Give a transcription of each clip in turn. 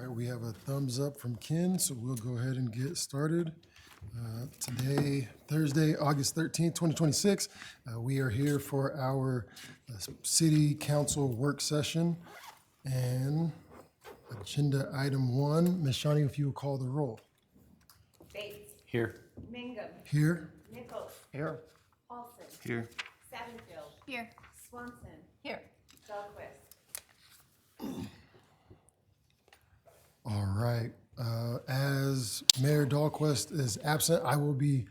right, we have a thumbs up from Ken, so we'll go ahead and get started. Today, Thursday, August 13th, 2026, we are here for our city council work session. And agenda item 1, Ms. Shawnee, if you will call the roll. Bates. Here. Mangum. Here. Nichols. Here. Paulson. Here. Satterfield. Here. Swanson. Here. Dahlquist. All right. As Mayor Dahlquist is absent, I will be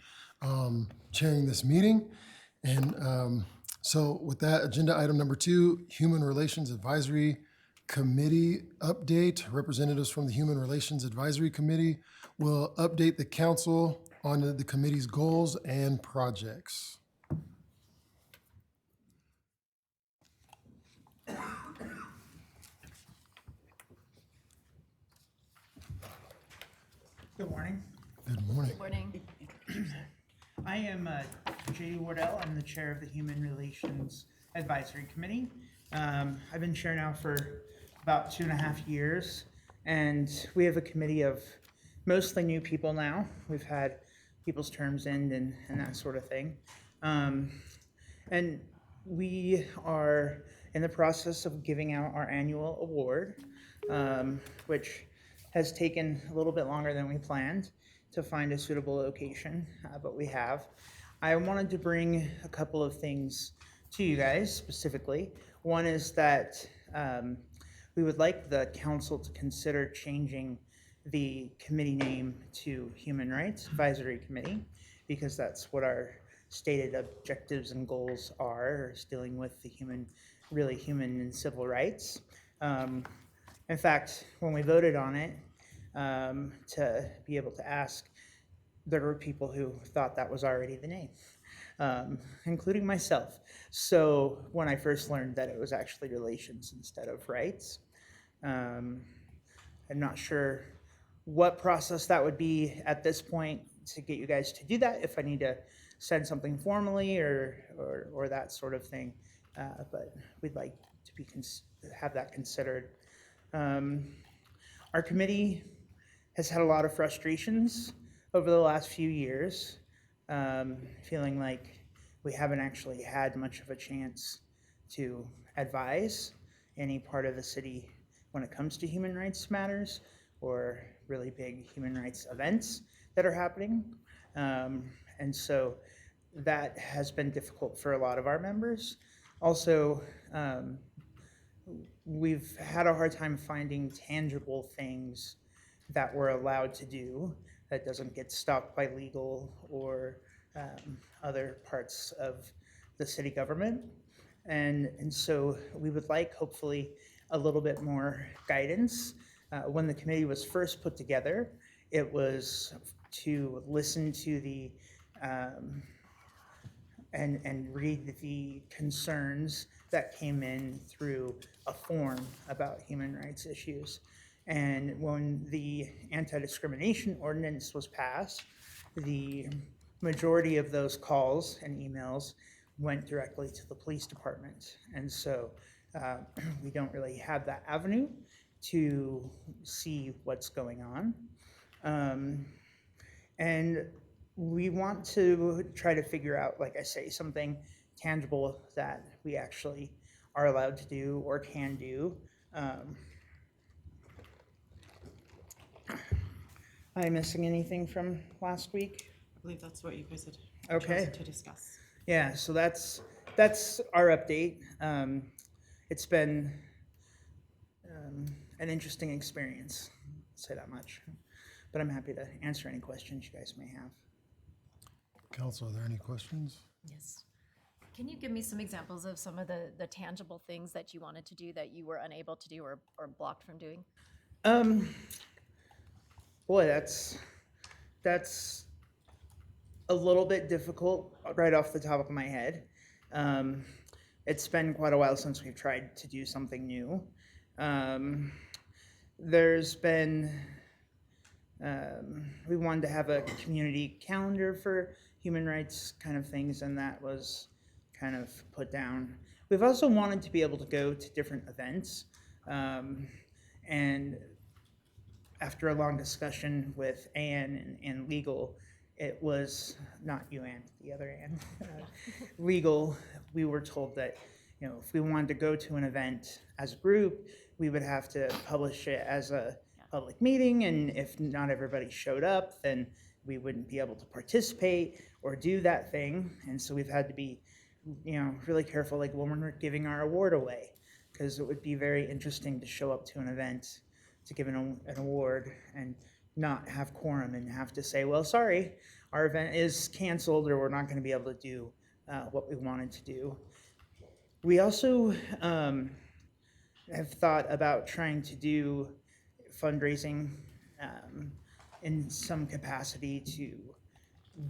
chairing this meeting. And so with that, agenda item number 2, Human Relations Advisory Committee update. Representatives from the Human Relations Advisory Committee will update the council on the committee's goals and projects. Good morning. Good morning. Good morning. I am Jay Wardell. I'm the chair of the Human Relations Advisory Committee. I've been chair now for about 2.5 years, and we have a committee of mostly new people now. We've had people's terms end and that sort of thing. And we are in the process of giving out our annual award, which has taken a little bit longer than we planned to find a suitable location, but we have. I wanted to bring a couple of things to you guys specifically. One is that we would like the council to consider changing the committee name to Human Rights Advisory Committee, because that's what our stated objectives and goals are, is dealing with the human and civil rights. In fact, when we voted on it, to be able to ask, there were people who thought that was already the name, including myself. So when I first learned that it was actually relations instead of rights, I'm not sure what process that would be at this point to get you guys to do that, if I need to send something formally or that sort of thing, but we'd like to have that considered. Our committee has had a lot of frustrations over the last few years, feeling like we haven't actually had much of a chance to advise any part of the city when it comes to human rights matters or really big human rights events that are happening. And so that has been difficult for a lot of our members. Also, we've had a hard time finding tangible things that we're allowed to do that doesn't get stopped by legal or other parts of the city government. And so we would like, hopefully, a little bit more guidance. When the committee was first put together, it was to listen to the and read the concerns that came in through a form about human rights issues. And when the anti-discrimination ordinance was passed, the majority of those calls and emails went directly to the police department. And so we don't really have that avenue to see what's going on. And we want to try to figure out, like I say, something tangible that we actually are allowed to do or can do. Am I missing anything from last week? I believe that's what you guys had Okay. chosen to discuss. Yeah, so that's our update. It's been an interesting experience, I'll say that much. But I'm happy to answer any questions you guys may have. Council, are there any questions? Yes. Can you give me some examples of some of the tangible things that you wanted to do that you were unable to do or blocked from doing? Boy, that's a little bit difficult right off the top of my head. It's been quite a while since we've tried to do something new. There's been, we wanted to have a community calendar for human rights kind of things, and that was kind of put down. We've also wanted to be able to go to different events, and after a long discussion with Ann and legal, it was not you, Ann, the other Ann, legal. We were told that, if we wanted to go to an event as a group, we would have to publish it as a public meeting, and if not everybody showed up, then we wouldn't be able to participate or do that thing. And so we've had to be, really careful, like when we're giving our award away, because it would be very interesting to show up to an event to give an award and not have quorum and have to say, well, sorry, our event is canceled, or we're not going to be able to do what we wanted to do. We also have thought about trying to do fundraising in some capacity to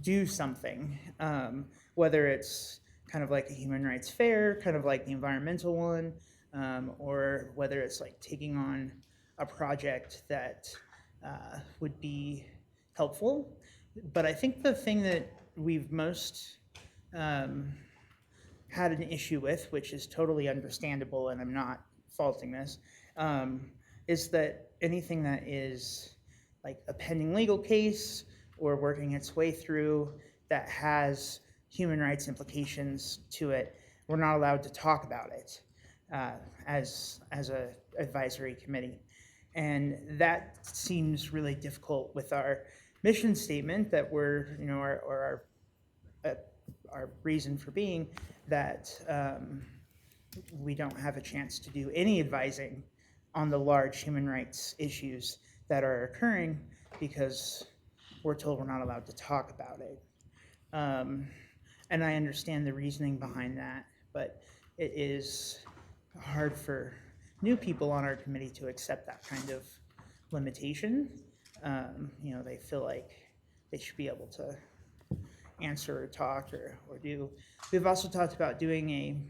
do something, whether it's kind of like a human rights fair, kind of like the environmental one, or whether it's like taking on a project that would be helpful. But I think the thing that we've most had an issue with, which is totally understandable, and I'm not faulting this, is that anything that is like a pending legal case or working its way through that has human rights implications to it, we're not allowed to talk about it as a advisory committee. And that seems really difficult with our mission statement that we're, our reason for being, that we don't have a chance to do any advising on the large human rights issues that are occurring because we're told we're not allowed to talk about it. And I understand the reasoning behind that, but it is hard for new people on our committee to accept that kind of limitation. They feel like they should be able to answer or talk or do. We've also talked about doing a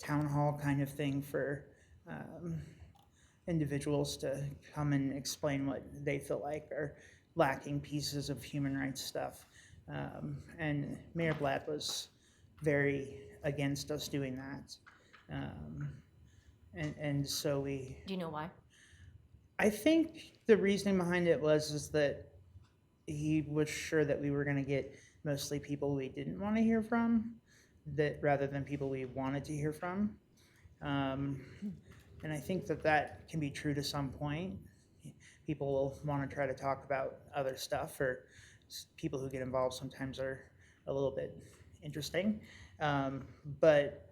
town hall kind of thing for individuals to come and explain what they feel like are lacking pieces of human rights stuff. And Mayor Blatt was very against us doing that. And so we... Do you know why? I think the reasoning behind it is that he was sure that we were going to get mostly people we didn't want to hear from, that rather than people we wanted to hear from. And I think that can be true to some point. People will want to try to talk about other stuff, or people who get involved sometimes are a little bit interesting. But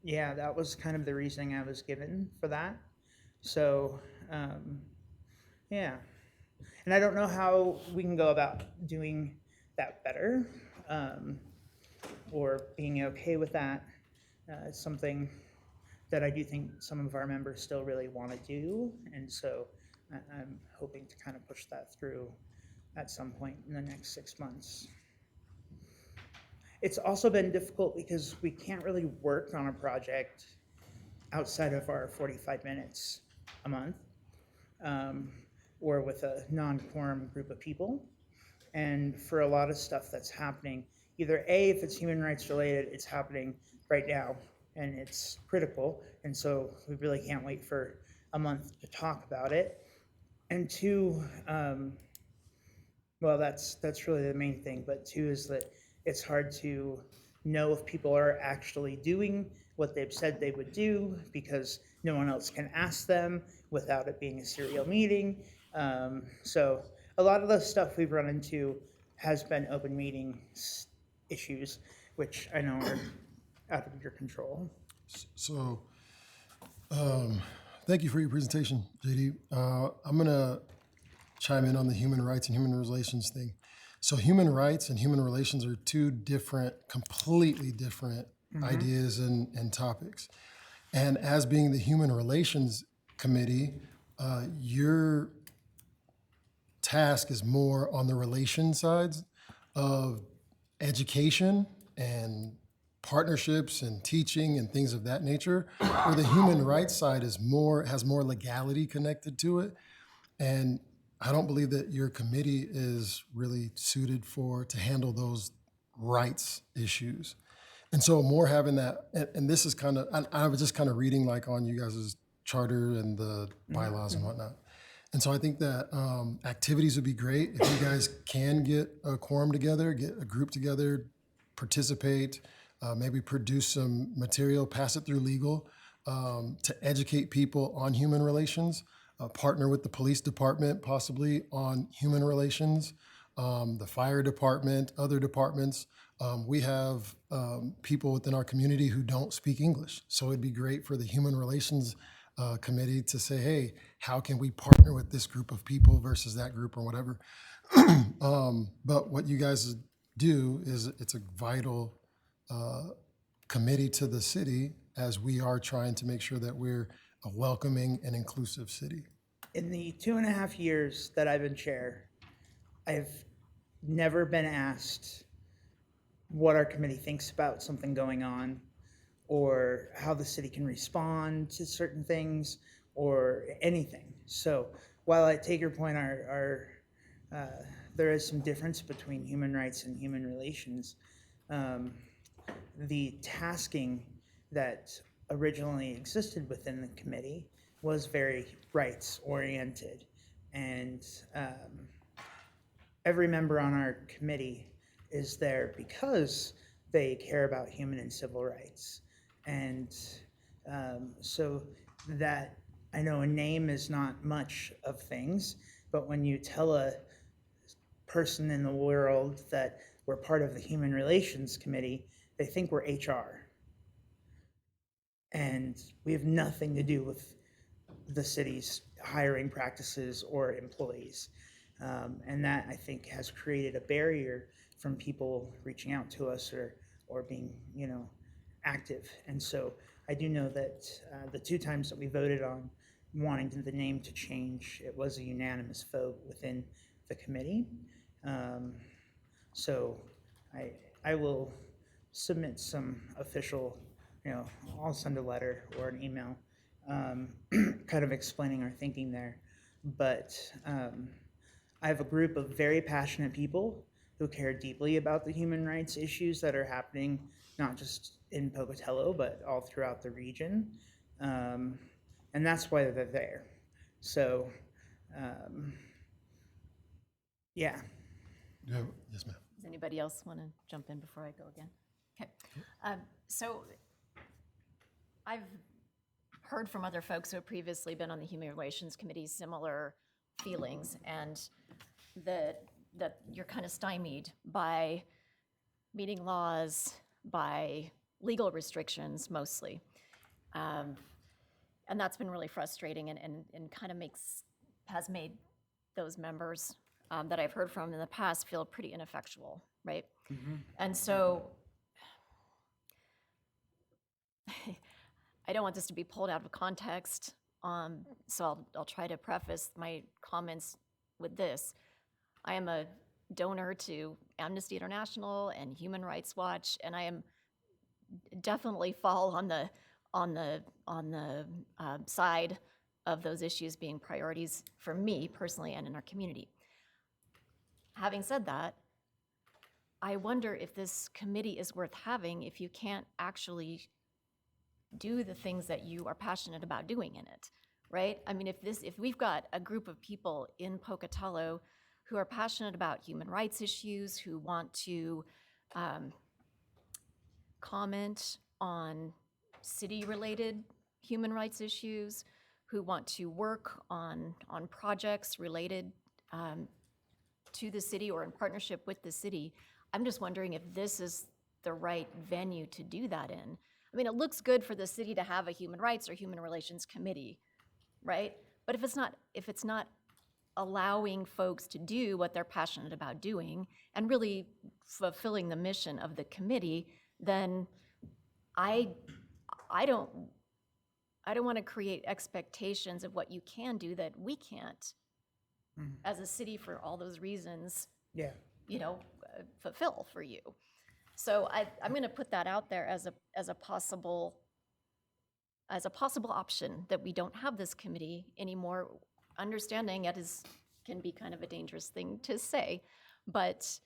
yeah, that was kind of the reasoning I was given for that. So yeah. And I don't know how we can go about doing that better, or being okay with that. It's something that I do think some of our members still really want to do, and so I'm hoping to kind of push that through at some point in the next 6 months. It's also been difficult because we can't really work on a project outside of our 45 minutes a month, or with a non-quorum group of people. And for a lot of stuff that's happening, either A, if it's human rights related, it's happening right now and it's critical, and so we really can't wait for a month to talk about it. And two, well, that's really the main thing, but two is that it's hard to know if people are actually doing what they've said they would do because no one else can ask them without it being a serial meeting. So a lot of the stuff we've run into has been open meeting issues, which I know are out of your control. So, thank you for your presentation, JD. I'm gonna chime in on the human rights and human relations thing. So human rights and human relations are two different, completely different ideas and topics. And as being the Human Relations Committee, your task is more on the relation sides of education and partnerships and teaching and things of that nature, where the human rights side has more legality connected to it. And I don't believe that your committee is really suited to handle those rights issues. And so more having that, and this is I was just kind of reading like on you guys' charter and the bylaws and whatnot. And so I think that activities would be great if you guys can get a quorum together, get a group together, participate, maybe produce some material, pass it through legal to educate people on human relations, partner with the police department possibly on human relations, the fire department, other departments. We have people within our community who don't speak English. So it'd be great for the human relations committee to say, hey, how can we partner with this group of people versus that group or whatever. But what you guys do is it's a vital committee to the city as we are trying to make sure that we're a welcoming and inclusive city. In the 2.5 years that I've been chair, I've never been asked what our committee thinks about something going on, or how the city can respond to certain things, or anything. So while I take your point, there is some difference between human rights and human relations. The tasking that originally existed within the committee was very rights oriented, and every member on our committee is there because they care about human and civil rights. And so that, I know a name is not much of things, but when you tell a person in the world that we're part of the Human Relations Committee, they think we're HR. And we have nothing to do with the city's hiring practices or employees. And that, I think, has created a barrier from people reaching out to us or being, active. And so I do know that the 2 times that we voted on wanting the name to change, it was a unanimous vote within the committee. So I will submit some official, I'll send a letter or an email kind of explaining our thinking there. But I have a group of very passionate people who care deeply about the human rights issues that are happening, not just in Pocatello, but all throughout the region. And that's why they're there. So, yeah. Yes, ma'am. Does anybody else want to jump in before I go again? Okay. So I've heard from other folks who have previously been on the Human Relations Committee similar feelings, and that you're kind of stymied by meeting laws, by legal restrictions mostly. And that's been really frustrating and kind of has made those members that I've heard from in the past feel pretty ineffectual, right? Mm-hmm. And so I don't want this to be pulled out of context, so I'll try to preface my comments with this. I am a donor to Amnesty International and Human Rights Watch, and I am definitely fall on the side of those issues being priorities for me personally and in our community. Having said that, I wonder if this committee is worth having if you can't actually do the things that you are passionate about doing in it, right? I mean, if we've got a group of people in Pocatello who are passionate about human rights issues, who want to comment on city-related human rights issues, who want to work on projects related to the city or in partnership with the city, I'm just wondering if this is the right venue to do that in. I mean, it looks good for the city to have a human rights or human relations committee, right? But if it's not allowing folks to do what they're passionate about doing and really fulfilling the mission of the committee, then I don't want to create expectations of what you can do that we can't as a city for all those reasons. Yeah. Fulfill for you. So I'm going to put that out there as a possible option that we don't have this committee anymore. Understanding it can be kind of a dangerous thing to say, but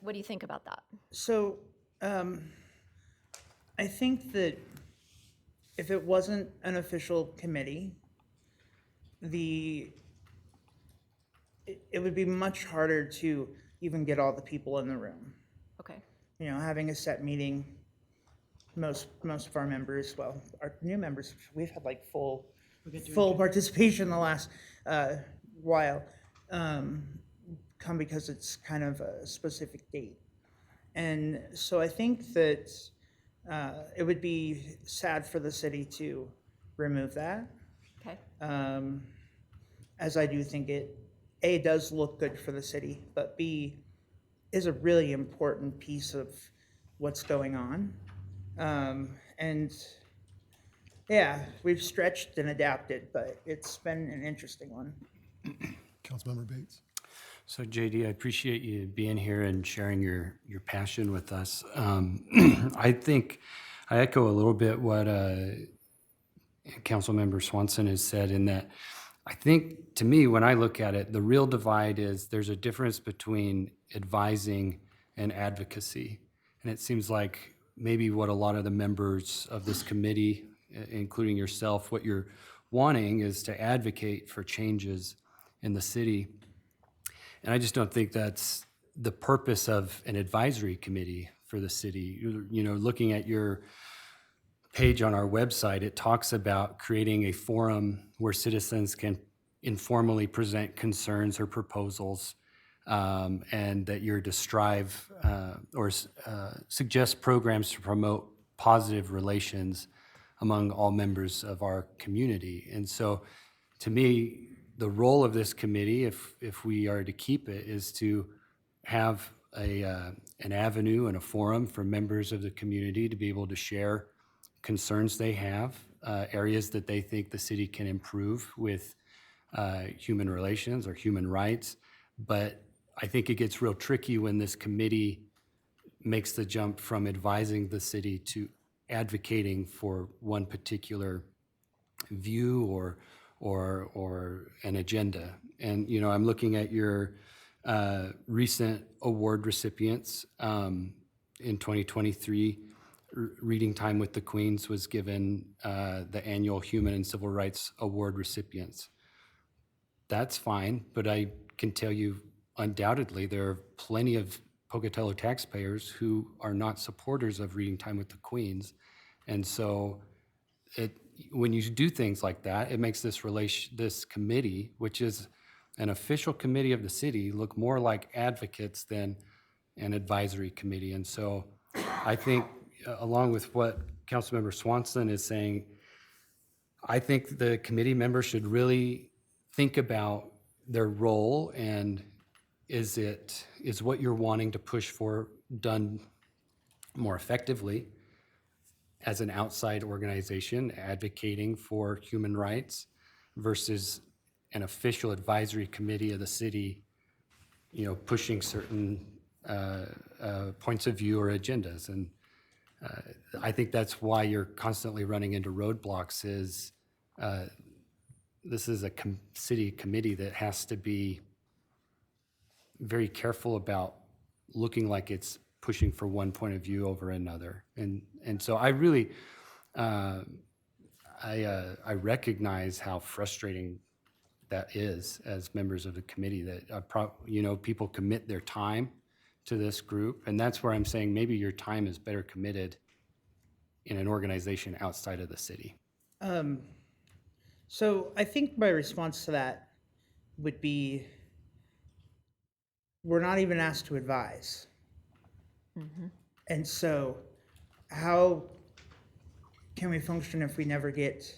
what do you think about that? So I think that if it wasn't an official committee, the it would be much harder to even get all the people in the room. Okay. You know, having a set meeting, most of our members, well, our new members, we've had like full participation the last while, come because it's kind of a specific date. And so I think that it would be sad for the city to remove that, Okay. as I do think it, A, does look good for the city, but B, is a really important piece of what's going on. And yeah, we've stretched and adapted, but it's been an interesting one. Councilmember Bates. So JD, I appreciate you being here and sharing your passion with us. I think I echo a little bit what Councilmember Swanson has said, in that I think, to me, when I look at it, the real divide is there's a difference between advising and advocacy. And it seems like maybe what a lot of the members of this committee, including yourself, what you're wanting is to advocate for changes in the city. And I just don't think that's the purpose of an advisory committee for the city. You know, looking at your page on our website, it talks about creating a forum where citizens can informally present concerns or proposals, and that you're to strive or suggest programs to promote positive relations among all members of our community. And so, to me, the role of this committee, if we are to keep it, is to have an avenue and a forum for members of the community to be able to share concerns they have, areas that they think the city can improve with human relations or human rights. But I think it gets real tricky when this committee makes the jump from advising the city to advocating for one particular view or an agenda. And you know, I'm looking at your recent award recipients. In 2023, Reading Time with the Queens was given the annual Human and Civil Rights Award recipients. That's fine, but I can tell you undoubtedly there are plenty of Pocatello taxpayers who are not supporters of Reading Time with the Queens. And so when you do things like that, it makes this committee, which is an official committee of the city, look more like advocates than an advisory committee. And so I think, along with what Councilmember Swanson is saying, I think the committee members should really think about their role, and is what you're wanting to push for done more effectively as an outside organization advocating for human rights versus an official advisory committee of the city, you know, pushing certain points of view or agendas. And I think that's why you're constantly running into roadblocks. This is a city committee that has to be very careful about looking like it's pushing for one point of view over another. And so I really, I recognize how frustrating that is as members of the committee, that, you know, people commit their time to this group. And that's where I'm saying maybe your time is better committed in an organization outside of the city. So I think my response to that would be, we're not even asked to advise. And so how can we function if we never get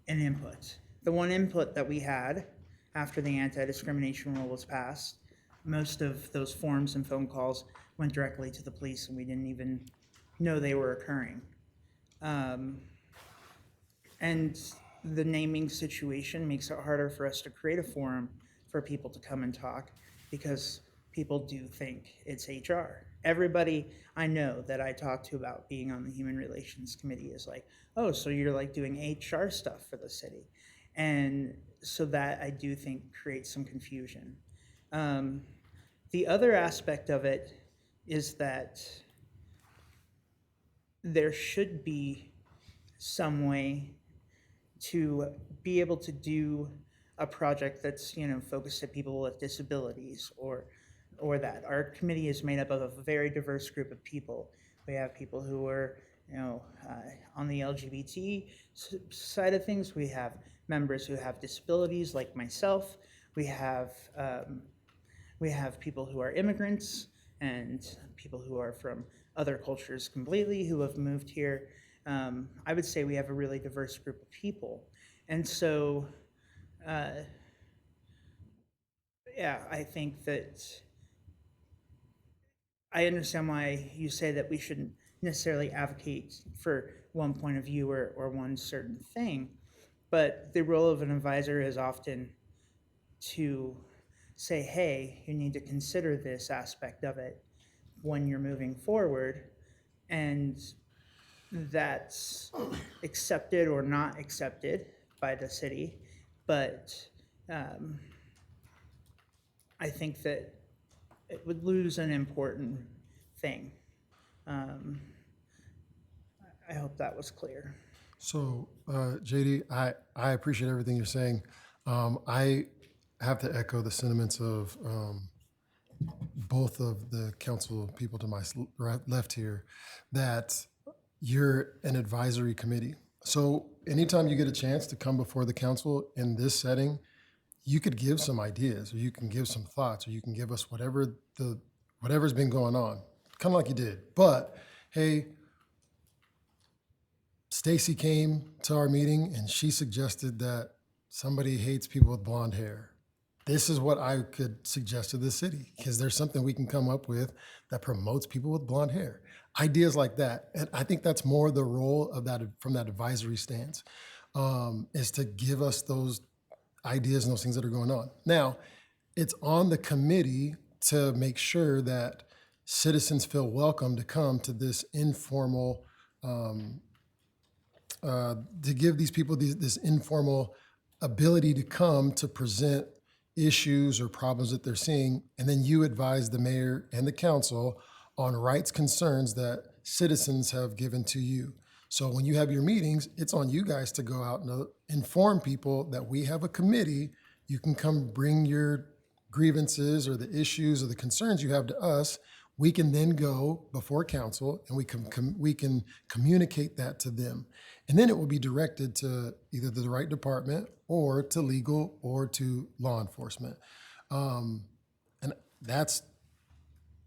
an input? The one input that we had after the anti-discrimination rule was passed, most of those forms and phone calls went directly to the police, and we didn't even know they were occurring. And the naming situation makes it harder for us to create a forum for people to come and talk, because people do think it's HR. Everybody I know that I talk to about being on the Human Relations Committee is like, oh, so you're like doing HR stuff for the city. And so that, I do think, creates some confusion. The other aspect of it is that there should be some way to be able to do a project that's, focused at people with disabilities or that. Our committee is made up of a very diverse group of people. We have people who are, on the LGBT side of things. We have members who have disabilities like myself. We have people who are immigrants and people who are from other cultures completely who have moved here. I would say we have a really diverse group of people. And so, yeah, I think that I understand why you say that we shouldn't necessarily advocate for one point of view or one certain thing, but the role of an advisor is often to say, hey, you need to consider this aspect of it when you're moving forward, and that's accepted or not accepted by the city. But I think that it would lose an important thing. I hope that was clear. So, JD, I appreciate everything you're saying. I have to echo the sentiments of both of the council people to my left here, that you're an advisory committee. So anytime you get a chance to come before the council in this setting, you could give some ideas, or you can give some thoughts, or you can give us whatever's been going on, kind of like you did. But hey, Stacy came to our meeting and she suggested that somebody hates people with blonde hair. This is what I could suggest to the city, because there's something we can come up with that promotes people with blonde hair. Ideas like that. And I think that's more the role of that, from that advisory stance, is to give us those ideas and those things that are going on. Now, it's on the committee to make sure that citizens feel welcome to come to this informal, to give these people this informal ability to come to present issues or problems that they're seeing, and then you advise the mayor and the council on rights concerns that citizens have given to you. So when you have your meetings, it's on you guys to go out and inform people that we have a committee. You can come bring your grievances or the issues or the concerns you have to us. We can then go before council and we can communicate that to them. And then it will be directed to either the right department or to legal or to law enforcement. And that's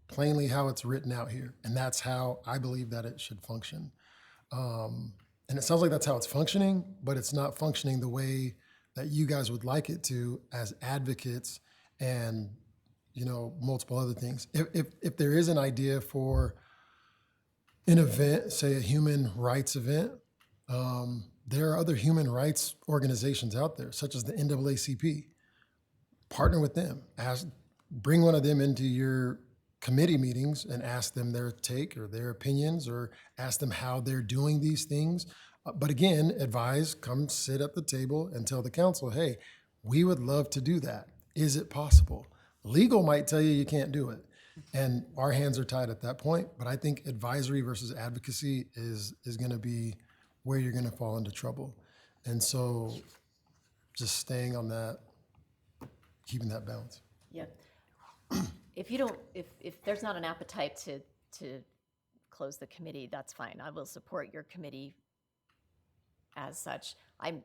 plainly how it's written out here. And that's how I believe that it should function. And it sounds like that's how it's functioning, but it's not functioning the way that you guys would like it to as advocates and, multiple other things. If there is an idea for an event, say a human rights event, there are other human rights organizations out there, such as the NAACP. Partner with them. Bring one of them into your committee meetings and ask them their take or their opinions, or ask them how they're doing these things. But again, advise, come sit at the table and tell the council, hey, we would love to do that. Is it possible? Legal might tell you can't do it. And our hands are tied at that point. But I think advisory versus advocacy is going to be where you're going to fall into trouble. And so just staying on that, keeping that balance. Yeah. If there's not an appetite to close the committee, that's fine. I will support your committee as such. I'm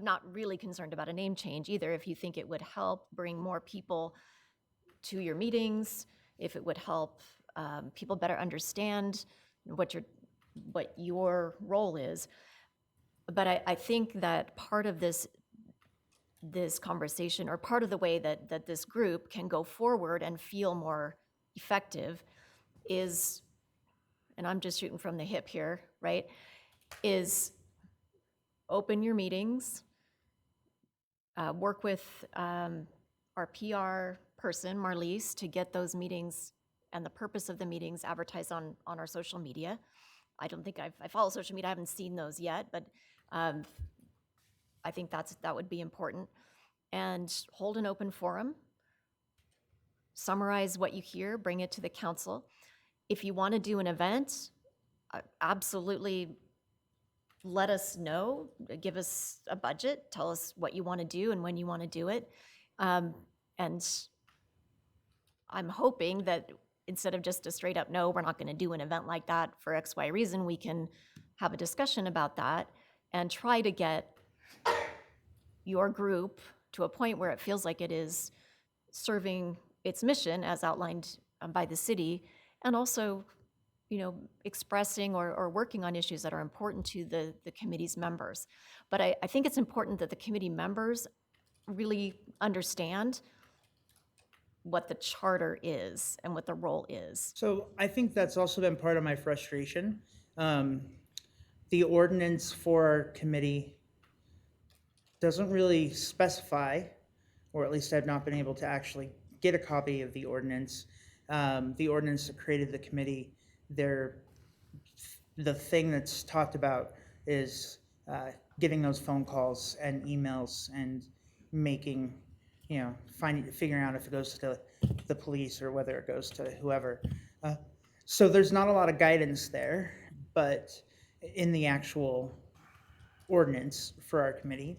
not really concerned about a name change either. If you think it would help bring more people to your meetings, if it would help people better understand what your role is. But I think that part of this conversation, or part of the way that this group can go forward and feel more effective is, and I'm just shooting from the hip here, right, is open your meetings, work with our PR person, Marlise, to get those meetings and the purpose of the meetings advertised on our social media. I don't think I follow social media, I haven't seen those yet, but I think that would be important. And hold an open forum, summarize what you hear, bring it to the council. If you want to do an event, absolutely let us know, give us a budget, tell us what you want to do and when you want to do it. And I'm hoping that instead of just a straight up, no, we're not going to do an event like that for X, Y reason, we can have a discussion about that and try to get your group to a point where it feels like it is serving its mission as outlined by the city, and also, expressing or working on issues that are important to the committee's members. But I think it's important that the committee members really understand what the charter is and what the role is. So I think that's also been part of my frustration. The ordinance for our committee doesn't really specify, or at least I've not been able to actually get a copy of the ordinance. The ordinance that created the committee, the thing that's talked about is getting those phone calls and emails and making, figuring out if it goes to the police or whether it goes to whoever. So there's not a lot of guidance there, but in the actual ordinance for our committee.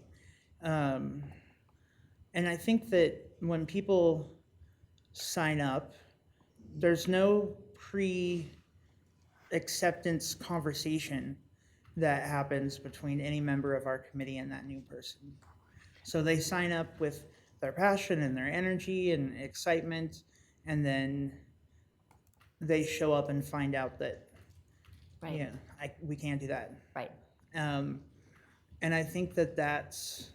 And I think that when people sign up, there's no pre-acceptance conversation that happens between any member of our committee and that new person. So they sign up with their passion and their energy and excitement, and then they show up and find out that, Right. we can't do that. Right. And I think that that's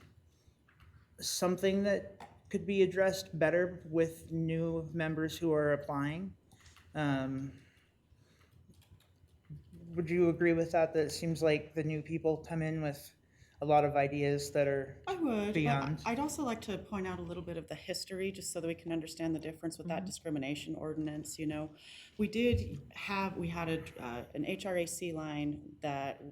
something that could be addressed better with new members who are applying. Would you agree with that? That it seems like the new people come in with a lot of ideas that are I would, but beyond. I'd also like to point out a little bit of the history, just so that we can understand the difference with that discrimination ordinance. We had an HRAC line that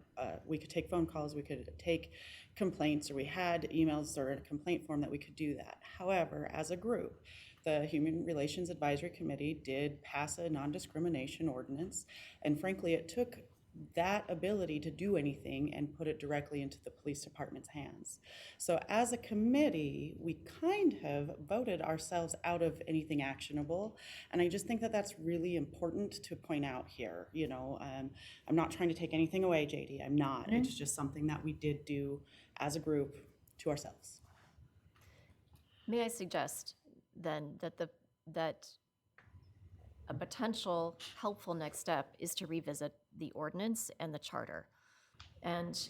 we could take phone calls, we could take complaints, or we had emails or a complaint form that we could do that. However, as a group, the Human Relations Advisory Committee did pass a non-discrimination ordinance, and frankly, it took that ability to do anything and put it directly into the police department's hands. So as a committee, we kind of voted ourselves out of anything actionable, and I just think that that's really important to point out here. I'm not trying to take anything away, JD, I'm not. It's just something that we did do as a group to ourselves. May I suggest then that a potential helpful next step is to revisit the ordinance and the charter. And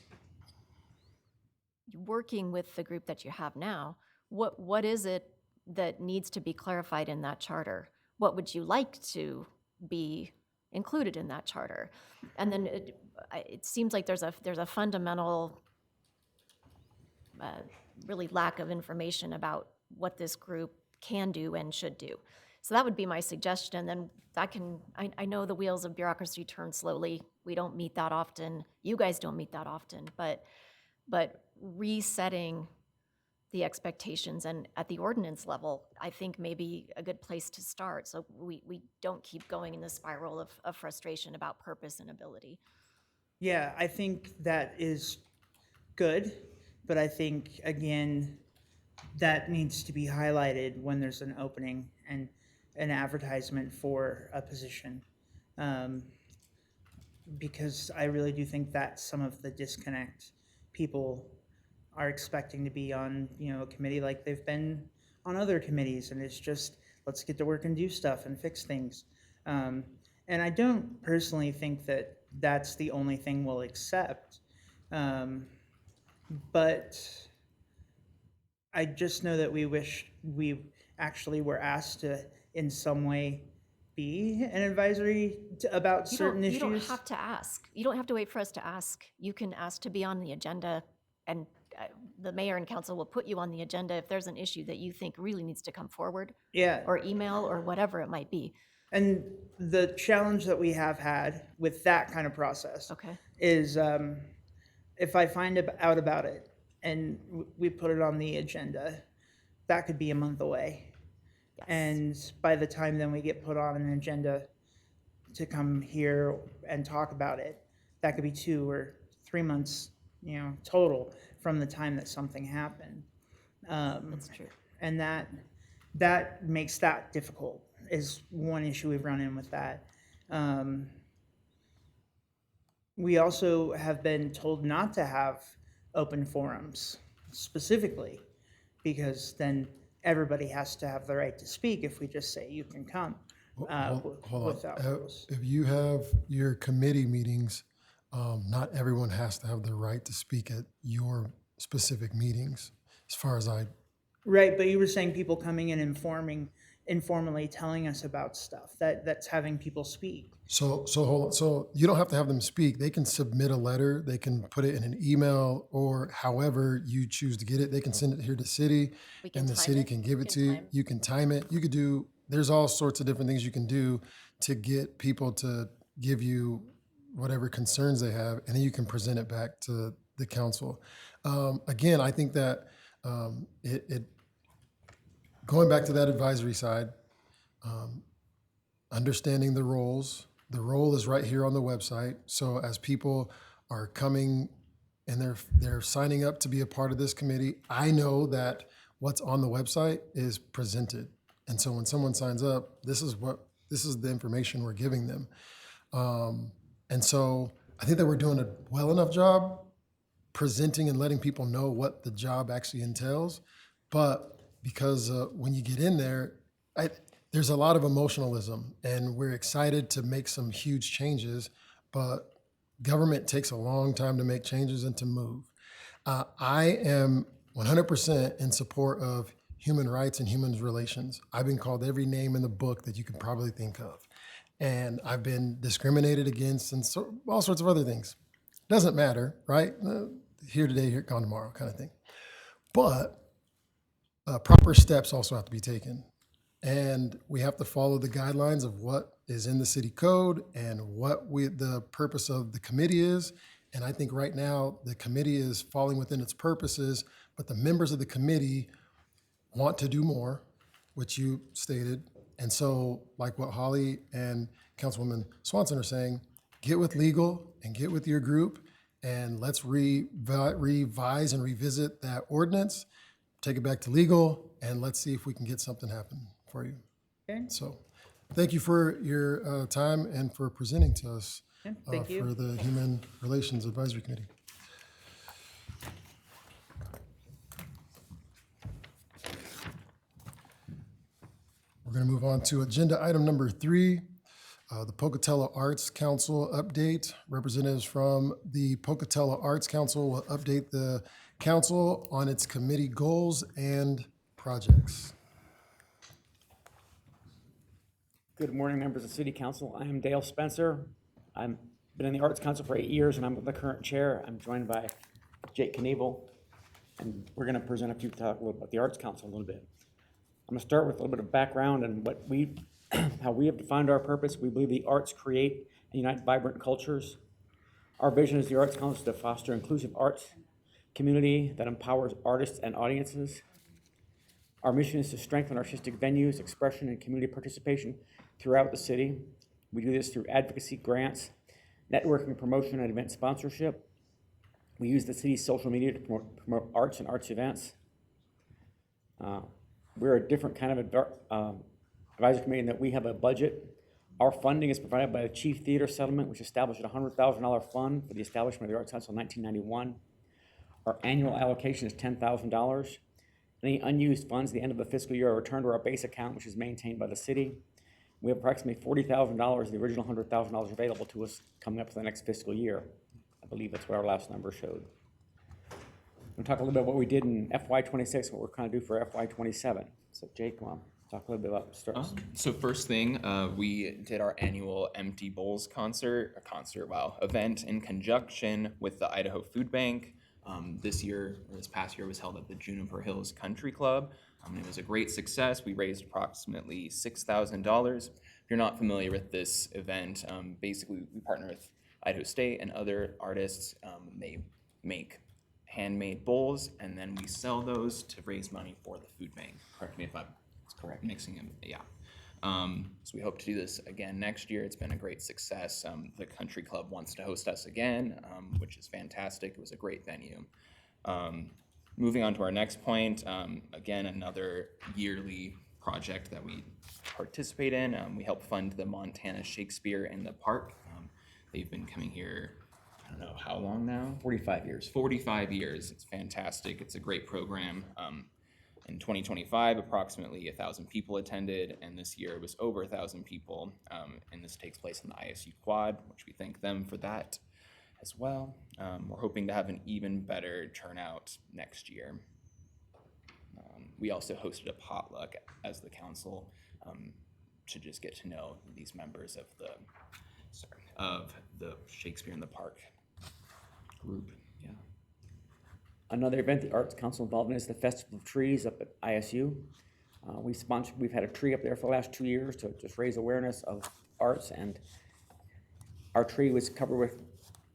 working with the group that you have now, what is it that needs to be clarified in that charter? What would you like to be included in that charter? And then it seems like there's a fundamental really lack of information about what this group can do and should do. So that would be my suggestion. Then I know the wheels of bureaucracy turn slowly. We don't meet that often. You guys don't meet that often, but resetting the expectations and at the ordinance level, I think may be a good place to start. So we don't keep going in the spiral of frustration about purpose and ability. Yeah, I think that is good, but I think, again, that needs to be highlighted when there's an opening and an advertisement for a position. Because I really do think that's some of the disconnect. People are expecting to be on, a committee like they've been on other committees, and it's just, let's get to work and do stuff and fix things. And I don't personally think that that's the only thing we'll accept. But I just know that we wish we actually were asked to, in some way, be an advisory about certain issues. You don't have to ask. You don't have to wait for us to ask. You can ask to be on the agenda, and the mayor and council will put you on the agenda if there's an issue that you think really needs to come forward. Yeah. Or email or whatever it might be. And the challenge that we have had with that kind of process is if I find out about it and we put it on the agenda, that could be a month away. Yes. And by the time then we get put on an agenda to come here and talk about it, that could be 2 or 3 months total from the time that something happened. That's true. And that makes that difficult, is one issue we've run in with that. We also have been told not to have open forums specifically, because then everybody has to have the right to speak if we just say you can come Hold without on. rules. If you have your committee meetings, not everyone has to have the right to speak at your specific meetings, as far as I, Right, but you were saying people coming in informally telling us about stuff, that's having people speak. so hold on. So you don't have to have them speak. They can submit a letter. They can put it in an email, or however you choose to get it. They can send it here to city, We can and the time city it. can give We it can to you. time. You can time it. You could do, there's all sorts of different things you can do to get people to give you whatever concerns they have, and then you can present it back to the council. Again, I think that it going back to that advisory side, understanding the roles. The role is right here on the website. So as people are coming and they're signing up to be a part of this committee, I know that what's on the website is presented. And so when someone signs up, this is the information we're giving them. And so I think that we're doing a well enough job presenting and letting people know what the job actually entails. But because when you get in there, there's a lot of emotionalism, and we're excited to make some huge changes, but government takes a long time to make changes and to move. I am 100% in support of human rights and human relations. I've been called every name in the book that you could probably think of. And I've been discriminated against and all sorts of other things. Doesn't matter, right? Here today, here gone tomorrow, kind of thing. But proper steps also have to be taken. And we have to follow the guidelines of what is in the city code and what the purpose of the committee is. And I think right now the committee is falling within its purposes, but the members of the committee want to do more, which you stated. And so, like what Holly and Councilwoman Swanson are saying, get with legal and get with your group, and let's revise and revisit that ordinance, take it back to legal, and let's see if we can get something happen for you. Okay. So, thank you for your time and for presenting to us Yeah, thank you. for the Human Relations Advisory Committee. We're going to move on to agenda item number 3, the Pocatello Arts Council update. Representatives from the Pocatello Arts Council will update the council on its committee goals and projects. Good morning, members of City Council. I am Dale Spencer. I've been in the Arts Council for 8 years, and I'm the current chair. I'm joined by Jake Knievel, and we're going to present talk a little about the Arts Council a little bit. I'm going to start with a little bit of background and how we have defined our purpose. We believe the arts create and unite vibrant cultures. Our vision as the Arts Council is to foster inclusive arts community that empowers artists and audiences. Our mission is to strengthen artistic venues, expression, and community participation throughout the city. We do this through advocacy grants, networking, promotion, and event sponsorship. We use the city's social media to promote arts and arts events. We're a different kind of advisory committee in that we have a budget. Our funding is provided by the Chief Theater Settlement, which established a $100,000 fund for the establishment of the Arts Council in 1991. Our annual allocation is $10,000. Any unused funds at the end of the fiscal year are returned to our base account, which is maintained by the city. We have approximately $40,000 of the original $100,000 available to us coming up for the next fiscal year. I believe that's what our last number showed. We'll talk a little bit about what we did in FY26, what we're trying to do for FY27. So Jake, come on, talk a little bit about starts. So first thing, we did our annual Empty Bowls event in conjunction with the Idaho Food Bank. This past year was held at the Juniper Hills Country Club. It was a great success. We raised approximately $6,000. If you're not familiar with this event, basically we partner with Idaho State and other artists. They make handmade bowls, and then we sell those to raise money for the food bank. Correct me if I'm correct. Mixing them, yeah. So we hope to do this again next year. It's been a great success. The country club wants to host us again, which is fantastic. It was a great venue. Moving on to our next point, again, another yearly project that we participate in. We help fund the Montana Shakespeare in the Park. They've been coming here, I don't know how long now? 45 years. 45 years. It's fantastic. It's a great program. In 2025, approximately 1,000 people attended, and this year it was over 1,000 people. And this takes place in the ISU Quad, which we thank them for that as well. We're hoping to have an even better turnout next year. We also hosted a potluck as the council to just get to know these members of the Shakespeare in the Park group. Yeah. Another event the Arts Council involved in is the Festival of Trees up at ISU. We've had a tree up there for the last 2 years to just raise awareness of arts, and our tree was covered with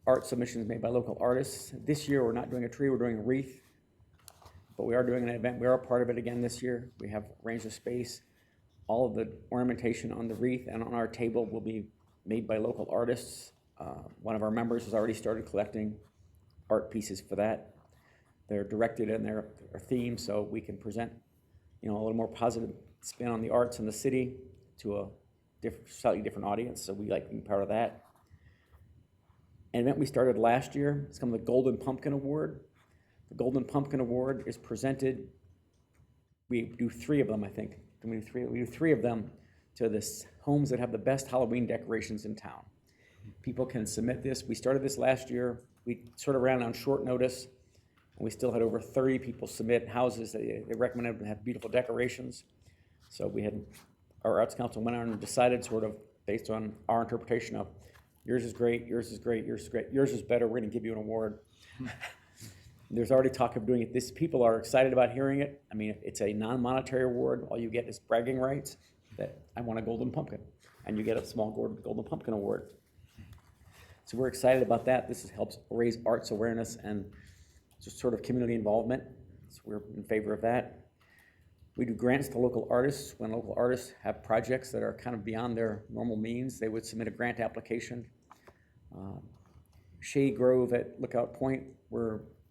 art submissions made by local artists. This year, we're not doing a tree, we're doing a wreath, but we are doing an event. We are a part of it again this year. We have arranged a space. All of the ornamentation on the wreath and on our table will be made by local artists. One of our members has already started collecting art pieces for that. They're directed in their theme, so we can present, a little more positive spin on the arts in the city to a slightly different audience. So we like being part of that. An event we started last year, it's called the Golden Pumpkin Award. The Golden Pumpkin Award is presented, we do 3 of them, I think. We do three of them to the homes that have the best Halloween decorations in town. People can submit this. We started this last year. We sort of ran on short notice, and we still had over 30 people submit houses that they recommended to have beautiful decorations. So our Arts Council went on and decided, sort of based on our interpretation of yours is great, yours is great, yours is great, yours is better, we're gonna give you an award. There's already talk of doing it. People are excited about hearing it. I mean, it's a non-monetary award. All you get is bragging rights that I won a golden pumpkin, and you get a small golden pumpkin award. So we're excited about that. This helps raise arts awareness and just sort of community involvement. So we're in favor of that. We do grants to local artists. When local artists have projects that are kind of beyond their normal means, they would submit a grant application. Shady Grove at Lookout Point,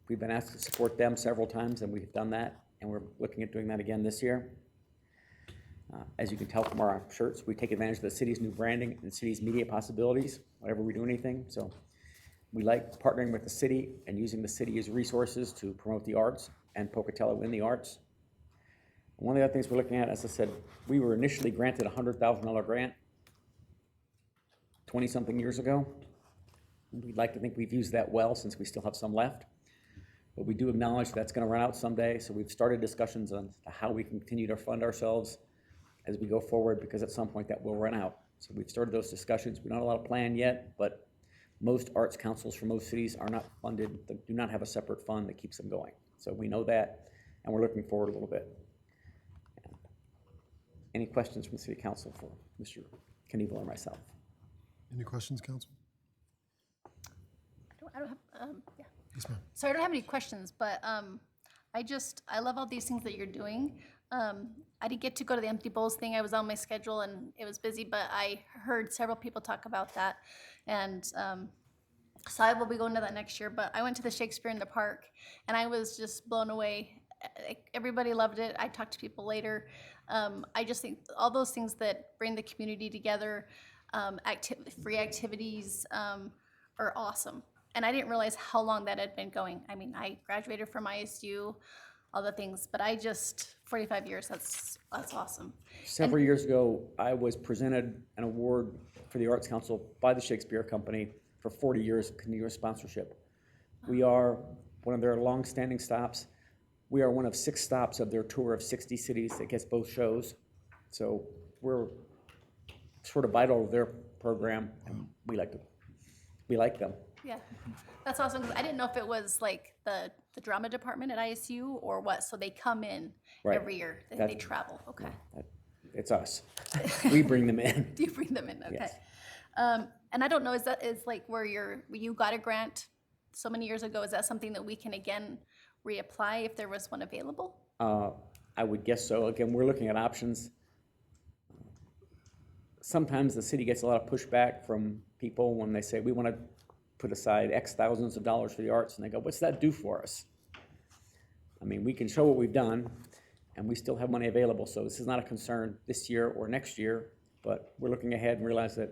we've been asked to support them several times, and we've done that, and we're looking at doing that again this year. As you can tell from our shirts, we take advantage of the city's new branding and the city's media possibilities whenever we do anything. So we like partnering with the city and using the city as resources to promote the arts and Pocatello in the arts. And one of the other things we're looking at, as I said, we were initially granted a $100,000 grant 20-something years ago. We'd like to think we've used that well, since we still have some left. But we do acknowledge that's going to run out someday, so we've started discussions on how we continue to fund ourselves as we go forward, because at some point that will run out. So we've started those discussions. We don't have a lot of plan yet, but most arts councils for most cities are not funded, do not have a separate fund that keeps them going. So we know that, and we're looking forward a little bit. Any questions from the city council for Mr. Knievel or myself? Any questions, council? I don't have, yeah. Yes, ma'am. So I don't have any questions, but I love all these things that you're doing. I didn't get to go to the Empty Bowls thing. I was on my schedule and it was busy, but I heard several people talk about that. And so I will be going to that next year. But I went to the Shakespeare in the Park and I was just blown away. Everybody loved it. I talked to people later. I just think all those things that bring the community together, free activities, are awesome. And I didn't realize how long that had been going. I mean, I graduated from ISU, all the things, but 45 years, that's awesome. Several years ago, I was presented an award for the Arts Council by the Shakespeare Company for 40 years of continuous sponsorship. We are one of their long-standing stops. We are one of 6 stops of their tour of 60 cities that gets both shows. So we're sort of vital to their program, and we like them. Yeah, that's awesome. 'Cause I didn't know if it was like the drama department at ISU or what. So they come in Right. every year. They travel. Okay. It's us. We bring them in. Do you bring them in? Okay. Yes. And I don't know, is like where you got a grant so many years ago, is that something that we can again reapply if there was one available? I would guess so. Again, we're looking at options. sometimes the city gets a lot of pushback from people when they say, we want to put aside X thousands of dollars for the arts, and they go, what's that do for us? I mean, we can show what we've done, and we still have money available, so this is not a concern this year or next year, but we're looking ahead and realize that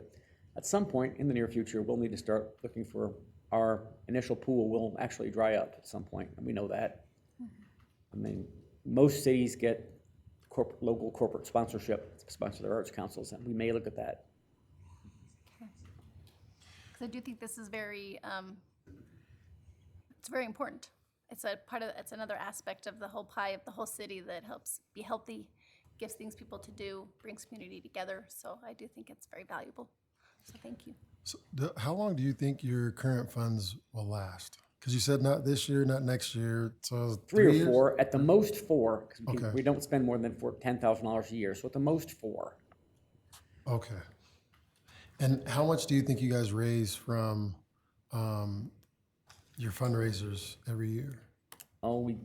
at some point in the near future, we'll need to start looking for our initial pool will actually dry up at some point, and we know that. I mean, most cities get local corporate sponsorship to sponsor their arts councils, and we may look at that. Because I do think this is very, it's very important. It's a part of, it's another aspect of the whole pie of the whole city that helps be healthy, gives things people to do, brings community together. So I do think it's very valuable. So thank you. So how long do you think your current funds will last? Because you said not this year, not next year, so 3 or years? 4, at the most 4, because Okay. we don't spend more than $10,000 a year, so at the most 4. Okay. And how much do you think you guys raise from your fundraisers every year? Oh, It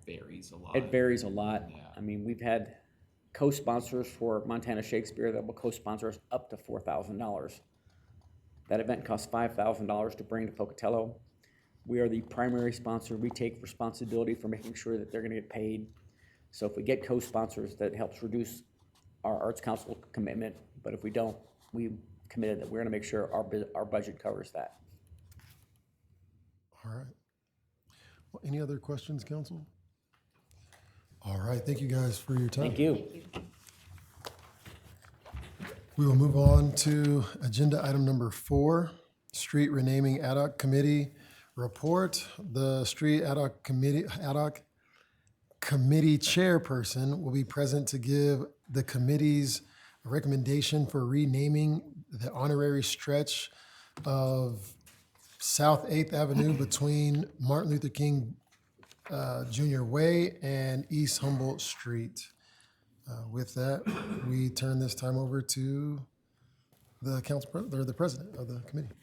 varies a lot. it varies a lot. Yeah. I mean, we've had co-sponsors for Montana Shakespeare that will co-sponsor us up to $4,000. That event costs $5,000 to bring to Pocatello. We are the primary sponsor. We take responsibility for making sure that they're gonna get paid. So if we get co-sponsors, that helps reduce our Arts Council commitment, but if we don't, we committed that we're gonna make sure our budget covers that. All right. Well, any other questions, council? All right, thank you guys for your time. Thank you. We will move on to agenda item number 4, Street Renaming Ad hoc Committee Report. The Street Ad hoc Committee chairperson will be present to give the committee's recommendation for renaming the honorary stretch of South 8th Avenue between Martin Luther King Jr. Way and East Humboldt Street. With that, we turn this time over to the or the president of the committee.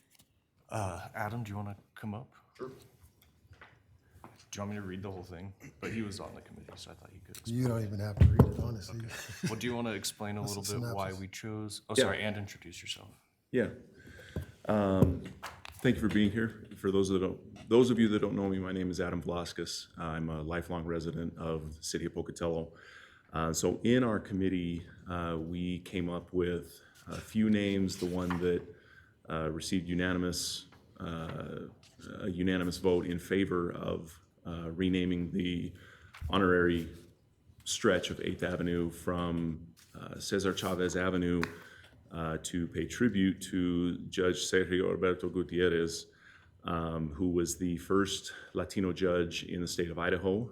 Adam, do you want to come up? Sure. Do you want me to read the whole thing? But he was on the committee, so I thought he could explain. You don't even have to read it, honestly. Well, do you want to explain a little bit why synopsis. we chose? Oh, Yeah. sorry, and introduce yourself. Yeah. Thank you for being here. For those of you that don't know me, my name is Adam Velasquez. I'm a lifelong resident of the city of Pocatello. So in our committee, we came up with a few names. The one that received a unanimous vote in favor of renaming the honorary stretch of 8th Avenue from Cesar Chavez Avenue to pay tribute to Judge Sergio Alberto Gutierrez, who was the first Latino judge in the state of Idaho.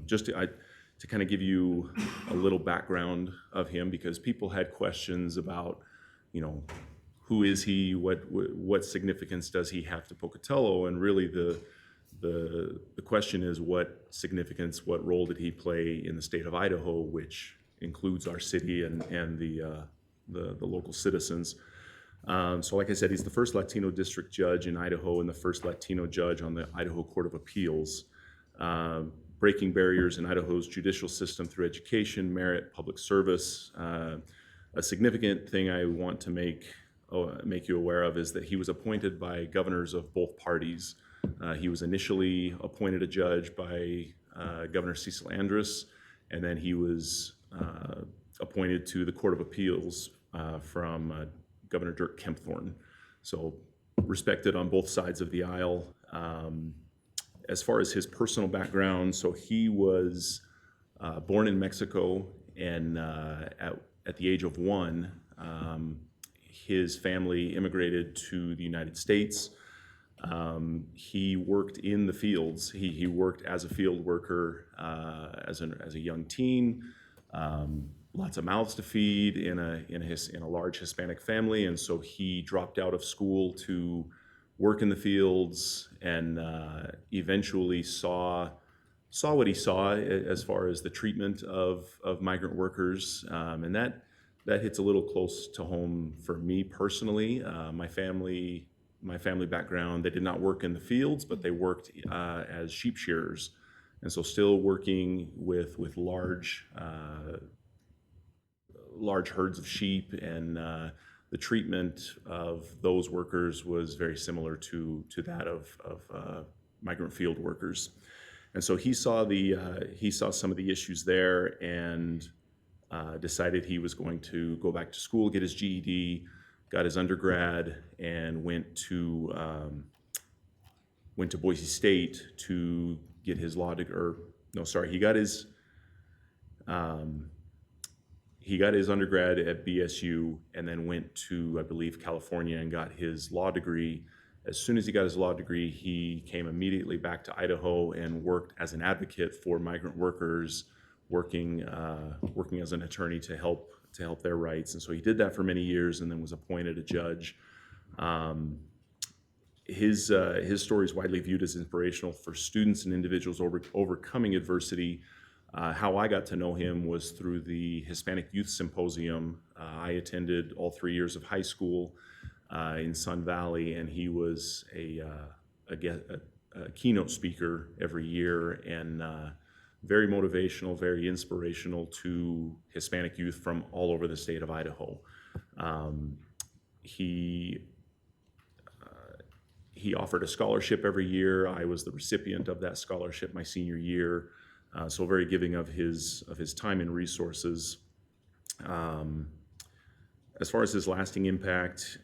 Just to kind of give you a little background of him, because people had questions about, who is he? What significance does he have to Pocatello? And really, the question is, what significance, what role did he play in the state of Idaho, which includes our city and the local citizens. So like I said, he's the first Latino district judge in Idaho and the first Latino judge on the Idaho Court of Appeals, breaking barriers in Idaho's judicial system through education, merit, public service. A significant thing I want to make you aware of is that he was appointed by governors of both parties. He was initially appointed a judge by Governor Cecil Andrus, and then he was appointed to the Court of Appeals from Governor Dirk Kempthorne. So respected on both sides of the aisle. As far as his personal background, so he was born in Mexico, and at the age of 1, his family immigrated to the United States. He worked in the fields. He worked as a field worker as a young teen. Lots of mouths to feed in a large Hispanic family, and so he dropped out of school to work in the fields, and eventually saw what he saw as far as the treatment of migrant workers, and that hits a little close to home for me personally. My family background, they did not work in the fields, but they worked as sheep shearers, and so still working with large large herds of sheep, and the treatment of those workers was very similar to that of migrant field workers. And so he saw some of the issues there, and decided he was going to go back to school, get his GED, got his undergrad, and went to Boise State to get his law degree. Or no, sorry, he got his undergrad at BSU, and then went to, I believe, California, and got his law degree. As soon as he got his law degree, he came immediately back to Idaho and worked as an advocate for migrant workers, working as an attorney to help their rights. And so he did that for many years, and then was appointed a judge. His story is widely viewed as inspirational for students and individuals overcoming adversity. How I got to know him was through the Hispanic Youth Symposium. I attended all 3 years of high school in Sun Valley, and he was a keynote speaker every year, and very motivational, very inspirational to Hispanic youth from all over the state of Idaho. He offered a scholarship every year. I was the recipient of that scholarship my senior year, so very giving of his time and resources. As far as his lasting impact,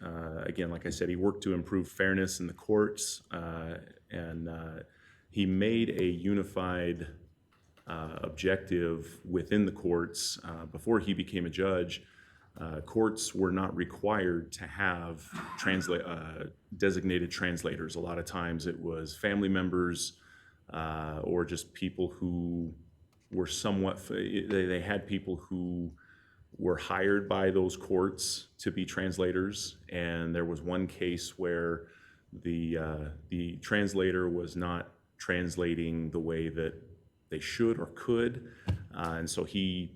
again, like I said, he worked to improve fairness in the courts, and he made a unified objective within the courts. Before he became a judge, courts were not required to have designated translators. A lot of times it was family members or just people who were they had people who were hired by those courts to be translators. And there was one case where the translator was not translating the way that they should or could. And so he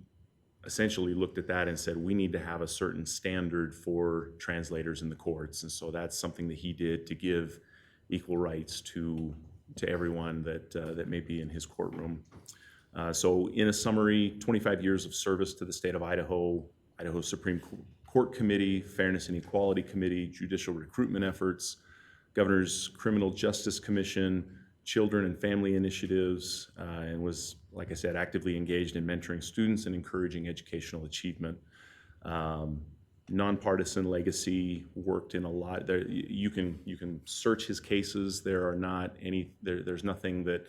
essentially looked at that and said, we need to have a certain standard for translators in the courts. And so that's something that he did to give equal rights to everyone that may be in his courtroom. So in a summary, 25 years of service to the state of Idaho, Idaho Supreme Court Committee, Fairness and Equality Committee, judicial recruitment efforts, Governor's Criminal Justice Commission, Children and Family Initiatives, and was, like I said, actively engaged in mentoring students and encouraging educational achievement. Nonpartisan legacy, worked in a lot. You can search his cases. There's nothing that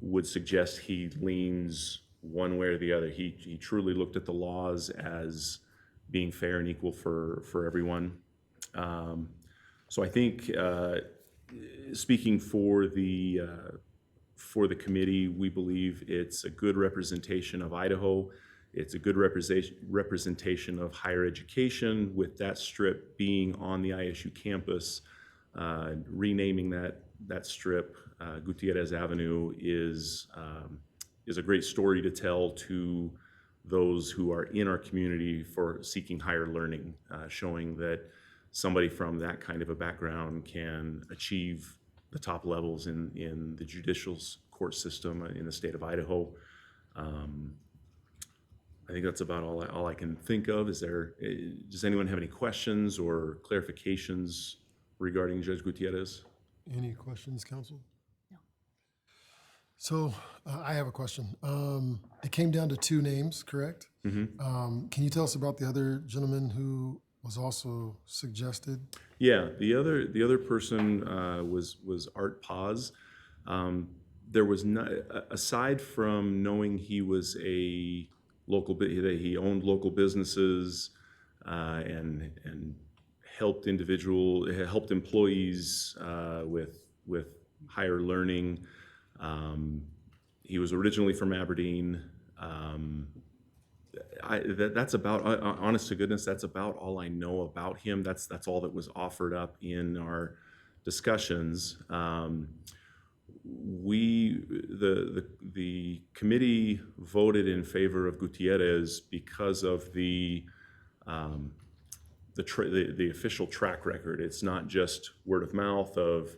would suggest he leans one way or the other. He truly looked at the laws as being fair and equal for everyone. So I think, speaking for the committee, we believe it's a good representation of Idaho. It's a good representation of higher education, with that strip being on the ISU campus. Renaming that strip Gutierrez Avenue is a great story to tell to those who are in our community for seeking higher learning, showing that somebody from that kind of a background can achieve the top levels in the judicial court system in the state of Idaho. I think that's about all I can think of. Does anyone have any questions or clarifications regarding Judge Gutierrez? Any questions, council? No. So I have a question. It came down to 2 names, correct? Mm-hmm. Can you tell us about the other gentleman who was also suggested? Yeah, the other person was Art Paz. There was not, aside from knowing he was a he owned local businesses and helped employees with higher learning. He was originally from Aberdeen. That's about, honest to goodness, that's about all I know about him. That's all that was offered up in our discussions. The committee voted in favor of Gutierrez because of the official track record. It's not just word of mouth of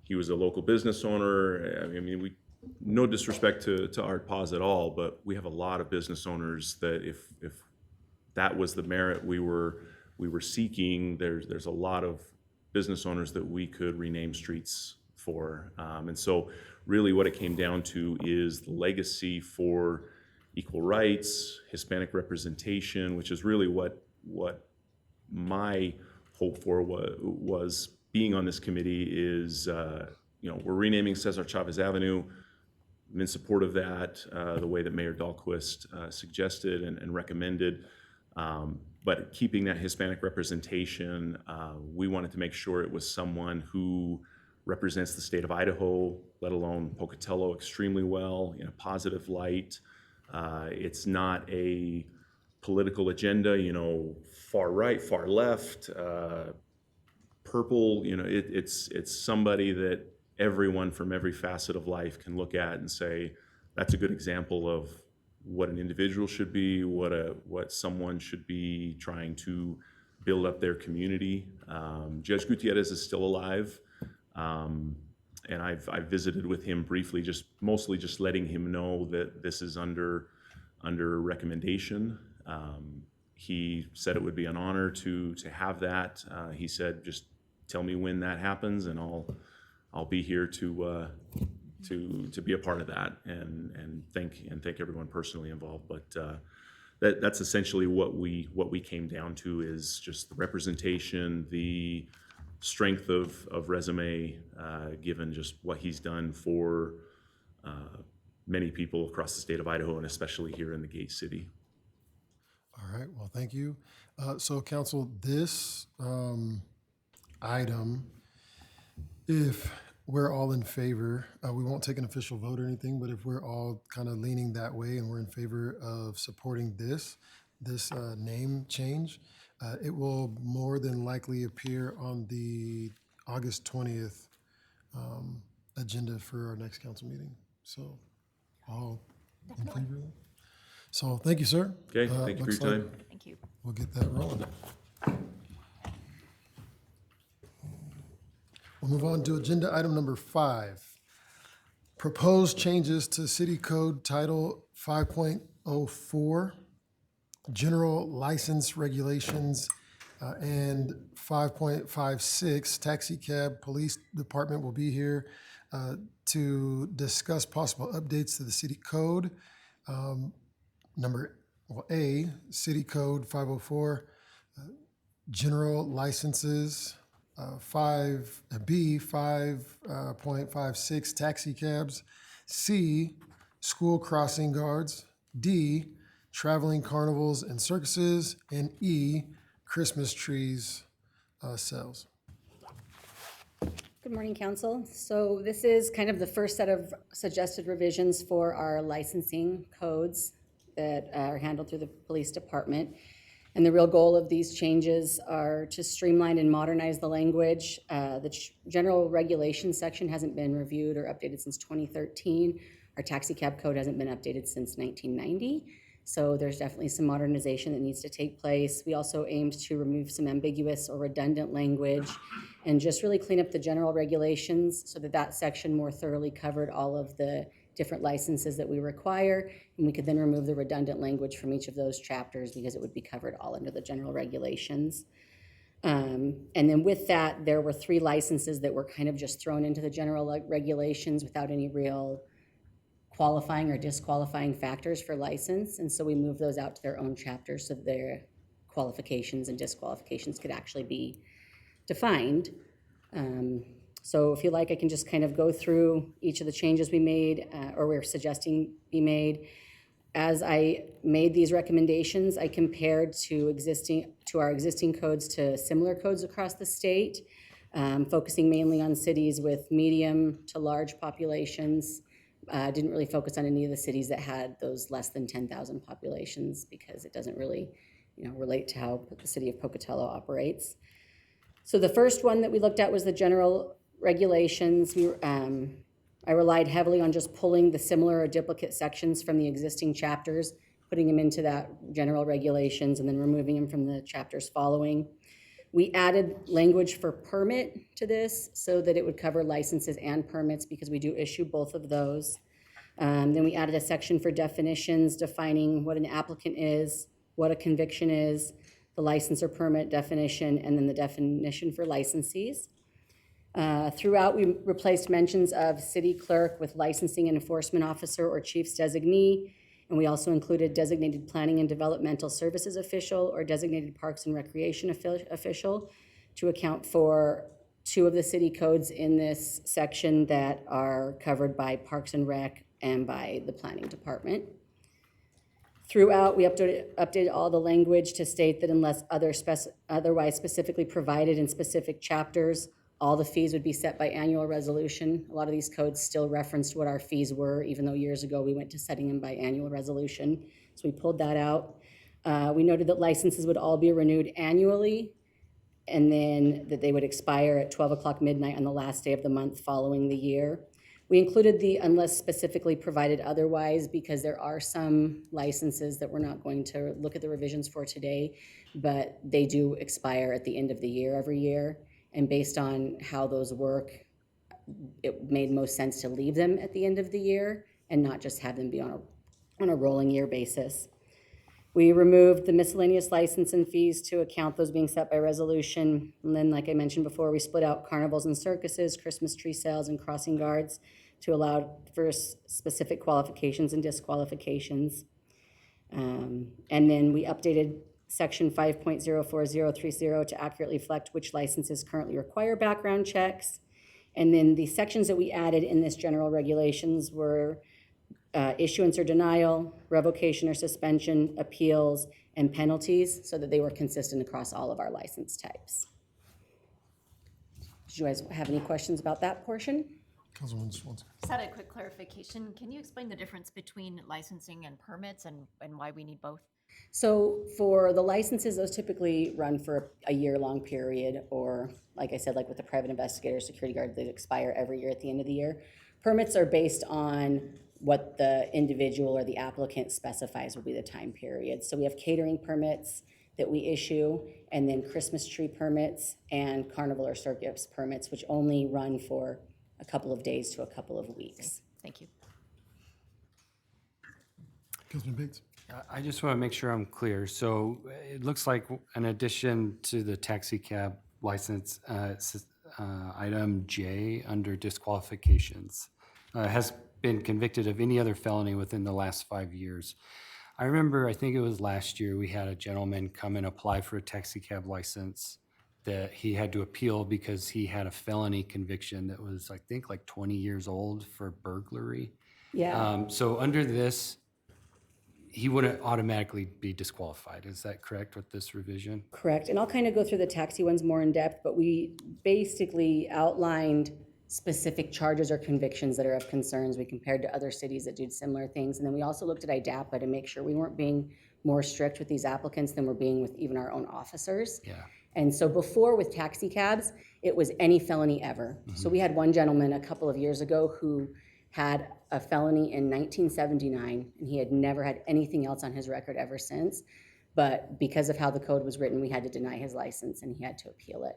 he was a local business owner. I mean, no disrespect to Art Paz at all, but we have a lot of business owners that if that was the merit we were seeking. There's a lot of business owners that we could rename streets for. And so really what it came down to is the legacy for equal rights, Hispanic representation, which is really what my hope for was being on this committee is, we're renaming Cesar Chavez Avenue. I'm in support of that, the way that Mayor Dahlquist suggested and recommended. But keeping that Hispanic representation, we wanted to make sure it was someone who represents the state of Idaho, let alone Pocatello, extremely well in a positive light. It's not a political agenda, far right, far left, purple. It's somebody that everyone from every facet of life can look at and say, that's a good example of what an individual should be, what someone should be trying to build up their community. Judge Gutierrez is still alive, and I've visited with him briefly, mostly just letting him know that this is under recommendation. He said it would be an honor to have that. He said, just tell me when that happens, and I'll be here to be a part of that and thank everyone personally involved. But that's essentially what we came down to, is just the representation, the strength of resume, given just what he's done for many people across the state of Idaho, and especially here in the Gate City. All right, well, thank you. So council, this item, if we're all in favor, we won't take an official vote or anything, but if we're all kind of leaning that way and we're in favor of supporting this name change, it will more than likely appear on the August 20th agenda for our next council meeting. So all in favor of that? So thank you, sir. Okay, thank you for your time. Thank you. We'll get that rolling. We'll move on to agenda item number 5. Proposed changes to City Code Title 5.04, General License Regulations, and 5.56, Taxi Cab. Police Department will be here to discuss possible updates to the city code. A, City Code 504, General Licenses, 5B, 5.56, Taxi Cabs, C, School Crossing Guards, D, Traveling Carnivals and Circuses, and E, Christmas Trees sales. Good morning, Council. So this is kind of the first set of suggested revisions for our licensing codes that are handled through the police department. And the real goal of these changes are to streamline and modernize the language. The general regulations section hasn't been reviewed or updated since 2013. Our taxi cab code hasn't been updated since 1990. So there's definitely some modernization that needs to take place. We also aimed to remove some ambiguous or redundant language and just really clean up the general regulations so that that section more thoroughly covered all of the different licenses that we require, and we could then remove the redundant language from each of those chapters because it would be covered all under the general regulations. And then with that, there were 3 licenses that were kind of just thrown into the general regulations without any real qualifying or disqualifying factors for license, and so we moved those out to their own chapters so their qualifications and disqualifications could actually be defined. So if you like, I can just kind of go through each of the changes we made or we're suggesting be made. As I made these recommendations, I compared to our existing codes to similar codes across the state, focusing mainly on cities with medium to large populations. Didn't really focus on any of the cities that had those less than 10,000 populations because it doesn't really, relate to how the city of Pocatello operates. So the first one that we looked at was the general regulations. I relied heavily on just pulling the similar or duplicate sections from the existing chapters, putting them into that general regulations, and then removing them from the chapters following. We added language for permit to this so that it would cover licenses and permits because we do issue both of those. Then we added a section for definitions defining what an applicant is, what a conviction is, the license or permit definition, and then the definition for licensees. Throughout, we replaced mentions of city clerk with licensing and enforcement officer or chief's designee, and we also included designated planning and developmental services official or designated parks and recreation official to account for 2 of the city codes in this section that are covered by Parks and Rec and by the planning department. Throughout, we updated all the language to state that unless otherwise specifically provided in specific chapters, all the fees would be set by annual resolution. A lot of these codes still referenced what our fees were, even though years ago we went to setting them by annual resolution. So we pulled that out. We noted that licenses would all be renewed annually, and then that they would expire at 12 o'clock midnight on the last day of the month following the year. We included the unless specifically provided otherwise because there are some licenses that we're not going to look at the revisions for today, but they do expire at the end of the year every year. And based on how those work, it made most sense to leave them at the end of the year and not just have them be on a rolling year basis. We removed the miscellaneous license and fees to account those being set by resolution. And then, like I mentioned before, we split out carnivals and circuses, Christmas tree sales, and crossing guards to allow for specific qualifications and disqualifications. And then we updated section 5.04030 to accurately reflect which licenses currently require background checks. And then the sections that we added in this general regulations were issuance or denial, revocation or suspension, appeals, and penalties, so that they were consistent across all of our license types. Did you guys have any questions about that portion? Councilwoman Swanson. Just had a quick clarification. Can you explain the difference between licensing and permits and why we need both? So for the licenses, those typically run for a year-long period, or like I said, like with the private investigator, security guard, they expire every year at the end of the year. Permits are based on what the individual or the applicant specifies will be the time period. So we have catering permits that we issue, and then Christmas tree permits and carnival or circus permits, which only run for a couple of days to a couple of weeks. Thank you. Councilman Bates. I just want to make sure I'm clear. So it looks like in addition to the taxi cab license, item J under disqualifications has been convicted of any other felony within the last 5 years. I remember, I think it was last year, we had a gentleman come and apply for a taxi cab license that he had to appeal because he had a felony conviction that was, I think, like 20 years old for burglary. Yeah. So under this, he wouldn't automatically be disqualified. Is that correct with this revision? Correct. And I'll kind of go through the taxi ones more in depth, but we basically outlined specific charges or convictions that are of concerns. We compared to other cities that did similar things. And then we also looked at IDAPA to make sure we weren't being more strict with these applicants than we're being with even our own officers. Yeah. And so before with taxi cabs, it was any felony ever. So we had one gentleman a couple of years ago who had a felony in 1979, and he had never had anything else on his record ever since. But because of how the code was written, we had to deny his license and he had to appeal it.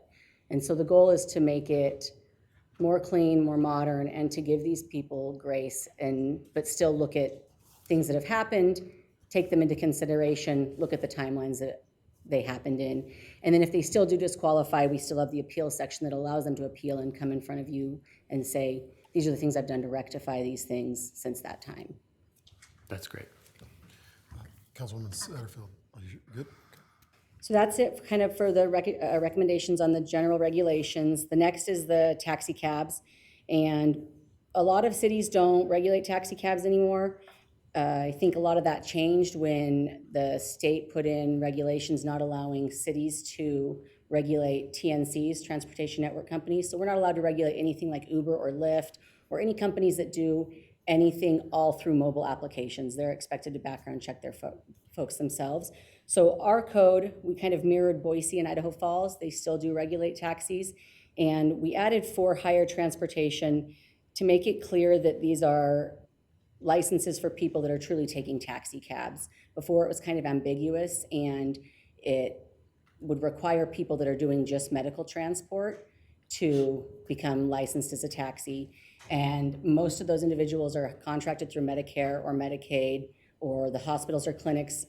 And so the goal is to make it more clean, more modern, and to give these people grace, but still look at things that have happened, take them into consideration, look at the timelines that they happened in. And then if they still do disqualify, we still have the appeal section that allows them to appeal and come in front of you and say, these are the things I've done to rectify these things since that time. That's great. Councilwoman Satterfield, are you good? So that's it kind of for the recommendations on the general regulations. The next is the taxi cabs. And a lot of cities don't regulate taxi cabs anymore. I think a lot of that changed when the state put in regulations not allowing cities to regulate TNCs, Transportation Network Companies. So we're not allowed to regulate anything like Uber or Lyft or any companies that do anything all through mobile applications. They're expected to background check their folks themselves. So our code, we kind of mirrored Boise and Idaho Falls. They still do regulate taxis. And we added for hire transportation to make it clear that these are licenses for people that are truly taking taxi cabs. Before it was kind of ambiguous, and it would require people that are doing just medical transport to become licensed as a taxi. And most of those individuals are contracted through Medicare or Medicaid, or the hospitals or clinics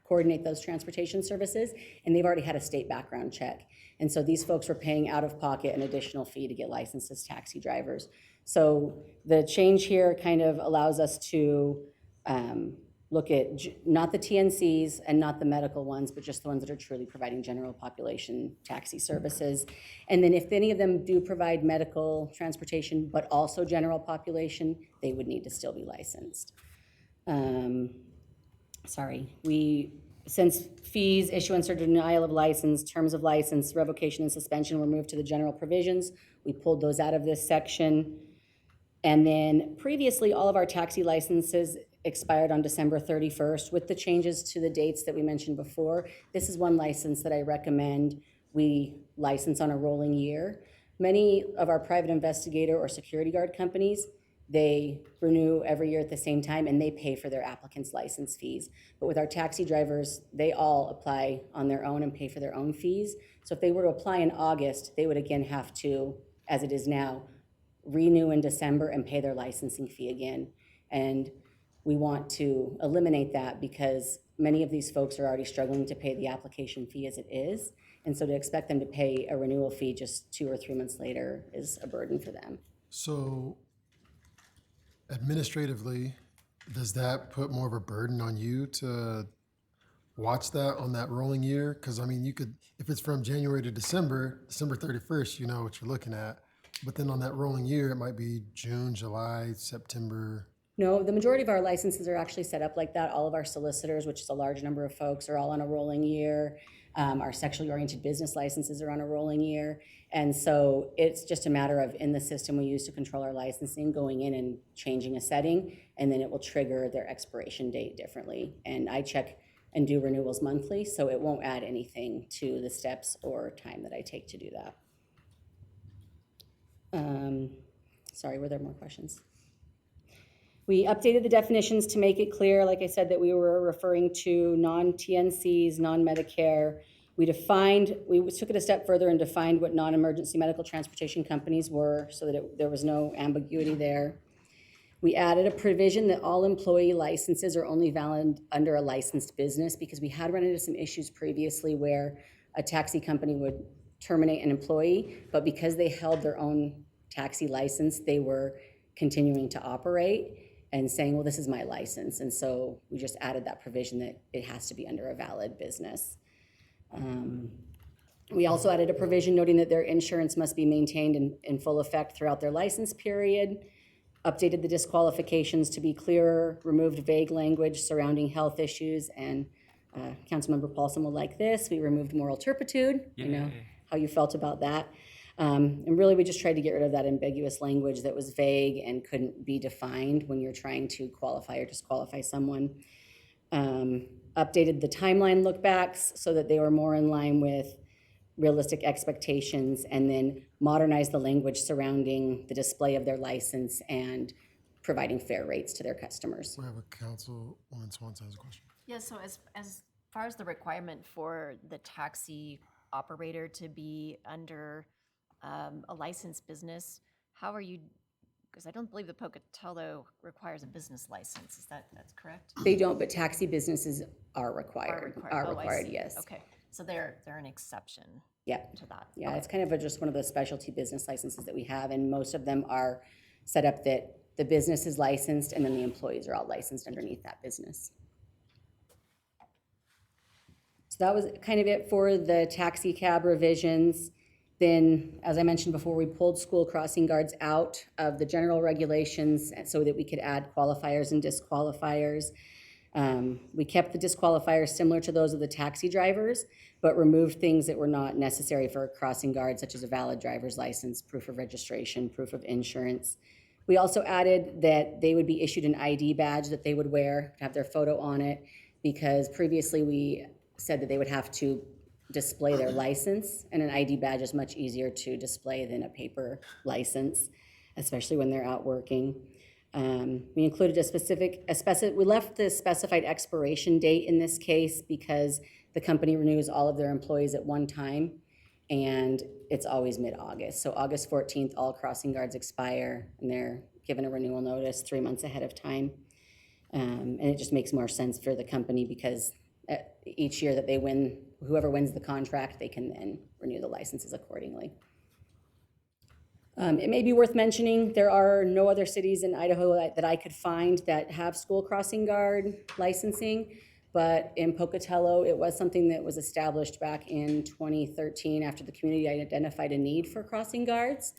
coordinate those transportation services, and they've already had a state background check. And so these folks were paying out of pocket an additional fee to get licensed as taxi drivers. So the change here kind of allows us to look at not the TNCs and not the medical ones, but just the ones that are truly providing general population taxi services. And then if any of them do provide medical transportation, but also general population, they would need to still be licensed. Since fees, issuance or denial of license, terms of license, revocation and suspension were moved to the general provisions, we pulled those out of this section. And then previously, all of our taxi licenses expired on December 31st. With the changes to the dates that we mentioned before, this is one license that I recommend we license on a rolling year. Many of our private investigator or security guard companies, they renew every year at the same time, and they pay for their applicants' license fees. But with our taxi drivers, they all apply on their own and pay for their own fees. So if they were to apply in August, they would again have to, as it is now, renew in December and pay their licensing fee again. And we want to eliminate that because many of these folks are already struggling to pay the application fee as it is. And so to expect them to pay a renewal fee just 2 or 3 months later is a burden for them. So administratively, does that put more of a burden on you to watch that on that rolling year? Because I mean, you could, if it's from January to December 31st, you know what you're looking at. But then on that rolling year, it might be June, July, September. No, the majority of our licenses are actually set up like that. All of our solicitors, which is a large number of folks, are all on a rolling year. Our sexually oriented business licenses are on a rolling year. And so it's just a matter of, in the system we use to control our licensing, going in and changing a setting, and then it will trigger their expiration date differently. And I check and do renewals monthly, so it won't add anything to the steps or time that I take to do that. Sorry, were there more questions? We updated the definitions to make it clear, like I said, that we were referring to non-TNCs, non-Medicare. We took it a step further and defined what non-emergency medical transportation companies were so that there was no ambiguity there. We added a provision that all employee licenses are only valid under a licensed business, because we had run into some issues previously where a taxi company would terminate an employee, but because they held their own taxi license, they were continuing to operate and saying, well, this is my license. And so we just added that provision that it has to be under a valid business. We also added a provision noting that their insurance must be maintained in full effect throughout their license period, updated the disqualifications to be clearer, removed vague language surrounding health issues, and Councilmember Paulson will like this. We removed moral turpitude. I know how you felt about that. And really, we just tried to get rid of that ambiguous language that was vague and couldn't be defined when you're trying to qualify or disqualify someone. Updated the timeline lookbacks so that they were more in line with realistic expectations, and then modernized the language surrounding the display of their license and providing fair rates to their customers. We have a Councilwoman Swanson has a question. Yeah, so as far as the requirement for the taxi operator to be under a licensed business, how are you, because I don't believe the Pocatello requires a business license, that's correct? They don't, but taxi businesses are required. Are Oh, I required, see. yes. Okay, so they're an exception Yeah. to that. Yeah, Okay. it's kind of just one of the specialty business licenses that we have, and most of them are set up that the business is licensed and then the employees are all licensed underneath that business. So that was kind of it for the taxi cab revisions. Then, as I mentioned before, we pulled school crossing guards out of the general regulations so that we could add qualifiers and disqualifiers. We kept the disqualifiers similar to those of the taxi drivers, but removed things that were not necessary for a crossing guard, such as a valid driver's license, proof of registration, proof of insurance. We also added that they would be issued an ID badge that they would wear, have their photo on it, because previously we said that they would have to display their license, and an ID badge is much easier to display than a paper license, especially when they're out working. We included we left the specified expiration date in this case because the company renews all of their employees at one time, and it's always mid-August. So August 14th, all crossing guards expire, and they're given a renewal notice 3 months ahead of time. And it just makes more sense for the company because each year that they win, whoever wins the contract, they can then renew the licenses accordingly. It may be worth mentioning, there are no other cities in Idaho that I could find that have school crossing guard licensing, but in Pocatello, it was something that was established back in 2013 after the community identified a need for crossing guards.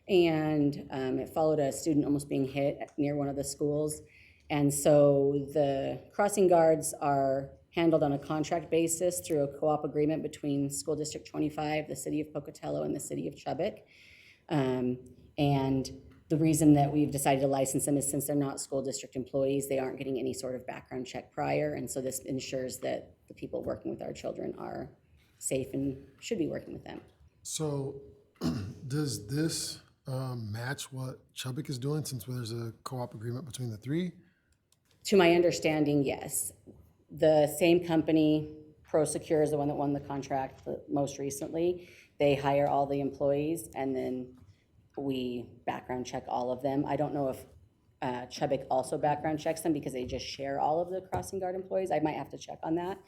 And it followed a student almost being hit near one of the schools. And so the crossing guards are handled on a contract basis through a co-op agreement between School District 25, the city of Pocatello, and the city of Chubbuck. And the reason that we've decided to license them is since they're not school district employees, they aren't getting any sort of background check prior. And so this ensures that the people working with our children are safe and should be working with them. So does this match what Chubbuck is doing since there's a co-op agreement between the three? To my understanding, yes. The same company, ProSecure, is the one that won the contract most recently. They hire all the employees and then we background check all of them. I don't know if Chubbuck also background checks them because they just share all of the crossing guard employees. I might have to check on that.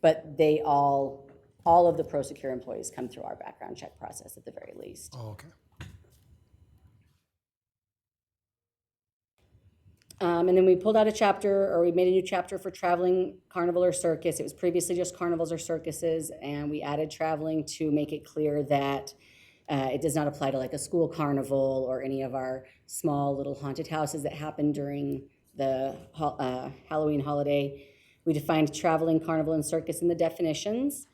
But they all of the ProSecure employees come through our background check process at the very least. Oh, okay. And then we pulled out a chapter, or we made a new chapter for traveling carnival or circus. It was previously just carnivals or circuses, and we added traveling to make it clear that it does not apply to like a school carnival or any of our small little haunted houses that happen during the Halloween holiday. We defined traveling carnival and circus in the definitions.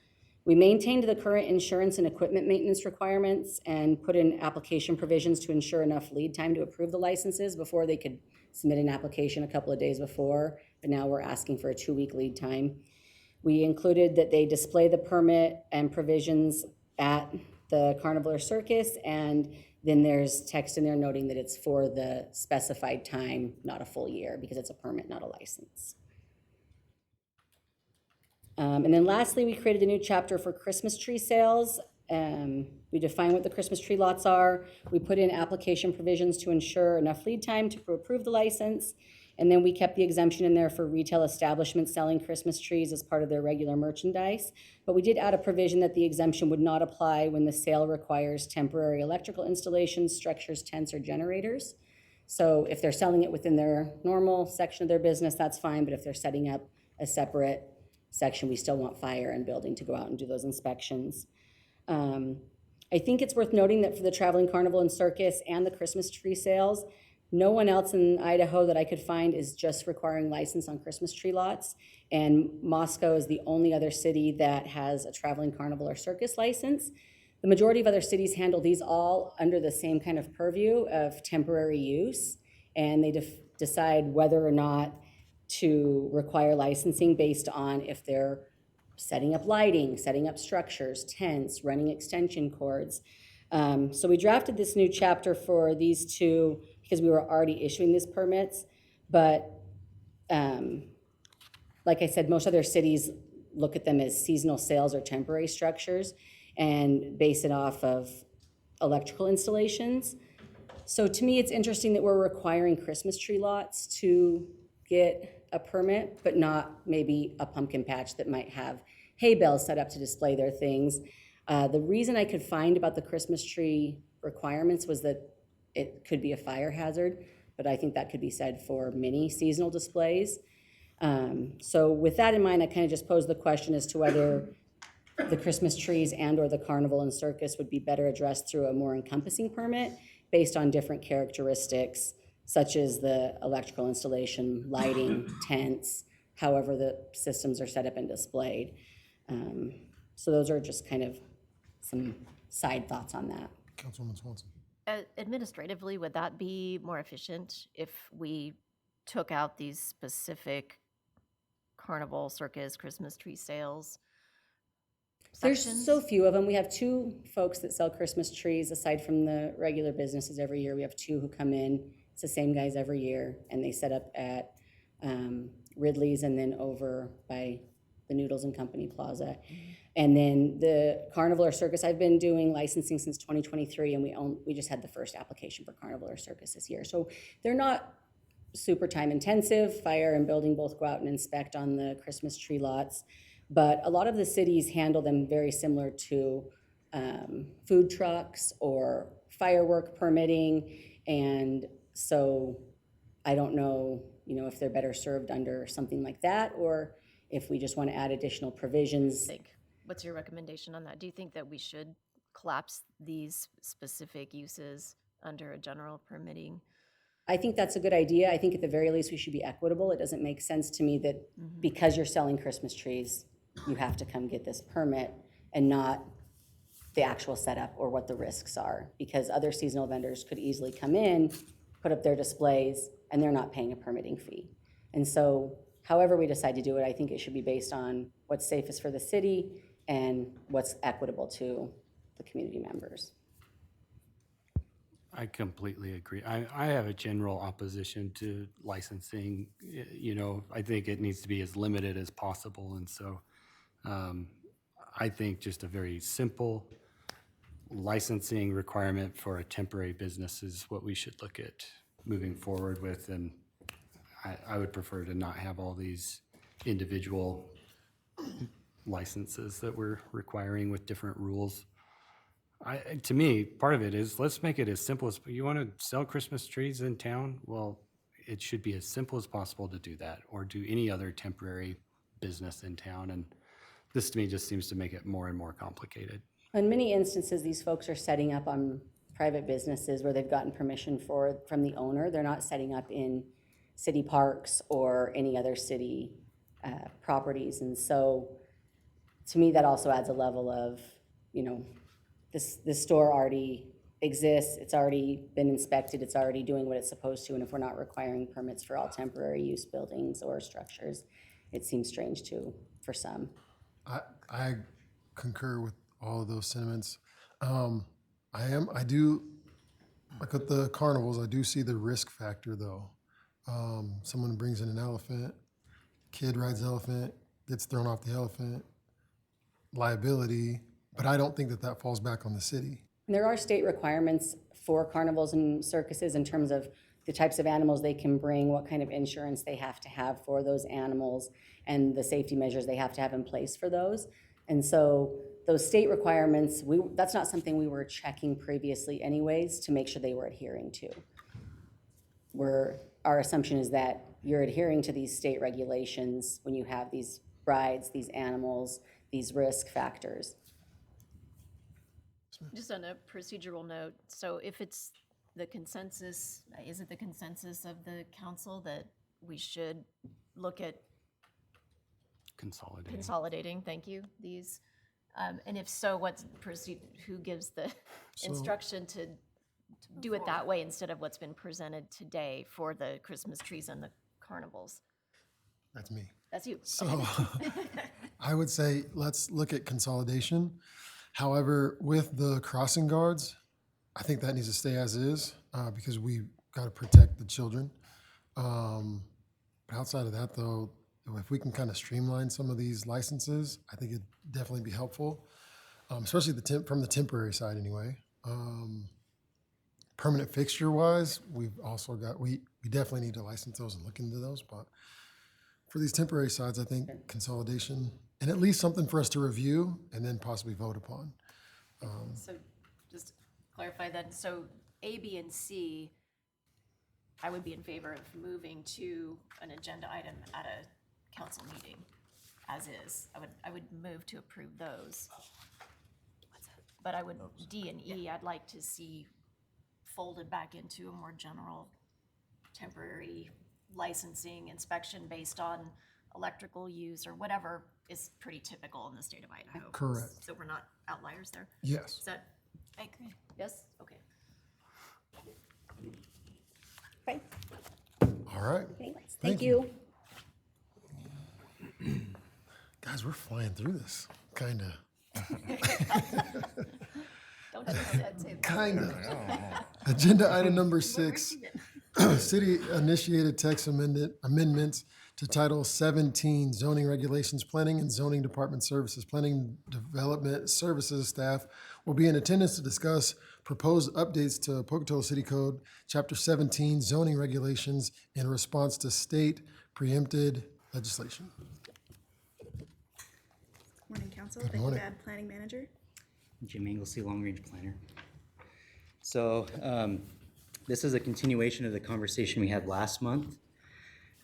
We maintained the current insurance and equipment maintenance requirements and put in application provisions to ensure enough lead time to approve the licenses. Before they could submit an application a couple of days before, but now we're asking for a 2-week lead time. We included that they display the permit and provisions at the carnival or circus, and then there's text in there noting that it's for the specified time, not a full year, because it's a permit, not a license. And then lastly, we created a new chapter for Christmas tree sales. We define what the Christmas tree lots are. We put in application provisions to ensure enough lead time to approve the license. And then we kept the exemption in there for retail establishments selling Christmas trees as part of their regular merchandise. But we did add a provision that the exemption would not apply when the sale requires temporary electrical installations, structures, tents, or generators. So if they're selling it within their normal section of their business, that's fine. But if they're setting up a separate section, we still want fire and building to go out and do those inspections. I think it's worth noting that for the traveling carnival and circus and the Christmas tree sales, no one else in Idaho that I could find is just requiring license on Christmas tree lots. And Moscow is the only other city that has a traveling carnival or circus license. The majority of other cities handle these all under the same kind of purview of temporary use, and they decide whether or not to require licensing based on if they're setting up lighting, setting up structures, tents, running extension cords. So we drafted this new chapter for these two because we were already issuing these permits. But like I said, most other cities look at them as seasonal sales or temporary structures and base it off of electrical installations. So to me, it's interesting that we're requiring Christmas tree lots to get a permit, but not maybe a pumpkin patch that might have hay bales set up to display their things. The reason I could find about the Christmas tree requirements was that it could be a fire hazard, but I think that could be said for many seasonal displays. So with that in mind, I kind of just posed the question as to whether the Christmas trees and or the carnival and circus would be better addressed through a more encompassing permit based on different characteristics, such as the electrical installation, lighting, tents, however the systems are set up and displayed. So those are just kind of some side thoughts on that. Councilwoman Swanson. Administratively, would that be more efficient if we took out these specific carnival, circus, Christmas tree sales sections? There's so few of them. We have 2 folks that sell Christmas trees aside from the regular businesses every year. We have 2 who come in. It's the same guys every year, and they set up at Ridley's and then over by the Noodles and Company Plaza. And then the carnival or circus, I've been doing licensing since 2023, and we just had the first application for carnival or circus this year. So they're not super time intensive. Fire and building both go out and inspect on the Christmas tree lots. But a lot of the cities handle them very similar to food trucks or firework permitting. And so I don't know, if they're better served under something like that, or if we just want to add additional provisions. What's your recommendation on that? Do you think that we should collapse these specific uses under a general permitting? I think that's a good idea. I think at the very least, we should be equitable. It doesn't make sense to me that because you're selling Christmas trees, you have to come get this permit and not the actual setup or what the risks are. Because other seasonal vendors could easily come in, put up their displays, and they're not paying a permitting fee. And so however we decide to do it, I think it should be based on what's safest for the city and what's equitable to the community members. I completely agree. I have a general opposition to licensing. I think it needs to be as limited as possible. And so I think just a very simple licensing requirement for a temporary business is what we should look at moving forward with. And I would prefer to not have all these individual licenses that we're requiring with different rules. To me, part of it is, let's make it as simple as, you want to sell Christmas trees in town? Well, it should be as simple as possible to do that, or do any other temporary business in town. And this to me just seems to make it more and more complicated. In many instances, these folks are setting up on private businesses where they've gotten permission from the owner. They're not setting up in city parks or any other city properties. And so to me, that also adds a level of, this store already exists, it's already been inspected, it's already doing what it's supposed to, and if we're not requiring permits for all temporary use buildings or structures, it seems strange for some. I concur with all of those sentiments. I do, like at the carnivals, I do see the risk factor though. Someone brings in an elephant, kid rides the elephant, gets thrown off the elephant, liability, but I don't think that falls back on the city. There are state requirements for carnivals and circuses in terms of the types of animals they can bring, what kind of insurance they have to have for those animals, and the safety measures they have to have in place for those. And so those state requirements, that's not something we were checking previously anyways to make sure they were adhering to. Our assumption is that you're adhering to these state regulations when you have these rides, these animals, these risk factors. Just on a procedural note, so if it's the consensus, is it the consensus of the council that we should look at consolidating, thank you, these? And if so, who gives the instruction to do it that way instead of what's been presented today for the Christmas trees and the carnivals? That's me. That's you. So I would say let's look at consolidation. However, with the crossing guards, I think that needs to stay as is because we've got to protect the children. But outside of that, though, if we can kind of streamline some of these licenses, I think it'd definitely be helpful, especially from the temporary side anyway. Permanent fixture wise, we've also got, we definitely need to license those and look into those. But for these temporary sides, I think consolidation and at least something for us to review and then possibly vote upon. So just clarify that. So A, B, and C, I would be in favor of moving to an agenda item at a council meeting as is. I would move to approve those. But I would, D and E, I'd like to see folded back into a more general temporary licensing inspection based on electrical use or whatever is pretty typical in the state of Idaho. Correct. So we're not outliers there? Yes. Is that, yes? Okay. Okay, All right. thanks. Thank you. Guys, we're flying through this, kind of. Don't have to say that. Kind of. Agenda item number 6, city-initiated text amendments to Title 17 zoning regulations, planning and zoning department services. Planning development services staff will be in attendance to discuss proposed updates to Pocatello City Code, Chapter 17, zoning regulations in response to state preempted legislation. Morning, Council. Good Becky morning. Babb, Planning Manager. Jim Anglesey, Long Range Planner. So this is a continuation of the conversation we had last month.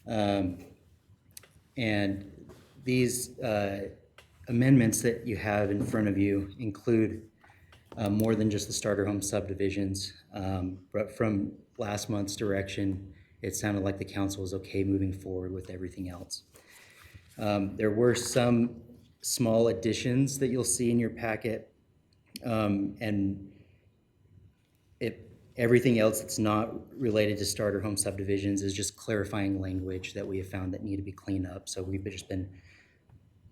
And these amendments that you have in front of you include more than just the starter home subdivisions. But from last month's direction, it sounded like the council was okay moving forward with everything else. There were some small additions that you'll see in your packet. And everything else that's not related to starter home subdivisions is just clarifying language that we have found that need to be cleaned up. So we've just been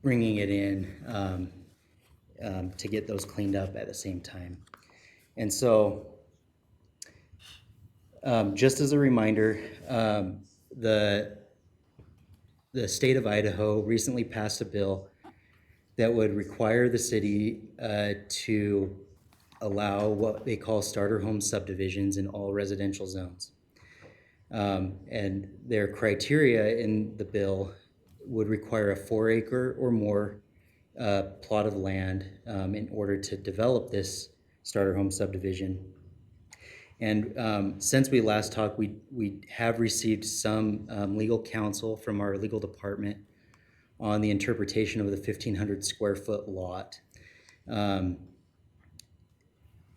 bringing it in to get those cleaned up at the same time. And so just as a reminder, the state of Idaho recently passed a bill that would require the city to allow what they call starter home subdivisions in all residential zones. And their criteria in the bill would require a 4-acre or more plot of land in order to develop this starter home subdivision. And since we last talked, we have received some legal counsel from our legal department on the interpretation of the 1,500 square foot lot.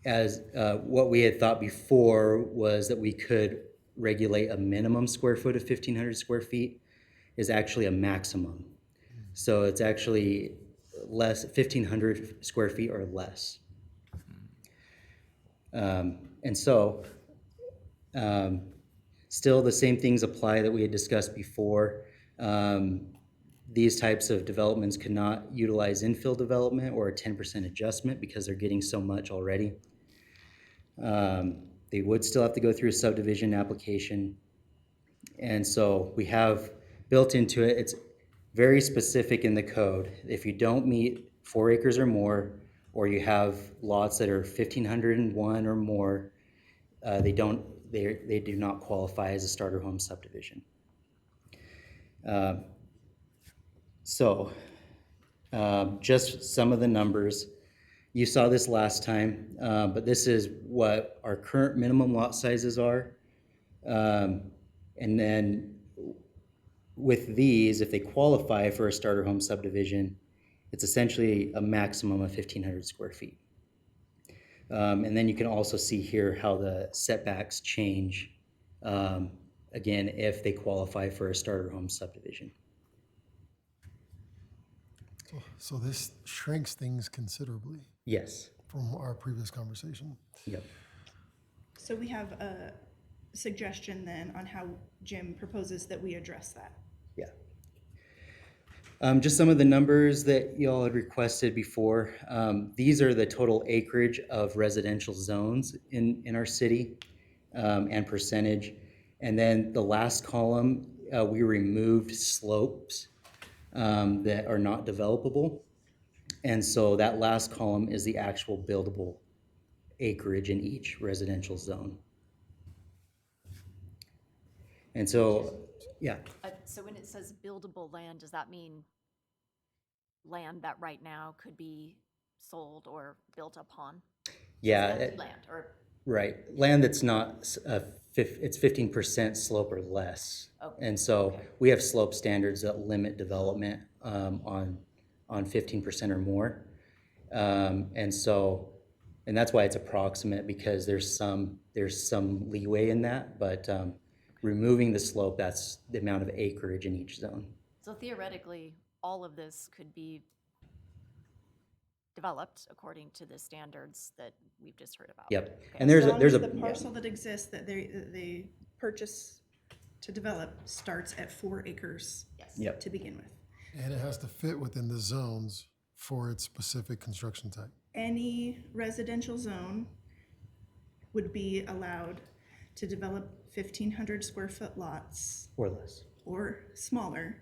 As what we had thought before was that we could regulate a minimum square foot of 1,500 square feet is actually a maximum. So it's actually less, 1,500 square feet or less. And so still the same things apply that we had discussed before. These types of developments could not utilize infill development or a 10% adjustment because they're getting so much already. They would still have to go through a subdivision application. And so we have built into it, it's very specific in the code. If you don't meet 4 acres or more, or you have lots that are 1,501 or more, they do not qualify as a starter home subdivision. Just some of the numbers. You saw this last time, but this is what our current minimum lot sizes are. And then with these, if they qualify for a starter home subdivision, it's essentially a maximum of 1,500 square feet. And then you can also see here how the setbacks change, again, if they qualify for a starter home subdivision. So this shrinks things considerably Yes. from our previous conversation. Yep. So we have a suggestion then on how Jim proposes that we address that. Yeah. Just some of the numbers that y'all had requested before. These are the total acreage of residential zones in our city and percentage. And then the last column, we removed slopes that are not developable. And so that last column is the actual buildable acreage in each residential zone. And so, yeah. So when it says buildable land, does that mean land that right now could be sold or built upon? Yeah. Empty land or? Right. Land that's not, it's 15% slope or less. Okay. And so we have slope standards that limit development on 15% or more. And that's why it's approximate, because there's some leeway in that, but removing the slope, that's the amount of acreage in each zone. So theoretically, all of this could be developed according to the standards that we've just heard about. Yep. Okay. And there's As long a as the yeah. parcel that exists that they purchase to develop starts at 4 acres Yes. Yep. to begin with. And it has to fit within the zones for its specific construction type. Any residential zone would be allowed to develop 1,500 square foot lots or less. or smaller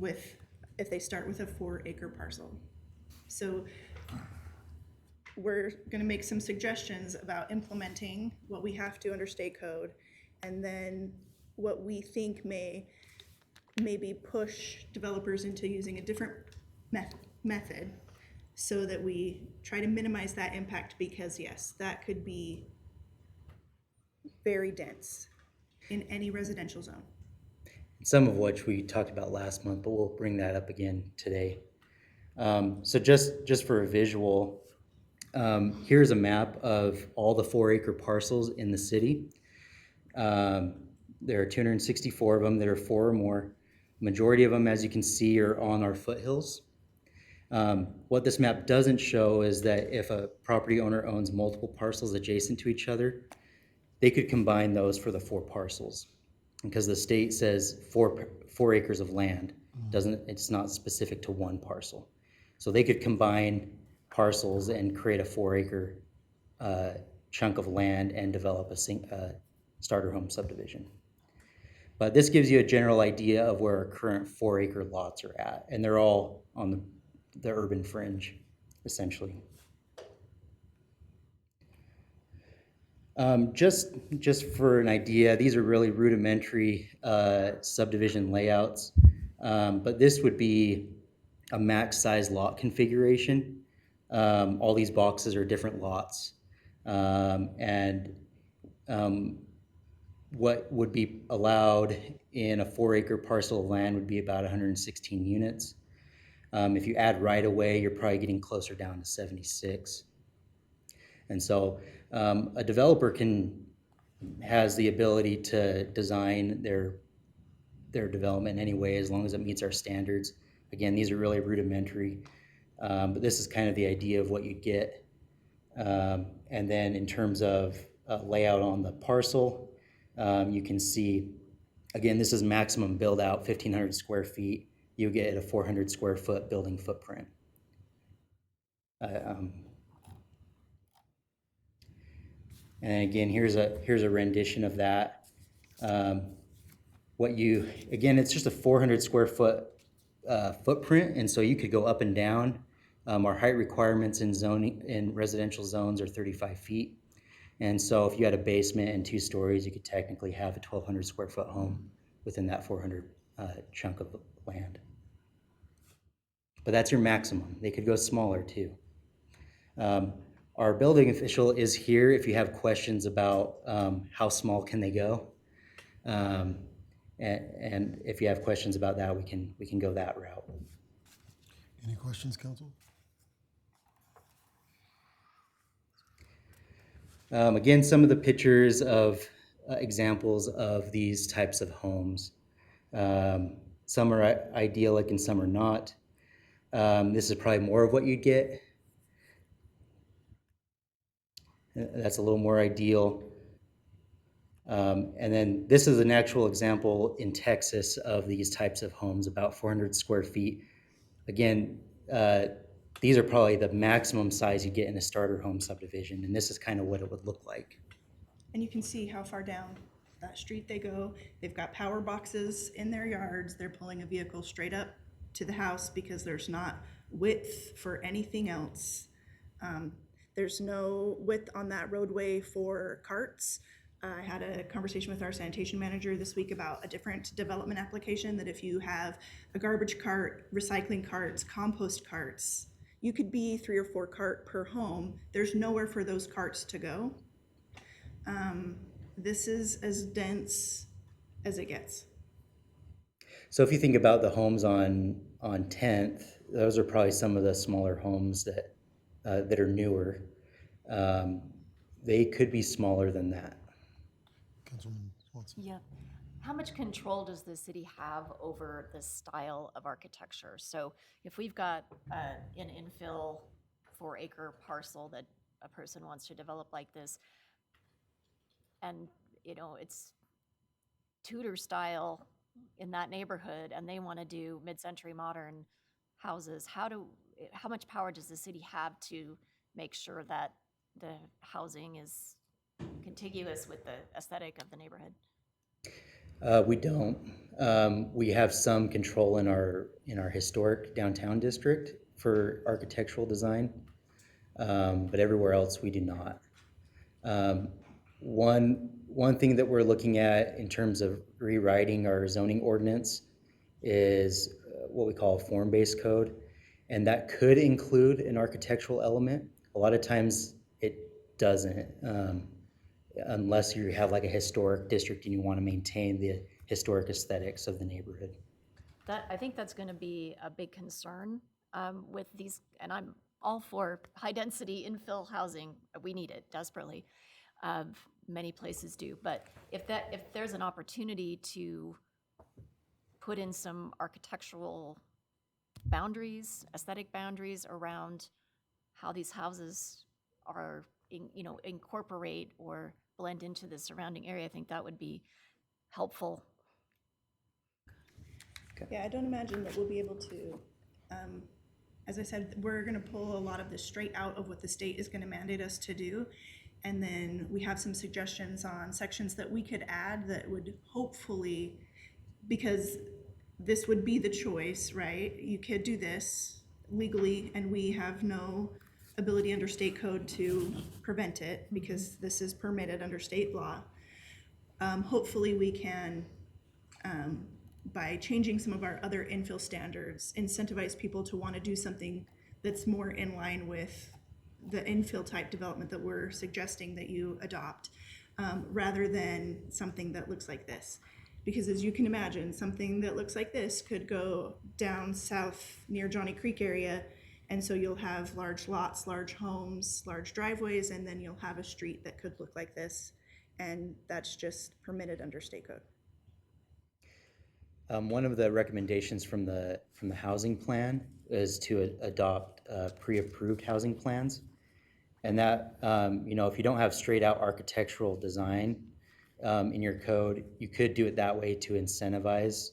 if they start with a 4 acre parcel. So we're gonna make some suggestions about implementing what we have to under state code, and then what we think may maybe push developers into using a different method so that we try to minimize that impact, because yes, that could be very dense in any residential zone. Some of which we talked about last month, but we'll bring that up again today. So just for a visual, here's a map of all the 4-acre parcels in the city. There are 264 of them that are 4 or more. Majority of them, as you can see, are on our foothills. What this map doesn't show is that if a property owner owns multiple parcels adjacent to each other, they could combine those for the 4 parcels. Because the state says 4 acres of land, it's not specific to one parcel. So they could combine parcels and create a 4-acre chunk of land and develop a starter home subdivision. But this gives you a general idea of where our current 4-acre lots are at, and they're all on the urban fringe, essentially. Just for an idea, these are really rudimentary subdivision layouts, but this would be a max size lot configuration. All these boxes are different lots, and what would be allowed in a 4-acre parcel of land would be about 116 units. If you add right of way, you're probably getting closer down to 76. And so a developer has the ability to design their development anyway, as long as it meets our standards. Again, these are really rudimentary, but this is kind of the idea of what you get. And then in terms of layout on the parcel, you can see, again, this is maximum build out, 1,500 square feet. You get a 400 square foot building footprint. And again, here's a rendition of that. Again, it's just a 400 square foot footprint, and so you could go up and down. Our height requirements in residential zones are 35 feet. And so if you had a basement and 2 stories, you could technically have a 1,200 square foot home within that 400 chunk of land. But that's your maximum. They could go smaller too. Our building official is here if you have questions about how small can they go. And if you have questions about that, we can go that route. Any questions, council? Again, some of the pictures of examples of these types of homes. Some are idyllic and some are not. This is probably more of what you'd get. That's a little more ideal. And then this is an actual example in Texas of these types of homes, about 400 square feet. Again, these are probably the maximum size you get in a starter home subdivision, and this is kind of what it would look like. And you can see how far down that street they go. They've got power boxes in their yards. They're pulling a vehicle straight up to the house because there's not width for anything else. There's no width on that roadway for carts. I had a conversation with our sanitation manager this week about a different development application, that if you have a garbage cart, recycling carts, compost carts, you could be 3 or 4 cart per home. There's nowhere for those carts to go. This is as dense as it gets. So if you think about the homes on 10th, those are probably some of the smaller homes that are newer. They could be smaller than that. Councilman Swanson. Yeah. How much control does the city have over the style of architecture? So if we've got an infill 4-acre parcel that a person wants to develop like this, and it's Tudor style in that neighborhood, and they want to do mid-century modern houses, how much power does the city have to make sure that the housing is contiguous with the aesthetic of the neighborhood? We don't. We have some control in our historic downtown district for architectural design. but everywhere else we do not. One thing that we're looking at in terms of rewriting our zoning ordinance is what we call a form-based code, and that could include an architectural element. A lot of times it doesn't, unless you have like a historic district and you want to maintain the historic aesthetics of the neighborhood. I think that's going to be a big concern with these, and I'm all for high-density infill housing. We need it desperately. Many places do, but if there's an opportunity to put in some architectural boundaries, aesthetic boundaries around how these houses are, incorporate or blend into the surrounding area, I think that would be helpful. Yeah, I don't imagine that we'll be able to, as I said, we're gonna pull a lot of this straight out of what the state is gonna mandate us to do. And then we have some suggestions on sections that we could add that would hopefully, because this would be the choice, right? You could do this legally, and we have no ability under state code to prevent it because this is permitted under state law. Hopefully we can, by changing some of our other infill standards, incentivize people to want to do something that's more in line with the infill type development that we're suggesting that you adopt, rather than something that looks like this. Because as you can imagine, something that looks like this could go down south near Johnny Creek area, and so you'll have large lots, large homes, large driveways, and then you'll have a street that could look like this, and that's just permitted under state code. One of the recommendations from the housing plan is to adopt pre-approved housing plans. And that, if you don't have straight out architectural design in your code, you could do it that way to incentivize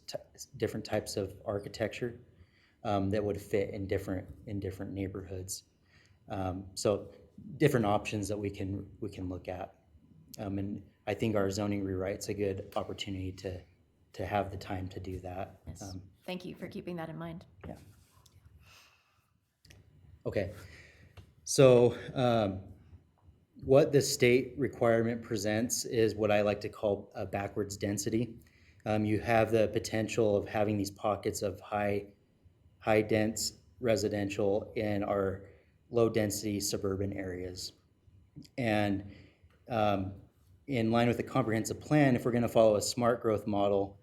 different types of architecture that would fit in different neighborhoods. So different options that we can look at. And I think our zoning rewrite's a good opportunity to have the time to do that. Yes. Thank you for keeping that in mind. Yeah. Okay. So what the state requirement presents is what I like to call a backwards density. You have the potential of having these pockets of high dense residential in our low density suburban areas. And in line with the comprehensive plan, if we're going to follow a smart growth model,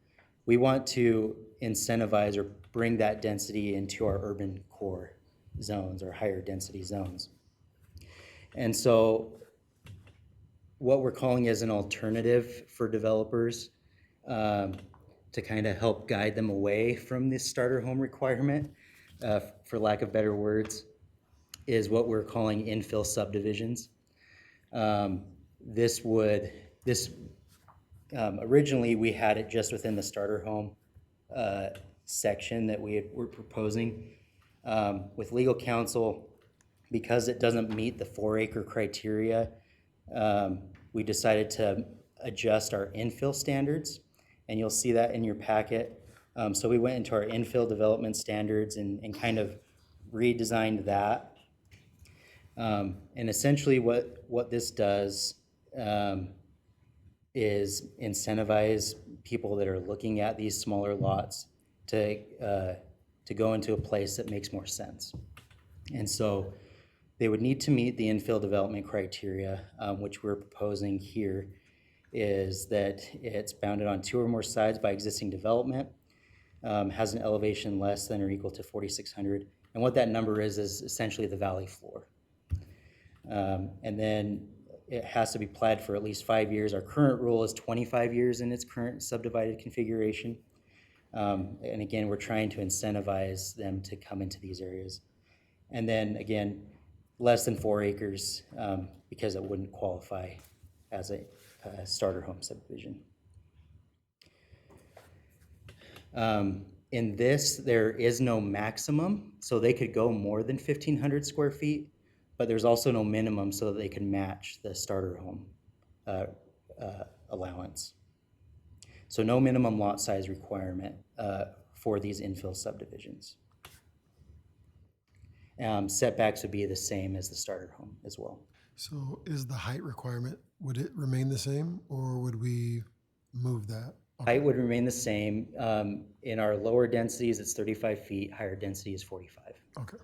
we want to incentivize or bring that density into our urban core zones or higher density zones. And so what we're calling as an alternative for developers to kind of help guide them away from this starter home requirement, for lack of better words, is what we're calling infill subdivisions. Originally we had it just within the starter home section that we're proposing. With legal counsel, because it doesn't meet the 4-acre criteria, we decided to adjust our infill standards, and you'll see that in your packet. So we went into our infill development standards and kind of redesigned that. And essentially what this does is incentivize people that are looking at these smaller lots to go into a place that makes more sense. And so they would need to meet the infill development criteria, which we're proposing here, is that it's bounded on 2 or more sides by existing development, has an elevation less than or equal to 4,600, and what that number is essentially the valley floor. And then it has to be platted for at least 5 years. Our current rule is 25 years in its current subdivided configuration. And again, we're trying to incentivize them to come into these areas. And then again, less than 4 acres because it wouldn't qualify as a starter home subdivision. In this, there is no maximum, so they could go more than 1,500 square feet, but there's also no minimum so that they can match the starter home allowance. So no minimum lot size requirement for these infill subdivisions. Setbacks would be the same as the starter home as well. So is the height requirement, would it remain the same or would we move that? Height would remain the same. In our lower densities, it's 35 feet, higher density is 45. Okay.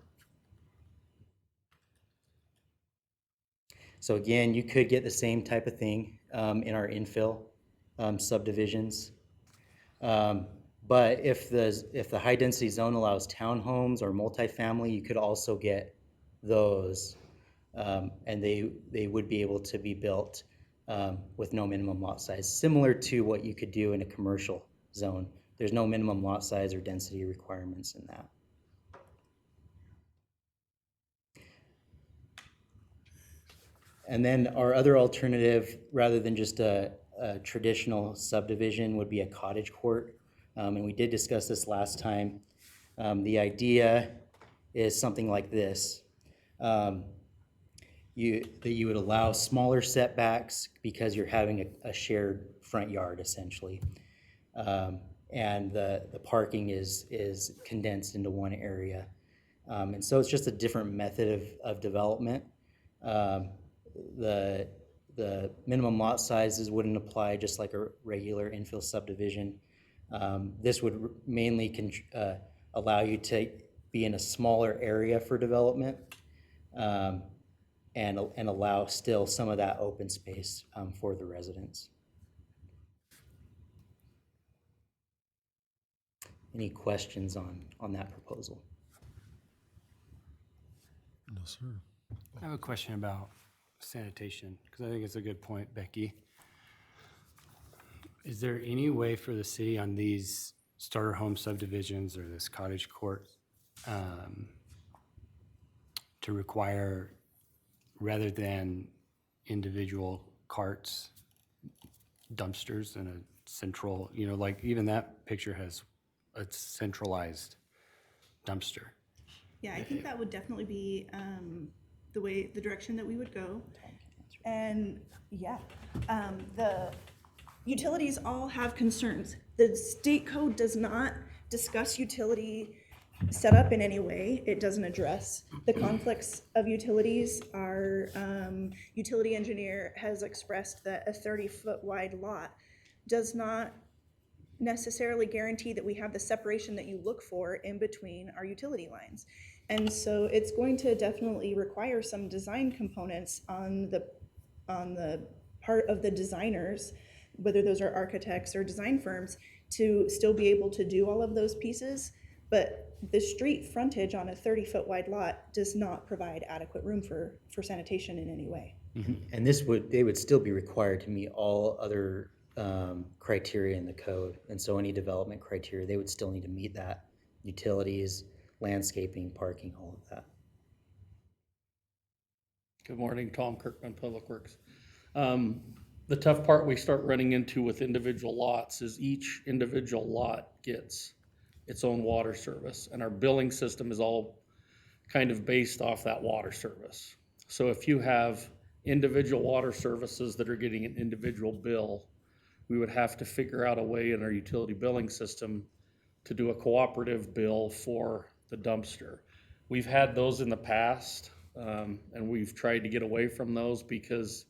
So again, you could get the same type of thing in our infill subdivisions. But if the high density zone allows townhomes or multifamily, you could also get those. And they would be able to be built with no minimum lot size, similar to what you could do in a commercial zone. There's no minimum lot size or density requirements in that. And then our other alternative, rather than just a traditional subdivision, would be a cottage court. And we did discuss this last time. The idea is something like this. That you would allow smaller setbacks because you're having a shared front yard, essentially. And the parking is condensed into one area. And so it's just a different method of development. The minimum lot sizes wouldn't apply just like a regular infill subdivision. This would mainly allow you to be in a smaller area for development and allow still some of that open space for the residents. Any questions on that proposal? No, sir. I have a question about sanitation, because I think it's a good point, Becky. Is there any way for the city on these starter home subdivisions or this cottage court to require, rather than individual carts, dumpsters in a central, like even that picture has a centralized dumpster? Yeah, I think that would definitely be the direction that we would go. And yeah, the utilities all have concerns. The state code does not discuss utility setup in any way. It doesn't address the conflicts of utilities. Our utility engineer has expressed that a 30-foot wide lot does not necessarily guarantee that we have the separation that you look for in between our utility lines. And so it's going to definitely require some design components on the part of the designers, whether those are architects or design firms, to still be able to do all of those pieces. But the street frontage on a 30-foot wide lot does not provide adequate room for sanitation in any way. And they would still be required to meet all other criteria in the code. And so any development criteria, they would still need to meet that. Utilities, landscaping, parking, all of that. Good morning, Tom Kirkman, Public Works. The tough part we start running into with individual lots is each individual lot gets its own water service, and our billing system is all kind of based off that water service. So if you have individual water services that are getting an individual bill, we would have to figure out a way in our utility billing system to do a cooperative bill for the dumpster. We've had those in the past, and we've tried to get away from those because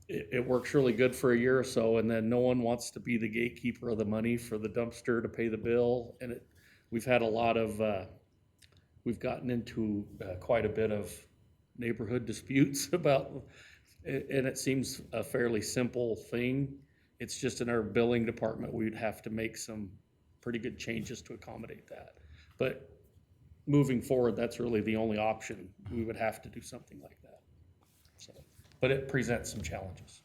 it works really good for a year or so, and then no one wants to be the gatekeeper of the money for the dumpster to pay the bill. And we've had a lot of, we've gotten into quite a bit of neighborhood disputes about, and it seems a fairly simple thing. It's just in our billing department, we'd have to make some pretty good changes to accommodate that. But moving forward, that's really the only option. We would have to do something like that. So, but it presents some challenges.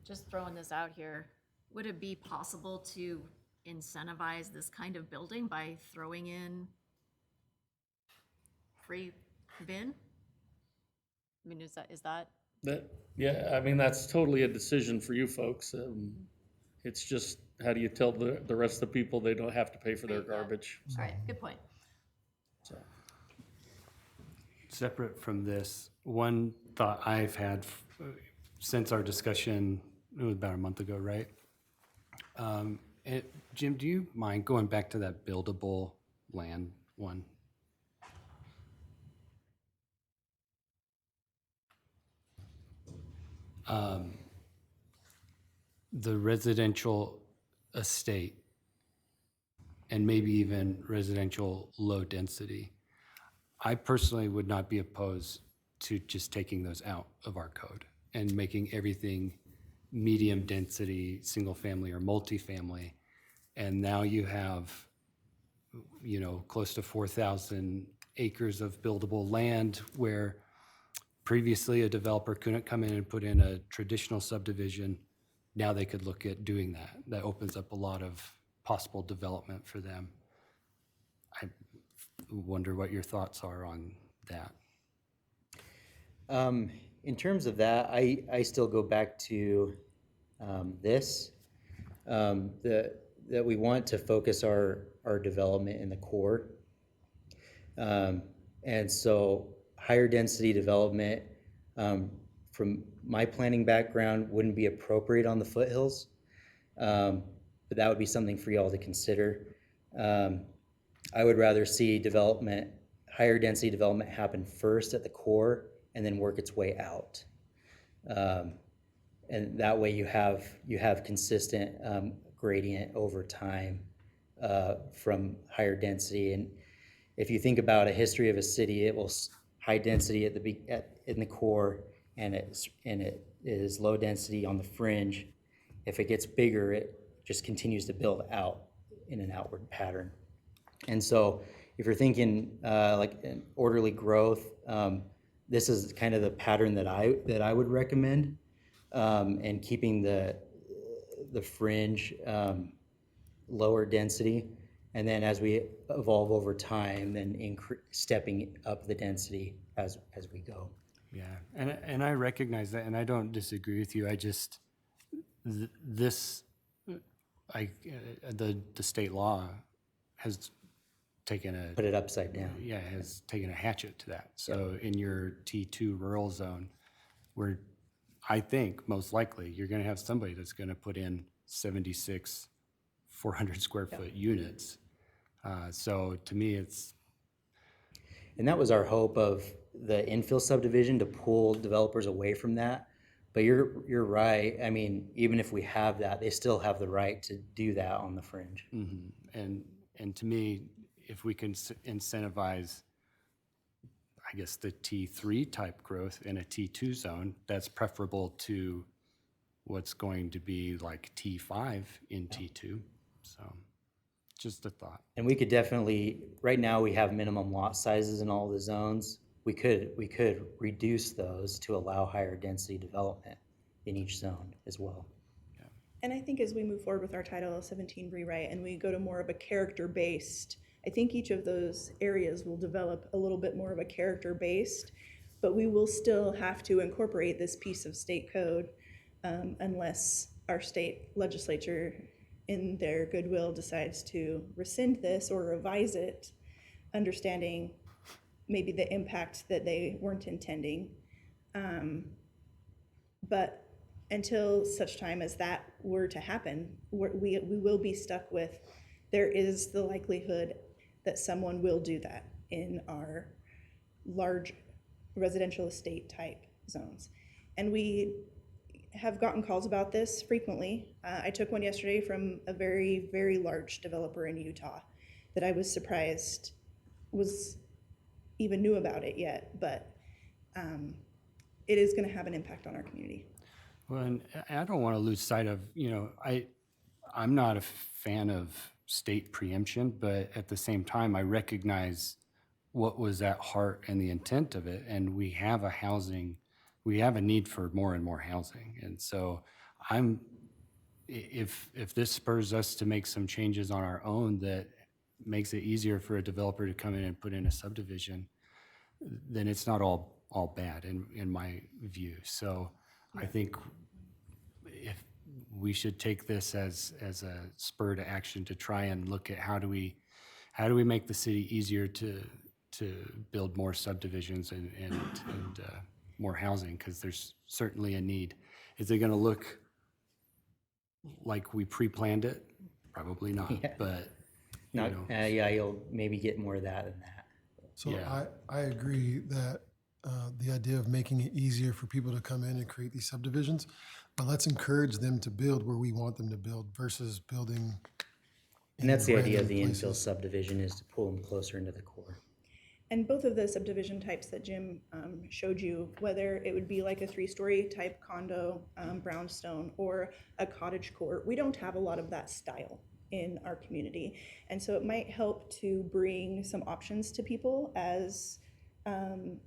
Just throwing this out here, would it be possible to incentivize this kind of building by throwing in free bin? I mean, is that? Yeah, I mean, that's totally a decision for you folks. It's just, how do you tell the rest of the people they don't have to pay for their garbage? All right, good point. So. Separate from this, one thought I've had since our discussion, it was about a month ago, right? Jim, do you mind going back to that buildable land one. The residential estate and maybe even residential low density. I personally would not be opposed to just taking those out of our code and making everything medium density, single family or multifamily. And now you have, you know, close to 4,000 acres of buildable land where previously a developer couldn't come in and put in a traditional subdivision. Now they could look at doing that. That opens up a lot of possible development for them. I wonder what your thoughts are on that. In terms of that, I still go back to this, that we want to focus our development in the core. And so higher density development, from my planning background, wouldn't be appropriate on the foothills. But that would be something for y'all to consider. I would rather see development, higher density development happen first at the core and then work its way out. And that way you have consistent gradient over time from higher density. And if you think about a history of a city, it will high density in the core, and it is low density on the fringe. If it gets bigger, it just continues to build out in an outward pattern. And so if you're thinking like an orderly growth, this is kind of the pattern that I would recommend, and keeping the fringe lower density, and then as we evolve over time, then stepping up the density as we go. Yeah, and I recognize that, and I don't disagree with you. I just the state law has taken Put it upside down. Yeah, has taken a hatchet to that. So in your T2 rural zone, where I think most likely you're going to have somebody that's going to put in 76 400 square foot units. So to me, it's. And that was our hope of the infill subdivision, to pull developers away from that. But you're right. I mean, even if we have that, they still have the right to do that on the fringe. Mm-hmm. And to me, if we can incentivize, I guess, the T3 type growth in a T2 zone, that's preferable to what's going to be like T5 in T2. So just a thought. And we could definitely, right now we have minimum lot sizes in all the zones. We could reduce those to allow higher density development in each zone as well. And I think as we move forward with our Title 17 rewrite and we go to more of a character-based, I think each of those areas will develop a little bit more of a character-based, but we will still have to incorporate this piece of state code unless our state legislature in their goodwill decides to rescind this or revise it, understanding maybe the impact that they weren't intending. But until such time as that were to happen, we will be stuck with, there is the likelihood that someone will do that in our large residential estate type zones. And we have gotten calls about this frequently. I took one yesterday from a very, very large developer in Utah that I was surprised even knew about it yet, but it is going to have an impact on our community. Well, and I don't want to lose sight of, I'm not a fan of state preemption, but at the same time, I recognize what was at heart and the intent of it. And we have a need for more and more housing. And so if this spurs us to make some changes on our own that makes it easier for a developer to come in and put in a subdivision, then it's not all bad in my view. So I think if we should take this as a spur to action to try and look at how do we make the city easier to build more subdivisions and more housing, because there's certainly a need. Is it going to look like we pre-planned it? Probably not. Yeah. But Not, know. yeah, you'll maybe get more of that than that. So Yeah. I agree that the idea of making it easier for people to come in and create these subdivisions, but let's encourage them to build where we want them to build versus building. And that's in the idea of random the infill places. subdivision, is to pull them closer into the core. And both of the subdivision types that Jim showed you, whether it would be like a 3-story type condo, brownstone, or a cottage court, we don't have a lot of that style in our community. And so it might help to bring some options to people as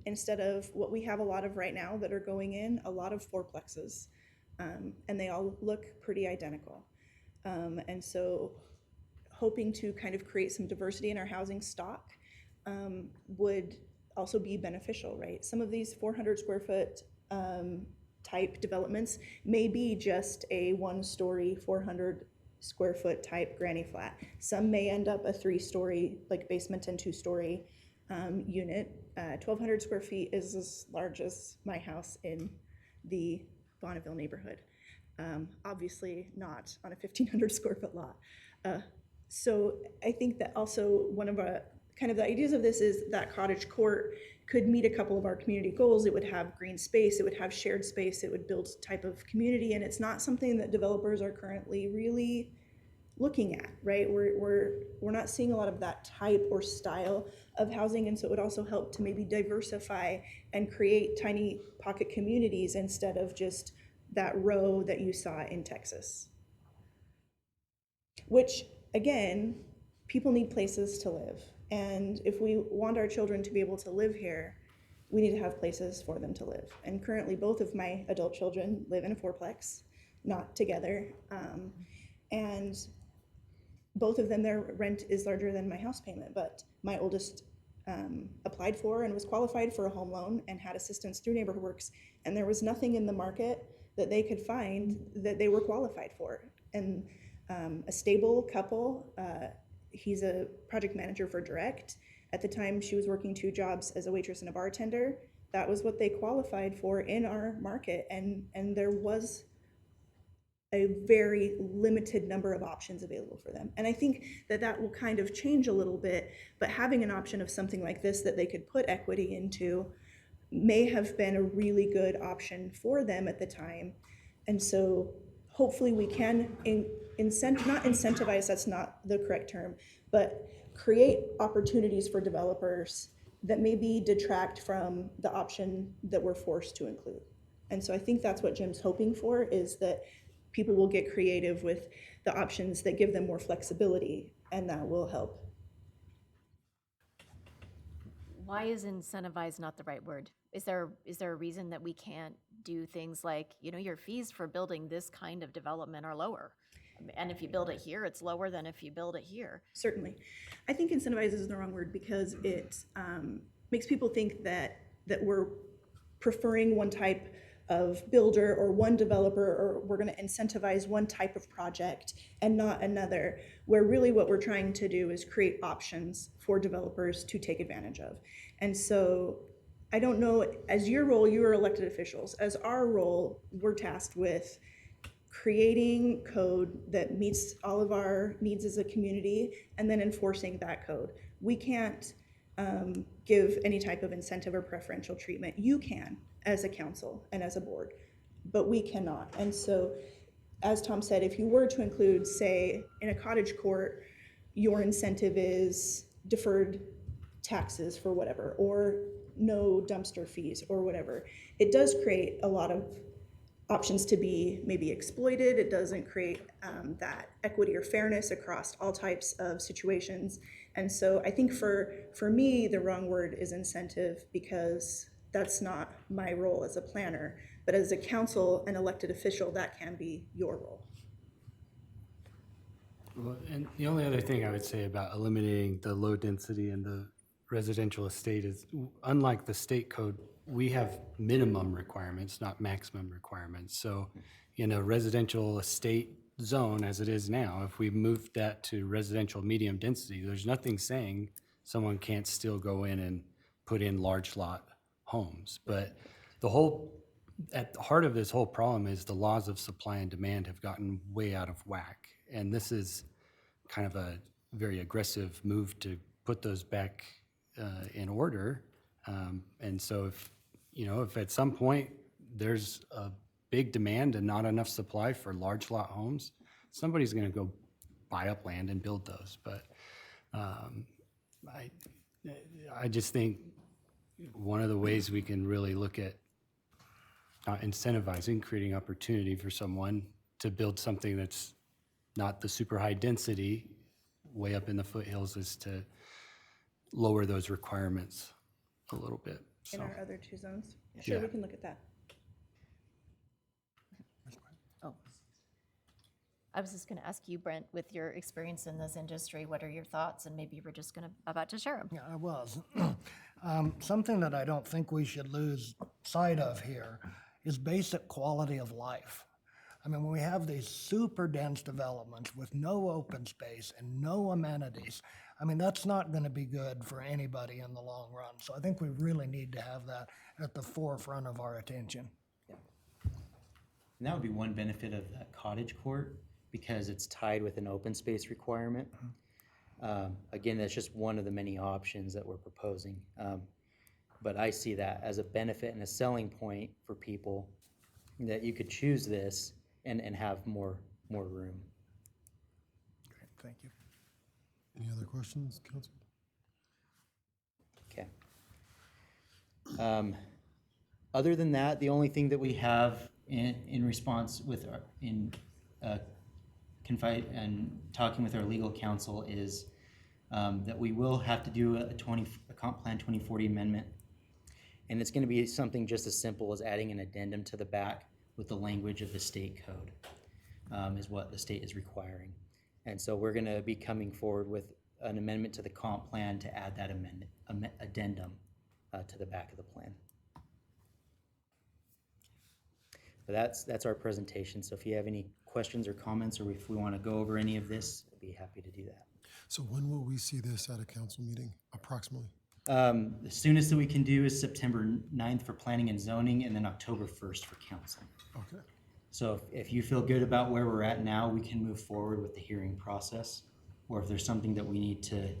instead of what we have a lot of right now that are going in, a lot of fourplexes. And they all look pretty identical. And so hoping to kind of create some diversity in our housing stock would also be beneficial, right? Some of these 400 square foot type developments may be just a 1-story, 400 square foot type granny flat. Some may end up a 3-story, like basement and 2-story unit. 1,200 square feet is as large as my house in the Bonneville neighborhood. Obviously not on a 1,500 square foot lot. So I think that also one of our kind of the ideas of this is that cottage court could meet a couple of our community goals. It would have green space, it would have shared space, it would build type of community, and it's not something that developers are currently really looking at, right? We're not seeing a lot of that type or style of housing, and so it would also help to maybe diversify and create tiny pocket communities instead of just that row that you saw in Texas. Which, again, people need places to live. And if we want our children to be able to live here, we need to have places for them to live. And currently, both of my adult children live in a 4-plex, not together. And both of them, their rent is larger than my house payment. But my oldest applied for and was qualified for a home loan and had assistance through Neighborhood Works. And there was nothing in the market that they could find that they were qualified for. And a stable couple, he's a project manager for Direct. At the time, she was working 2 jobs as a waitress and a bartender. That was what they qualified for in our market, and there was a very limited number of options available for them. And I think that that will kind of change a little bit, but having an option of something like this that they could put equity into may have been a really good option for them at the time. And so hopefully we can not incentivize, that's not the correct term, but create opportunities for developers that maybe detract from the option that we're forced to include. And so I think that's what Jim's hoping for, is that people will get creative with the options that give them more flexibility, and that will help. Why is incentivize not the right word? Is there a reason that we can't do things like, your fees for building this kind of development are lower? And if you build it here, it's lower than if you build it here. Certainly. I think incentivize is the wrong word, because it makes people think that we're preferring one type of builder or one developer, or we're going to incentivize one type of project and not another, where really what we're trying to do is create options for developers to take advantage of. And so I don't know, as your role, you are elected officials. As our role, we're tasked with creating code that meets all of our needs as a community and then enforcing that code. We can't give any type of incentive or preferential treatment. You can, as a council and as a board, but we cannot. And so, as Tom said, if you were to include, say, in a cottage court, your incentive is deferred taxes for whatever, or no dumpster fees or whatever, it does create a lot of options to be maybe exploited. It doesn't create that equity or fairness across all types of situations. And so I think for me, the wrong word is incentive, because that's not my role as a planner. But as a council and elected official, that can be your role. Well, and the only other thing I would say about eliminating the low density in the residential estate is, unlike the state code, we have minimum requirements, not maximum requirements. So in a residential estate zone, as it is now, if we moved that to residential medium density, there's nothing saying someone can't still go in and put in large lot homes. But at the heart of this whole problem is the laws of supply and demand have gotten way out of whack. And this is kind of a very aggressive move to put those back in order. And so if at some point there's a big demand and not enough supply for large lot homes, somebody's going to go buy up land and build those. But I just think one of the ways we can really look at incentivizing, creating opportunity for someone to build something that's not the super high density way up in the foothills is to lower those requirements a little bit. In So, our other two zones? Sure, Yeah. we can look at that. Oh. I was just gonna ask you, Brent, with your experience in this industry, what are your thoughts? And maybe you were just about to share them. Yeah, I was. Something that I don't think we should lose sight of here is basic quality of life. I mean, when we have these super dense developments with no open space and no amenities, I mean, that's not going to be good for anybody in the long run. So I think we really need to have that at the forefront of our attention. And that would be one benefit of that cottage court, because it's tied with an open space requirement. Again, that's just one of the many options that we're proposing. But I see that as a benefit and a selling point for people, that you could choose this and have more room. Great, thank you. Any other questions, council? Okay. Other than that, the only thing that we have in response with our, confide and talking with our legal counsel is that we will have to do a comp plan 2040 amendment. And it's going to be something just as simple as adding an addendum to the back with the language of the state code, is what the state is requiring. And so we're going to be coming forward with an amendment to the comp plan to add that addendum to the back of the plan. But that's our presentation. So if you have any questions or comments, or if we want to go over any of this, I'd be happy to do that. So when will we see this at a council meeting, approximately? The soonest that we can do is September 9th for planning and zoning, and then October 1st for council. Okay. So if you feel good about where we're at now, we can move forward with the hearing process. Or if there's something that we need to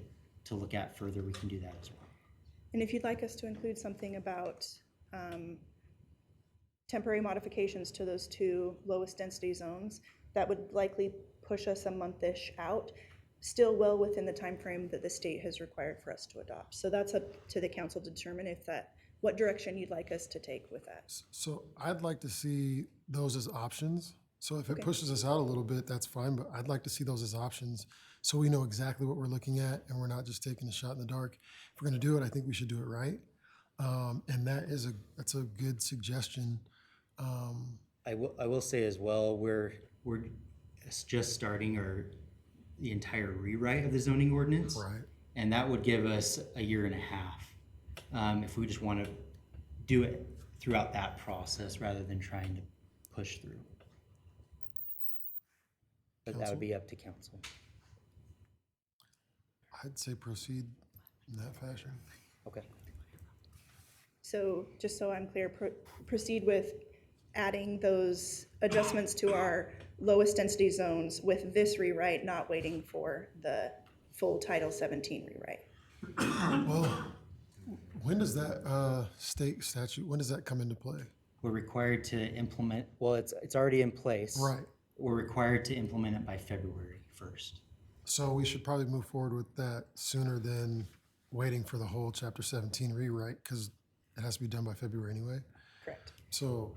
look at further, we can do that as well. And if you'd like us to include something about temporary modifications to those two lowest density zones, that would likely push us a month-ish out, still well within the time frame that the state has required for us to adopt. So that's up to the council to determine what direction you'd like us to take with that. So I'd like to see those as options. So if it pushes us out a little bit, that's fine, but I'd like to see those as options so we know exactly what we're looking at and we're not just taking a shot in the dark. If we're gonna do it, I think we should do it right. And that's a good suggestion. I will say as well, we're just starting the entire rewrite of the zoning ordinance. Right. And that would give us a year and a half if we just want to do it throughout that process rather than trying to push through. But that would be up to council. I'd say proceed in that fashion. Okay. So just so I'm clear, proceed with adding those adjustments to our lowest density zones with this rewrite, not waiting for the full Title 17 rewrite. Well, when does that state statute, when does that come into play? We're required to implement, well, it's already in place. Right. We're required to implement it by February 1st. So we should probably move forward with that sooner than waiting for the whole Chapter 17 rewrite, because it has to be done by February anyway. Correct. So.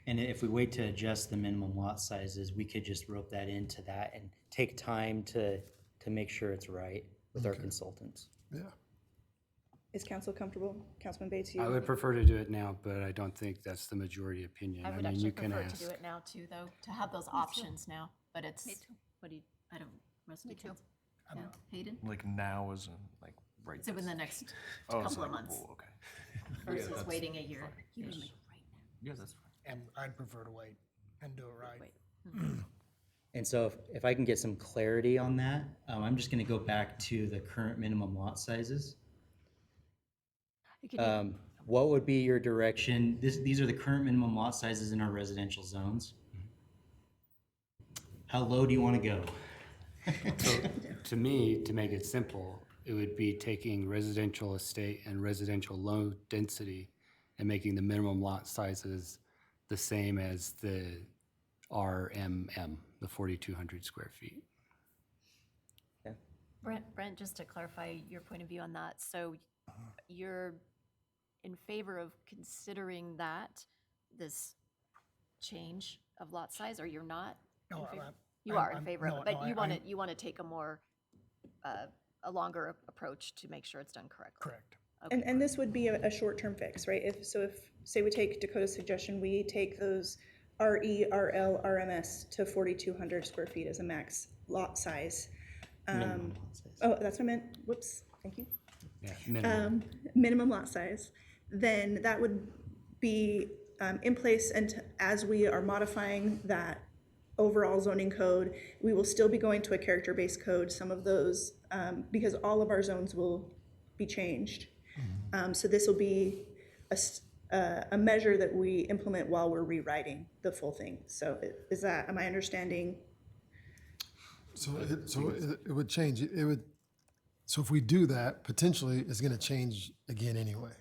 And if we wait to adjust the minimum lot sizes, we could just rope that into that and take time to make sure it's right with our consultants. Yeah. Is council comfortable? Councilman Bates, I would prefer to do it now, but I don't think that's the majority opinion. I would mean, actually you can prefer ask. to do it now too, though, to have those options now, but it's, what do you, I don't, rest of the council? Yeah, Hayden? Like now is in, like right. So in the this- next Oh, couple sorry. of months Oh, okay. versus that's waiting a year. Yes. Usually. Yeah, that's fine. And I'd prefer to wait and do it right. And so if I can get some clarity on that, I'm just gonna go back to the current minimum lot sizes. What would be your direction? These are the current minimum lot sizes in our residential zones. How low do you want to go? So to me, to make it simple, it would be taking residential estate and residential low density and making the minimum lot sizes the same as the RMM, the 4,200 square feet. Brent, just to clarify your point of view on that, so you're in favor of considering that, this change of lot size, or you're not? in No, favor? I'm- You are in I'm- favor of no, it, but no, you I'm- want to take a more, a longer approach to make sure it's done correctly. Correct. And this would be a short-term fix, right? If, say we take Dakota's suggestion, we take those RE, RL, RMS to 4,200 square feet as a max lot size. Oh, that's what I meant, whoops, thank you. Yeah, minimum. Minimum lot size, then that would be in place, and as we are modifying that overall zoning code, we will still be going to a character-based code, some of those, because all of our zones will be changed. So this will be a measure that we implement while we're rewriting the full thing. So am I understanding? So it would change, it would, so if we do that, potentially it's gonna change again anyway.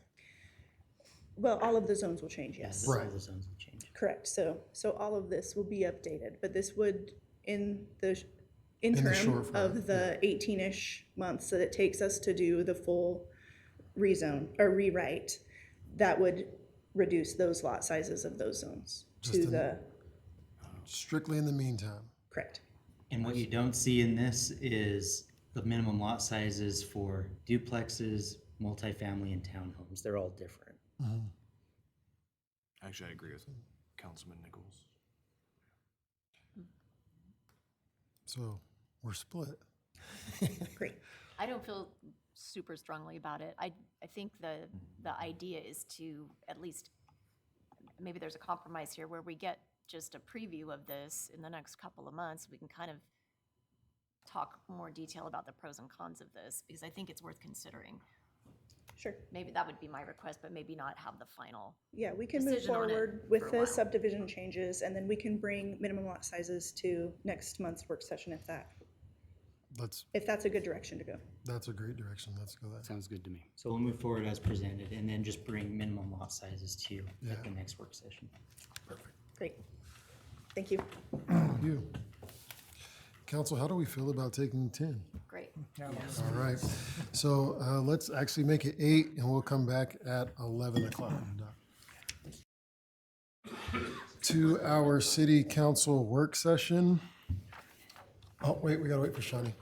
Well, all of the zones will change, yes. Right. All the zones will change. Correct, so all of this will be updated, but this would, in the short interim run, of the 18-ish months that it takes us to do the full rezone, or rewrite, that would reduce those lot sizes of those zones Just to in- the, Strictly in the meantime. correct. And what you don't see in this is the minimum lot sizes for duplexes, multifamily, and townhomes. They're all different. Actually, I agree with Councilman Nichols. So we're split. Great. I don't feel super strongly about it. I think the idea is to at least, maybe there's a compromise here where we get just a preview of this in the next couple of months. We can kind of talk more detail about the pros and cons of this, because I think it's worth considering. Sure. Maybe that would be my request, but maybe not have the final. Yeah, we can move Decision on it forward for with a the while. subdivision changes, and then we can bring minimum lot sizes to next month's work session if that's a good direction to go. That's a great direction, let's go that. Sounds good to me. So we'll move forward as presented and then just bring minimum lot sizes to you Yeah. at the next work session. Great. Thank you. You. Council, how do we feel about taking 10? Great. All right, so let's actually make it 8, and we'll come back at 11 o'clock. To our city council work session. Oh, wait, we gotta wait for Shani.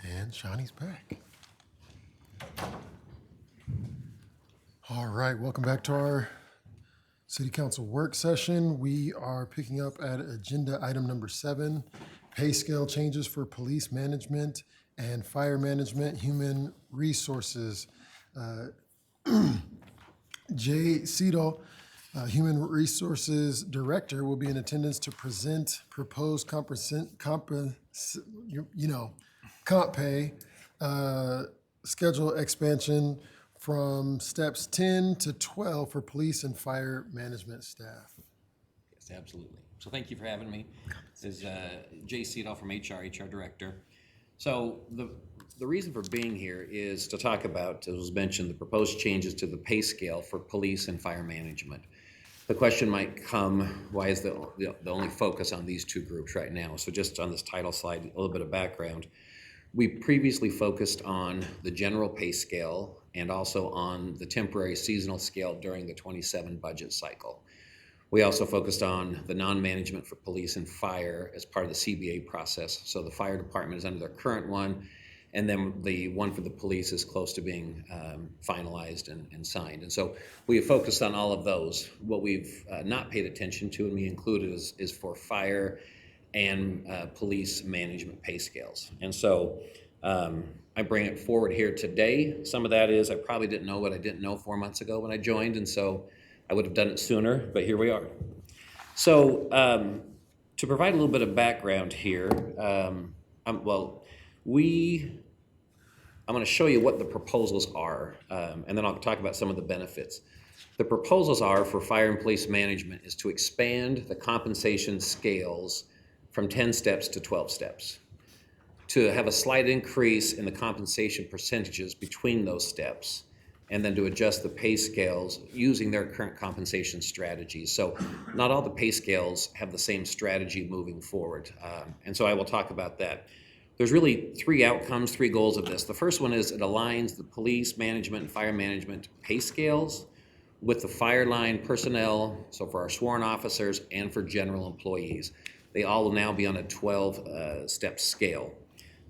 And Shani's back. All right, welcome back to our city council work session. We are picking up at agenda item number 7, pay scale changes for police management and fire management, human resources. Jay Cedal, Human Resources Director, will be in attendance to present proposed comp pay schedule expansion from steps 10 to 12 for police and fire management staff. Yes, absolutely. So thank you for having me. This is Jay Cedal from HR Director. So the reason for being here is to talk about, as was mentioned, the proposed changes to the pay scale for police and fire management. The question might come, why is the only focus on these two groups right now? So just on this title slide, a little bit of background. We previously focused on the general pay scale and also on the temporary seasonal scale during the 27 budget cycle. We also focused on the non-management for police and fire as part of the CBA process. So the fire department is under their current one, and then the one for the police is close to being finalized and signed. And so we have focused on all of those. What we've not paid attention to, and we included, is for fire and police management pay scales. And so I bring it forward here today. Some of that is I probably didn't know what I didn't know 4 months ago when I joined, and so I would have done it sooner, but here we are. So To provide a little bit of background here, I'm going to show you what the proposals are, and then I'll talk about some of the benefits. The proposals are for fire and police management is to expand the compensation scales from 10 steps to 12 steps, to have a slight increase in the compensation percentages between those steps, and then to adjust the pay scales using their current compensation strategies. So not all the pay scales have the same strategy moving forward, and so I will talk about that. There's really three outcomes, three goals of this. The first one is it aligns the police management and fire management pay scales with the fire line personnel, so for our sworn officers and for general employees. They all will now be on a 12-step scale.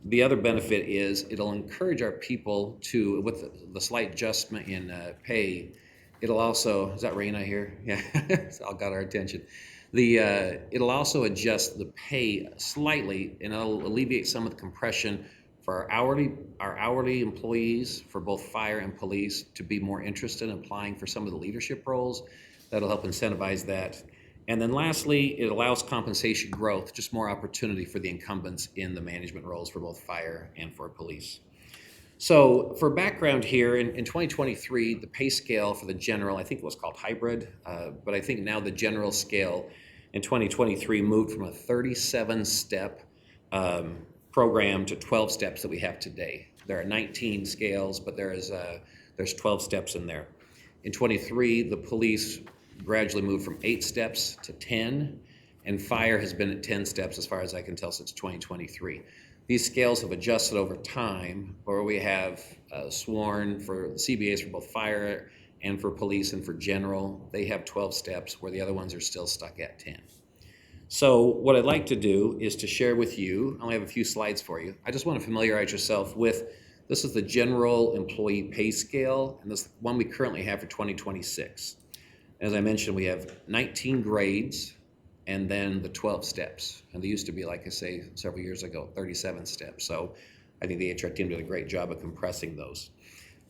The other benefit is it'll encourage our people to, with the slight adjustment in pay, it'll also, is that Raina here? Yeah, it's all got our attention. It'll also adjust the pay slightly, and it'll alleviate some of the compression for our hourly employees for both fire and police to be more interested in applying for some of the leadership roles. That'll help incentivize that. And then lastly, it allows compensation growth, just more opportunity for the incumbents in the management roles for both fire and for police. So for background here, in 2023, the pay scale for the general, I think it was called hybrid, but I think now the general scale in 2023 moved from a 37-step program to 12 steps that we have today. There are 19 scales, but there's 12 steps in there. In 23, the police gradually moved from 8 steps to 10, and fire has been at 10 steps as far as I can tell since 2023. These scales have adjusted over time, where we have sworn for the CBAs for both fire and for police and for general. They have 12 steps, where the other ones are still stuck at 10. So what I'd like to do is to share with you, I only have a few slides for you. I just want to familiarize yourself with, this is the general employee pay scale, and this one we currently have for 2026. As I mentioned, we have 19 grades and then the 12 steps. And they used to be, like I say, several years ago, 37 steps. So I think the HR team did a great job of compressing those.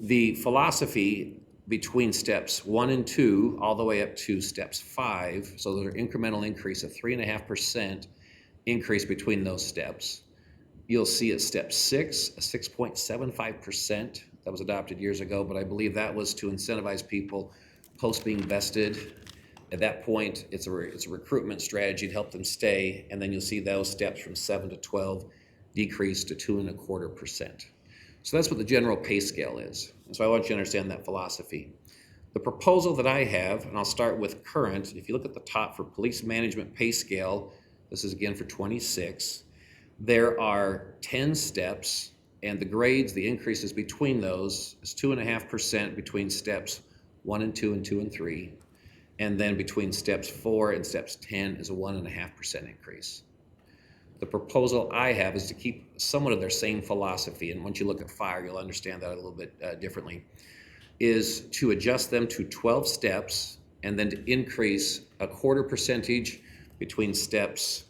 The philosophy between steps 1 and 2, all the way up to steps 5, so there's an incremental increase of 3.5% increase between those steps. You'll see at step 6, a 6.75% that was adopted years ago, but I believe that was to incentivize people post being vested. At that point, it's a recruitment strategy to help them stay, and then you'll see those steps from 7 to 12 decrease to 2.25%. So that's what the general pay scale is. And so I want you to understand that philosophy. The proposal that I have, and I'll start with current, if you look at the top for police management pay scale, this is again for 26, there are 10 steps, and the grades, the increases between those is 2.5% between steps 1 and 2 and 2 and 3. And then between steps 4 and steps 10 is a 1.5% increase. The proposal I have is to keep somewhat of their same philosophy, and once you look at fire, you'll understand that a little bit differently, is to adjust them to 12 steps and then to increase a 0.25% between steps,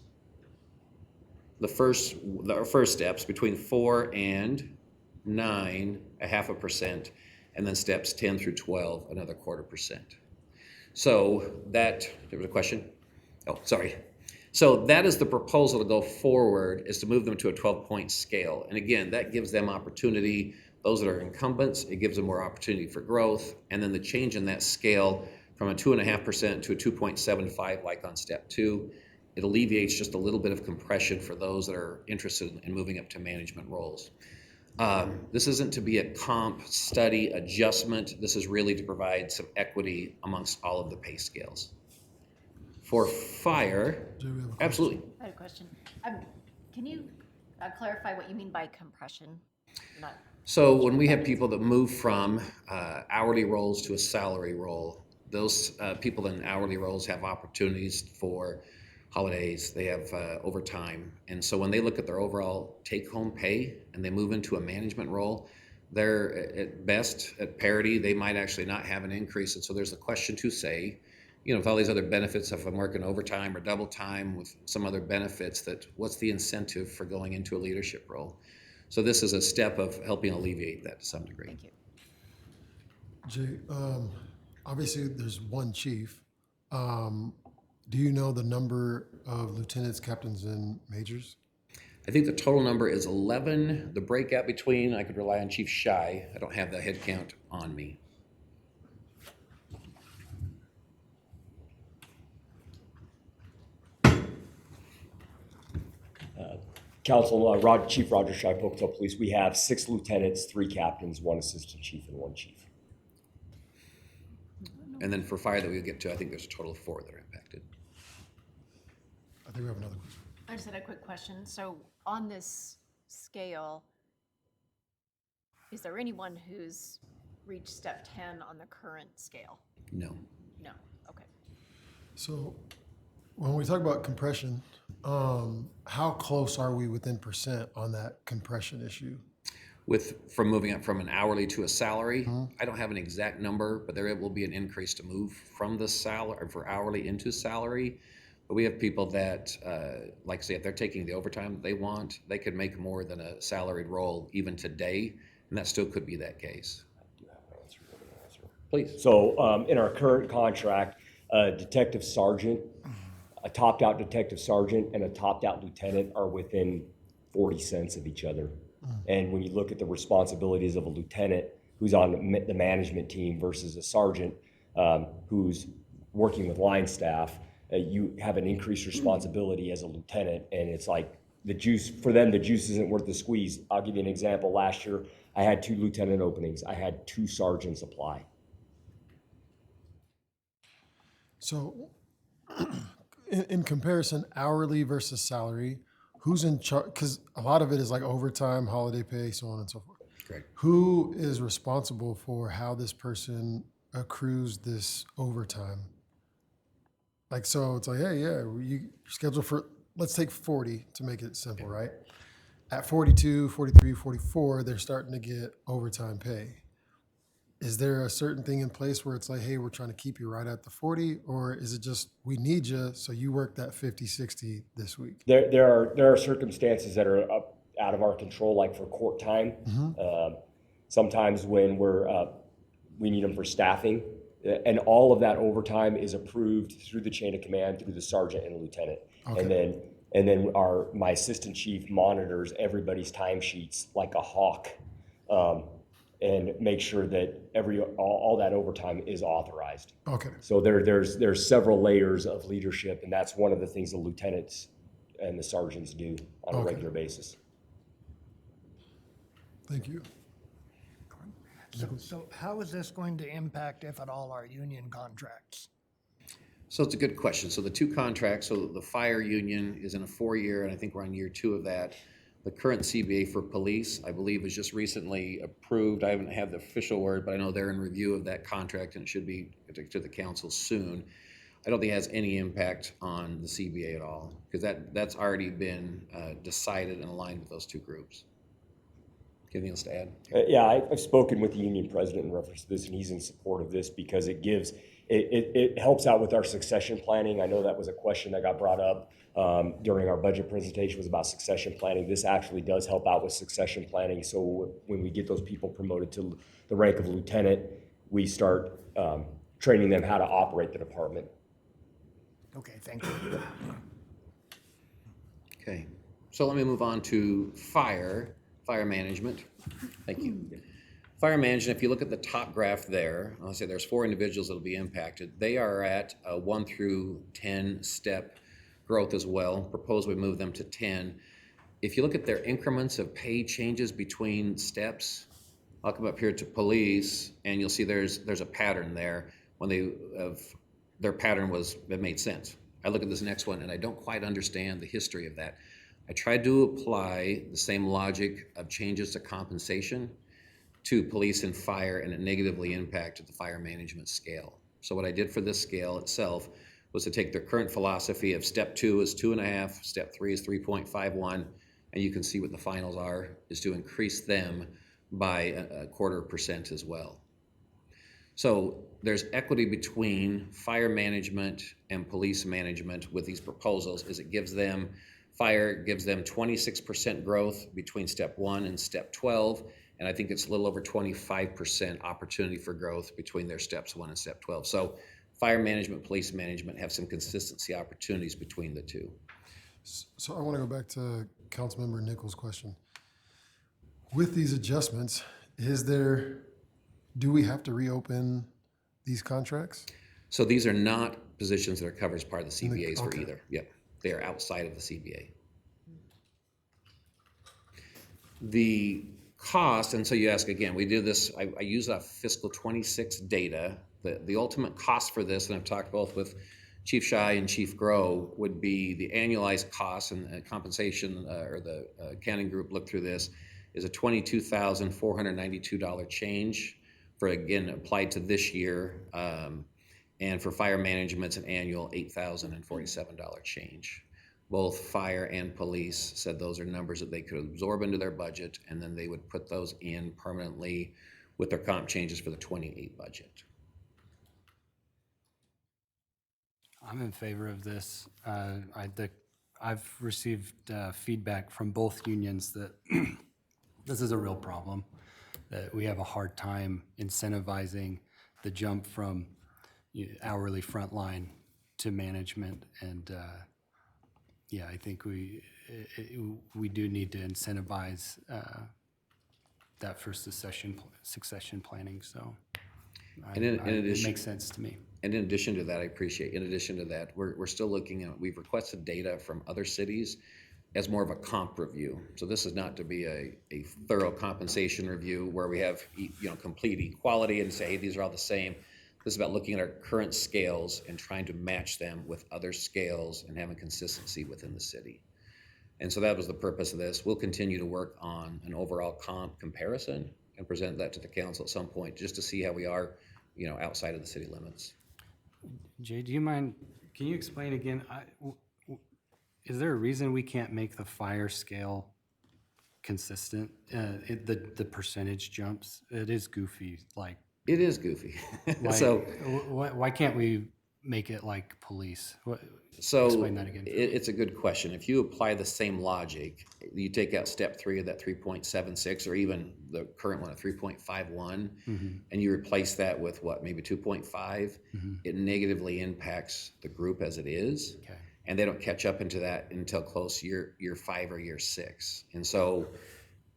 the first steps between 4 and 9, 0.5%, and then steps 10 through 12, another 0.25%. So that, there was a question? Oh, sorry. So that is the proposal to go forward, is to move them to a 12-point scale. And again, that gives them opportunity, those that are incumbents, it gives them more opportunity for growth. And then the change in that scale from a 2.5% to a 2.75, like on step 2, it alleviates just a little bit of compression for those that are interested in moving up to management roles. This isn't to be a comp study adjustment. This is really to provide some equity amongst all of the pay scales. For fire, absolutely. I had a question. Can you clarify what you mean by compression? So when we have people that move from hourly roles to a salary role, those people in hourly roles have opportunities for holidays, they have overtime. And so when they look at their overall take-home pay and they move into a management role, they're at best at parity. They might actually not have an increase. And so there's a question to say, you know, with all these other benefits, if I'm working overtime or double time with some other benefits, that what's the incentive for going into a leadership role? So this is a step of helping alleviate that to some degree. Thank you. Jay, obviously there's one chief. Do you know the number of lieutenants, captains, and majors? I think the total number is 11. The breakout between, I could rely on Chief Shy. I don't have the head count on me. Council, Chief Roger Shy, Pocatello Police, we have 6 lieutenants, 3 captains, 1 assistant chief, and 1 chief. And then for fire that we'll get to, I think there's a total of 4 that are impacted. I think we have another question. I just had a quick question. So on this scale, is there anyone who's reached step 10 on the current scale? No. No, okay. So when we talk about compression, how close are we within percent on that compression issue? From moving up from an hourly to a salary, I don't have an exact number, but there will be an increase to move from the salary, for hourly into salary. But we have people that, like I say, if they're taking the overtime they want, they could make more than a salaried role even today, and that still could be that case. Please. So in our current contract, a detective sergeant, a topped out detective sergeant, and a topped out lieutenant are within 40 cents of each other. And when you look at the responsibilities of a lieutenant who's on the management team versus a sergeant who's working with line staff, you have an increased responsibility as a lieutenant, and it's like the juice isn't worth the squeeze. I'll give you an example. Last year, I had 2 lieutenant openings. I had 2 sergeants apply. So in comparison, hourly versus salary, who's in charge? Because a lot of it is like overtime, holiday pay, so on and so forth. Great. Who is responsible for how this person accrues this overtime? Like, so it's like, hey, yeah, you schedule for, let's take 40 to make it simple, right? At 42, 43, 44, they're starting to get overtime pay. Is there a certain thing in place where it's like, hey, we're trying to keep you right at the 40, or is it just, we need you, so you work that 50, 60 this week? There are circumstances that are out of our control, like for court time. Sometimes when we need them for staffing, and all of that overtime is approved through the chain of command, through the sergeant and the lieutenant. Okay. And then my assistant chief monitors everybody's timesheets like a hawk, and make sure that all that overtime is authorized. Okay. So there's several layers of leadership, and that's one of the things the lieutenants and the sergeants do on a regular basis. Thank you. So how is this going to impact, if at all, our union contracts? So it's a good question. So the 2 contracts, so the fire union is in a 4-year, and I think we're on year 2 of that. The current CBA for police, I believe, was just recently approved. I haven't had the official word, but I know they're in review of that contract, and it should be to the council soon. I don't think it has any impact on the CBA at all, because that's already been decided and aligned with those 2 groups. Anything else to add? Yeah, I've spoken with the union president in reference to this, and he's in support of this because it helps out with our succession planning. I know that was a question that got brought up during our budget presentation, was about succession planning. This actually does help out with succession planning. So when we get those people promoted to the rank of lieutenant, we start training them how to operate the department. Okay, thank you. Okay, so let me move on to fire management. Thank you. Fire management, if you look at the top graph there, I'll say there's 4 individuals that will be impacted. They are at a 1 through 10 step growth as well. Propose we move them to 10. If you look at their increments of pay changes between steps, I'll come up here to police, and you'll see there's a pattern there. When their pattern it made sense. I look at this next one, and I don't quite understand the history of that. I tried to apply the same logic of changes to compensation to police and fire, and it negatively impacted the fire management scale. So what I did for this scale itself was to take their current philosophy of step 2 is 2.5, step 3 is 3.51, and you can see what the finals are, is to increase them by a 0.25% as well. So there's equity between fire management and police management with these proposals, is it gives them, fire gives them 26% growth between step 1 and step 12, and I think it's a little over 25% opportunity for growth between their steps 1 and step 12. So Fire management, police management have some consistency opportunities between the two. So I want to go back to Councilmember Nichols' question. With these adjustments, do we have to reopen these contracts? So these are not positions that are covered as part of the In the- CBAs for okay. either. Yep, they are outside of the CBA. The cost, and so you ask again, we did this, I use fiscal 26 data. The ultimate cost for this, and I've talked both with Chief Shy and Chief Grow, would be the annualized cost and compensation, or the accounting group looked through this, is a $22,492 change for, again, applied to this year. And for fire management, it's an annual $8,047 change. Both fire and police said those are numbers that they could absorb into their budget, and then they would put those in permanently with their comp changes for the 28 budget. I'm in favor of this. I've received feedback from both unions that this is a real problem, that we have a hard time incentivizing the jump from hourly frontline to management. And yeah, I think we do need to incentivize that for succession planning. So And in it addition, makes sense to me. And in addition to that, I appreciate, in addition to that, we're still looking at, we've requested data from other cities as more of a comp review. So this is not to be a thorough compensation review where we have, complete equality and say, hey, these are all the same. This is about looking at our current scales and trying to match them with other scales and having consistency within the city. And so that was the purpose of this. We'll continue to work on an overall comp comparison and present that to the council at some point, just to see how we are, outside of the city limits. Jay, do you mind, can you explain again, is there a reason we can't make the fire scale consistent? The percentage jumps, it is goofy, like. It is goofy. Like, So why can't we make it like police? So explain that again. it's a good question. If you apply the same logic, you take out step 3 of that 3.76, or even the current one at 3.51, and you replace that with what, maybe 2.5, it negatively impacts the group as it is. Okay. And they don't catch up into that until close year 5 or year 6. And so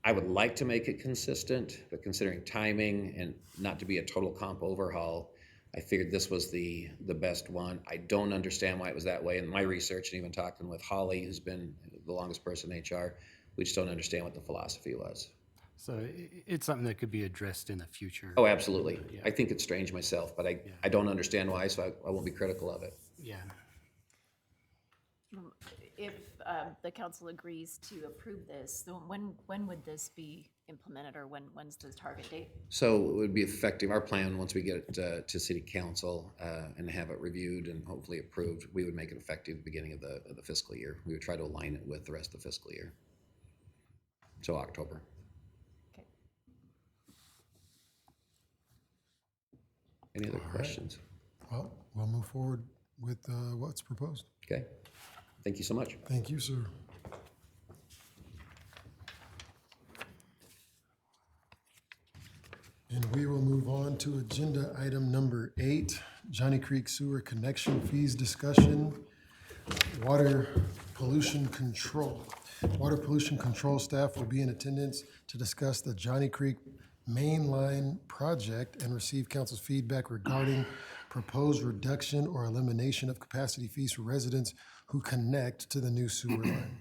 I would like to make it consistent, but considering timing and not to be a total comp overhaul, I figured this was the best one. I don't understand why it was that way. In my research, and even talking with Holly, who's been the longest person in HR, we just don't understand what the philosophy was. So it's something that could be addressed in the future. Oh, absolutely. Yeah. I think it's strange myself, but I don't understand why, so I won't be critical of it. Yeah. If the council agrees to approve this, then when would this be implemented, or when's the target date? So it would be effective, our plan, once we get it to city council and have it reviewed and hopefully approved, we would make it effective at the beginning of the fiscal year. We would try to align it with the rest of the fiscal year. So October. Okay. Any other All right. questions? Well, we'll move forward with what's proposed. Okay. Thank you so much. Thank you, sir. And we will move on to agenda item number 8, Johnny Creek Sewer Connection Fees Discussion, Water Pollution Control. Water Pollution Control staff will be in attendance to discuss the Johnny Creek Main Line project and receive council's feedback regarding proposed reduction or elimination of capacity fees for residents who connect to the new sewer line.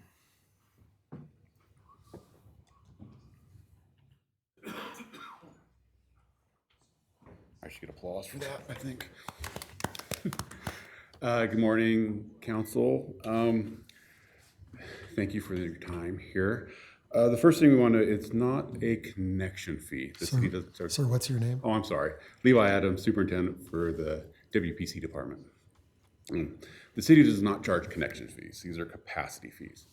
I should get applause for that, I think. Good morning, council. Thank you for your time here. The first thing we want to, it's not a connection fee. The city does, Sir, what's your name? Oh, I'm sorry. Levi Adams, Superintendent for the WPC Department. The city does not charge connection fees. These are capacity fees.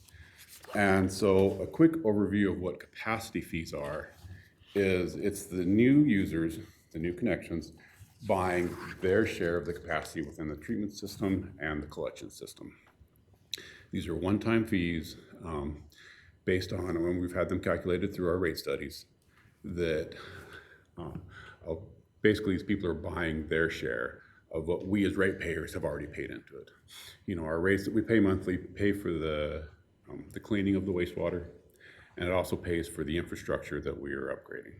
And so a quick overview of what capacity fees are is it's the new users, the new connections, buying their share of the capacity within the treatment system and the collection system. These are one-time fees based on when we've had them calculated through our rate studies that basically these people are buying their share of what we as ratepayers have already paid into it. You know, our rates that we pay monthly pay for the cleaning of the wastewater, and it also pays for the infrastructure that we are upgrading.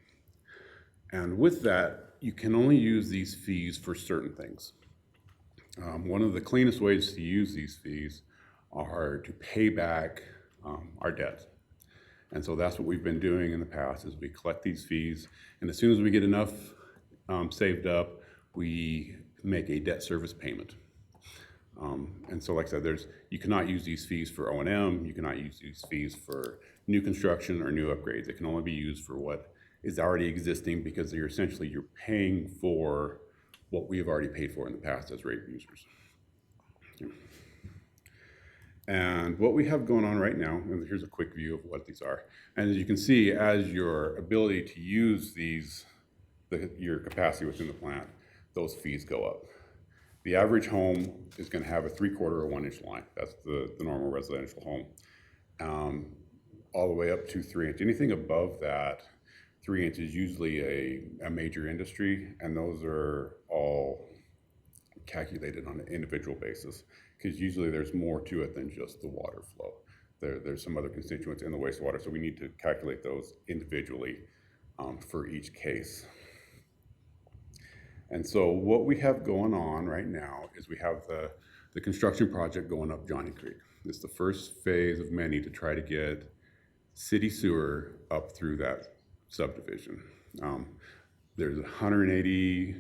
And with that, you can only use these fees for certain things. One of the cleanest ways to use these fees are to pay back our debt. And so that's what we've been doing in the past, is we collect these fees, and as soon as we get enough saved up, we make a debt service payment. And so like I said, you cannot use these fees for O&M, you cannot use these fees for new construction or new upgrades. It can only be used for what is already existing, because you're paying for what we have already paid for in the past as rate users. And what we have going on right now, and here's a quick view of what these are. And as you can see, as your ability to use your capacity within the plant, those fees go up. The average home is going to have a 3/4 or 1 inch line. That's the normal residential home. All the way up to 3 inch. Anything above that, 3 inch is usually a major industry, and those are all calculated on an individual basis, because usually there's more to it than just the water flow. There's some other constituents in the wastewater, so we need to calculate those individually for each case. And so what we have going on right now is we have the construction project going up Johnny Creek. It's the first phase of many to try to get city sewer up through that subdivision. There's 180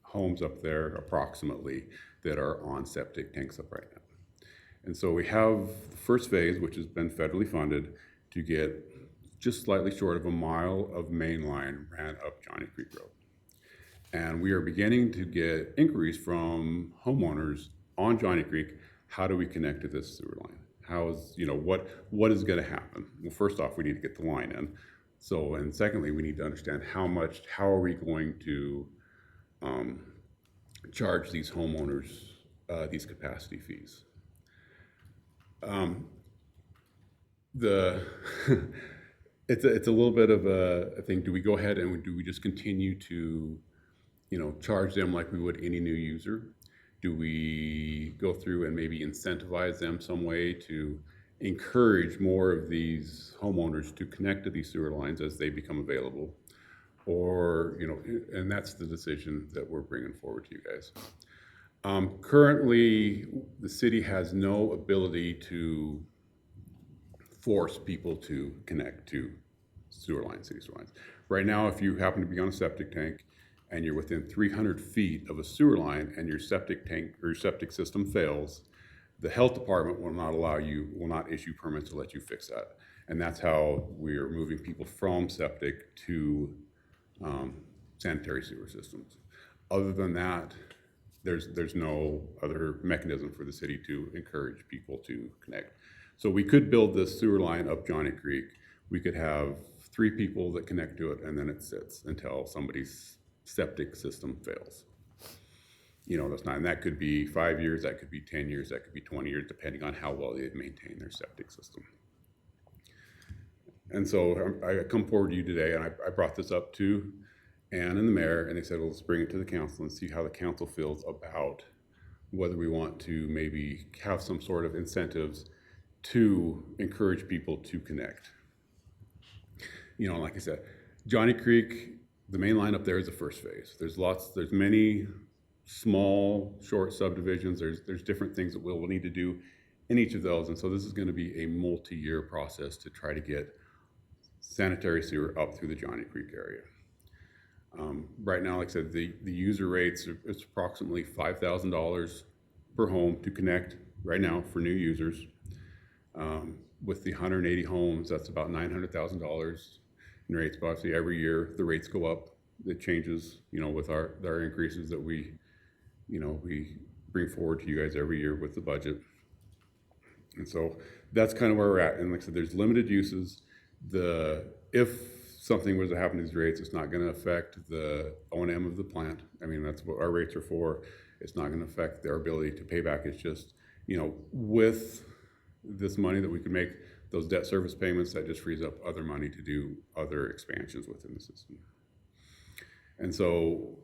homes up there approximately that are on septic tanks up right now. And so we have the first phase, which has been federally funded, to get just slightly short of a mile of main line ran up Johnny Creek Road. And we are beginning to get inquiries from homeowners on Johnny Creek. How do we connect to this sewer line? How is, what is going to happen? Well, first off, we need to get the line in. So, and secondly, we need to understand how are we going to charge these homeowners these capacity fees. It's a little bit of a thing. Do we go ahead and do we just continue to charge them like we would any new user? Do we go through and maybe incentivize them some way to encourage more of these homeowners to connect to these sewer lines as they become available? Or, and that's the decision that we're bringing forward to you guys. Currently, the city has no ability to force people to connect to sewer lines, city sewer lines. Right now, if you happen to be on a septic tank and you're within 300 feet of a sewer line and your septic tank or your septic system fails, the health department will not issue permits to let you fix that. And that's how we're moving people from septic to sanitary sewer systems. Other than that, there's no other mechanism for the city to encourage people to connect. So we could build this sewer line up Johnny Creek. We could have 3 people that connect to it, and then it sits until somebody's septic system fails. That's not, and that could be 5 years, that could be 10 years, that could be 20 years, depending on how well they maintain their septic system. And so I come forward to you today, and I brought this up to Ann and the mayor, and they said, well, let's bring it to the council and see how the council feels about whether we want to maybe have some sort of incentives to encourage people to connect. Like I said, Johnny Creek, the main line up there is the first phase. There's many small, short subdivisions. There's different things that we'll need to do in each of those. And so this is going to be a multi-year process to try to get sanitary sewer up through the Johnny Creek area. Right now, like I said, the user rates, it's approximately $5,000 per home to connect right now for new users. With the 180 homes, that's about $900,000 in rates. But obviously, every year the rates go up. It changes, with our increases that we bring forward to you guys every year with the budget. And so that's kind of where we're at. And like I said, there's limited uses. If something was to happen to these rates, it's not going to affect the O&M of the plant. I mean, that's what our rates are for. It's not going to affect their ability to pay back. It's just, with this money that we can make those debt service payments, that just frees up other money to do other expansions within the system. And so,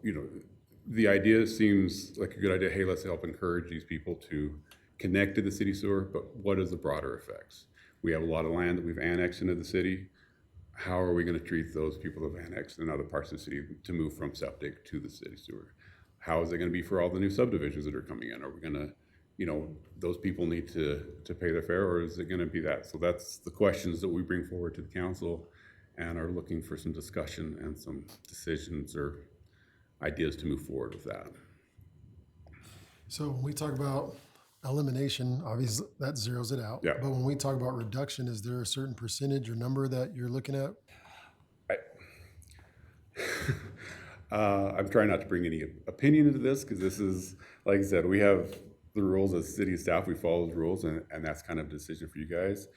the idea seems like a good idea. Hey, let's help encourage these people to connect to the city sewer, but what is the broader effects? We have a lot of land that we've annexed into the city. How are we going to treat those people that have annexed in other parts of the city to move from septic to the city sewer? How is it going to be for all the new subdivisions that are coming in? Are we going to, those people need to pay their fare, or is it going to be that? So that's the questions that we bring forward to the council and are looking for some discussion and some decisions or ideas to move forward with that. So when we talk about elimination, obviously that zeroes it out. Yeah. But when we talk about reduction, is there a certain percentage or number that you're looking at? I'm trying not to bring any opinion into this because this is, like I said, we have the rules as city staff. We follow those rules, and that's kind of a decision for you guys.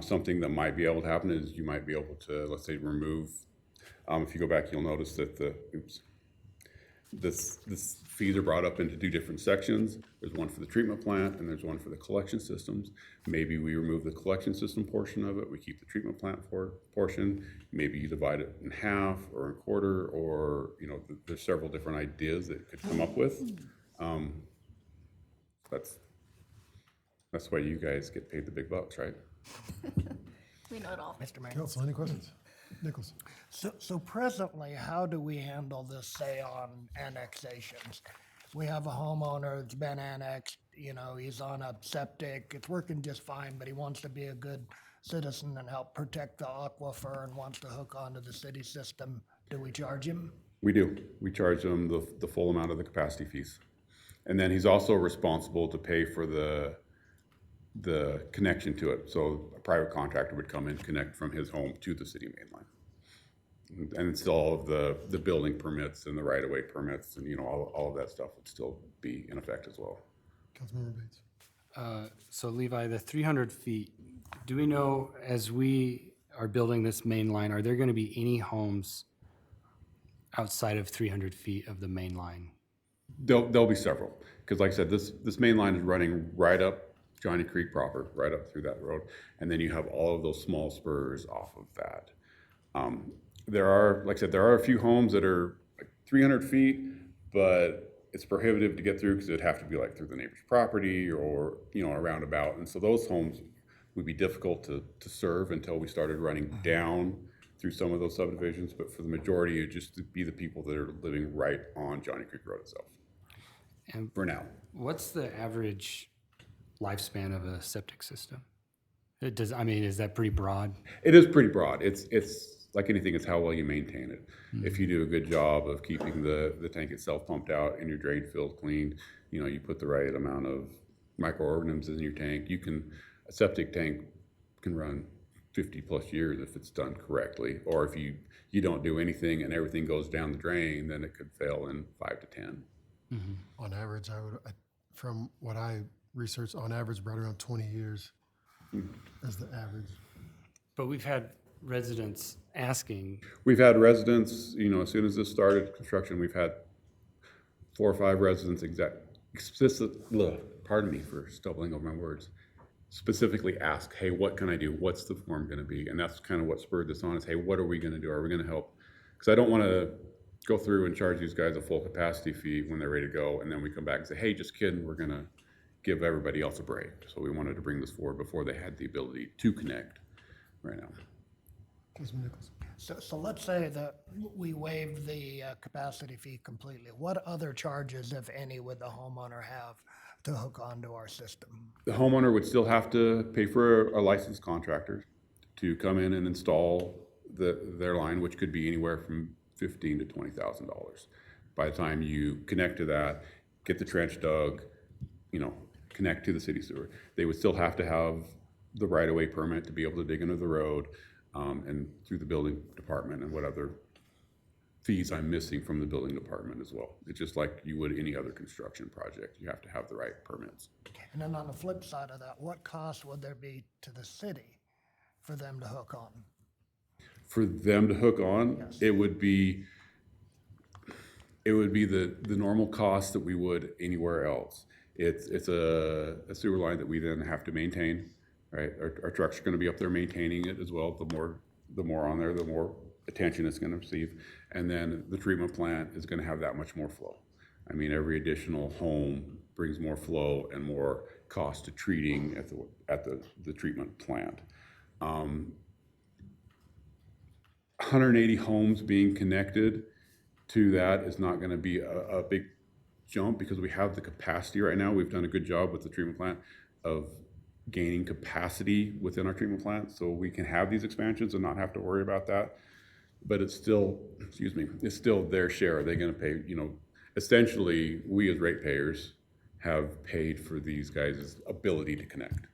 Something that might be able to happen is you might be able to, let's say, remove. If you go back, you'll notice that this fees are brought up into two different sections. There's one for the treatment plant and there's one for the collection systems. Maybe we remove the collection system portion of it. We keep the treatment plant portion. Maybe you divide it in half or a quarter, or there's several different ideas that you could come up with. That's why you guys get paid the big bucks, right? We know it all. Mr. Mayor. Council, any questions? Nichols? So presently, how do we handle this, say, on annexations? We have a homeowner that's been annexed, he's on a septic, it's working just fine, but he wants to be a good citizen and help protect the aquifer and wants to hook onto the city system. Do we charge him? We do. We charge him the full amount of the capacity fees. And then he's also responsible to pay for the connection to it. So a private contractor would come and connect from his home to the city main line. And it's all of the building permits and the right-of-way permits and, all of that stuff would still be in effect as well. Councilmember Bates? So Levi, the 300 feet, do we know as we are building this main line, are there going to be any homes outside of 300 feet of the main line? There'll be several, because like I said, this main line is running right up Johnny Creek proper, right up through that road. And then you have all of those small spurs off of that. There are, like I said, there are a few homes that are like 300 feet, but it's prohibitive to get through because it'd have to be like through the neighbor's property or, a roundabout. And so those homes would be difficult to serve until we started running down through some of those subdivisions. But for the majority, it'd just be the people that are living right on Johnny Creek Road itself. And for now. What's the average lifespan of a septic system? Is that pretty broad? It is pretty broad. It's like anything, it's how well you maintain it. Mm-hmm. If you do a good job of keeping the tank itself pumped out and your drain field cleaned, you put the right amount of microorganisms in your tank, a septic tank can run 50 plus years if it's done correctly. Or if you don't do anything and everything goes down the drain, then it could fail in 5 to 10. Mm-hmm. On average, from what I researched, on average, about around 20 years as the average. But we've had residents asking. We've had residents, as soon as this started construction, we've had 4 or 5 residents pardon me for stumbling over my words, specifically ask, hey, what can I do? What's the form going to be? And that's kind of what spurred this on is, hey, what are we going to do? Are we going to help? Because I don't want to go through and charge these guys a full capacity fee when they're ready to go. And then we come back and say, hey, just kidding. We're going to give everybody else a break. So we wanted to bring this forward before they had the ability to connect right now. So let's say that we waive the capacity fee completely. What other charges, if any, would the homeowner have to hook onto our system? The homeowner would still have to pay for a licensed contractor to come in and install their line, which could be anywhere from $15,000 to $20,000. By the time you connect to that, get the trench dug, connect to the city sewer, they would still have to have the right-of-way permit to be able to dig into the road. And through the building department and what other fees I'm missing from the building department as well. It's just like you would any other construction project. You have to have the right permits. And then on the flip side of that, what cost would there be to the city for them to hook on? For them to hook on, yes. it would be the normal cost that we would anywhere else. It's a sewer line that we then have to maintain. Right, our trucks are going to be up there maintaining it as well. The more on there, the more attention it's going to receive, and then the treatment plant is going to have that much more flow. I mean, every additional home brings more flow and more cost to treating at the treatment plant. 180 homes being connected to that is not going to be a big jump because we have the capacity right now. We've done a good job with the treatment plant of gaining capacity within our treatment plant, so we can have these expansions and not have to worry about that. But it's still, excuse me, it's still their share. Are they going to pay, you know, essentially we as ratepayers have paid for these guys' ability to connect.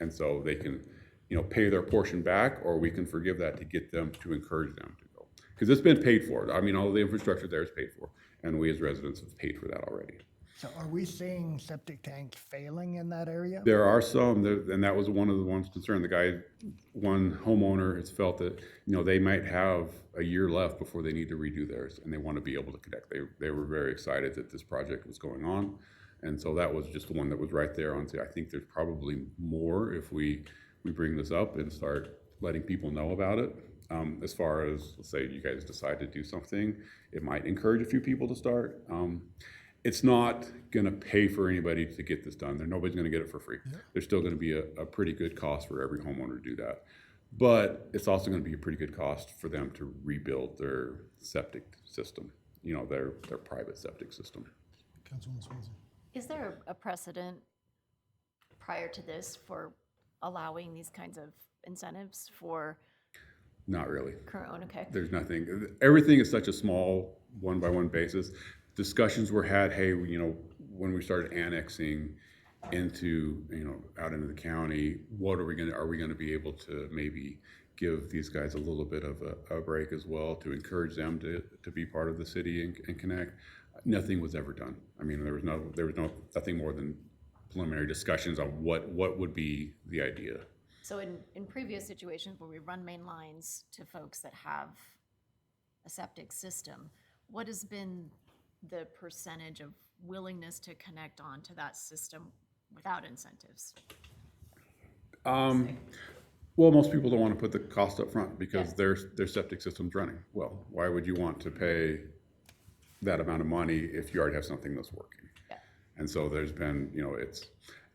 And so they can, you know, pay their portion back, or we can forgive that to get them, to encourage them to go. Because it's been paid for. I mean, all the infrastructure there is paid for, and we as residents have paid for that already. So are we seeing septic tanks failing in that area? There are some, and that was one of the ones concerned. The guy, one homeowner has felt that, you know, they might have a year left before they need to redo theirs, and they want to be able to connect. They were very excited that this project was going on, and so that was just the one that was right there on. I think there's probably more if we bring this up and start letting people know about it. As far as, let's say you guys decide to do something, it might encourage a few people to start. It's not going to pay for anybody to get this done. Nobody's going to get it for free. Yeah. There's still going to be a pretty good cost for every homeowner to do that. But it's also going to be a pretty good cost for them to rebuild their septic system, you know, their private septic system. Councilwoman Swansea. Is there a precedent prior to this for allowing these kinds of incentives for? Not really. Current, okay. There's nothing. Everything is such a small one-by-one basis. Discussions were had, hey, you know, when we started annexing into, you know, out into the county, are we going to be able to maybe give these guys a little bit of a break as well to encourage them to be part of the city and connect? Nothing was ever done. I mean, there was nothing more than preliminary discussions on what would be the idea. So in previous situations where we run main lines to folks that have a septic system, what has been the percentage of willingness to connect onto that system without incentives? Well, most people don't want to put the cost up front because their septic system's running. Well, why would you want to pay that amount of money if you already have something that's working? Yeah. And so there's been, you know, it's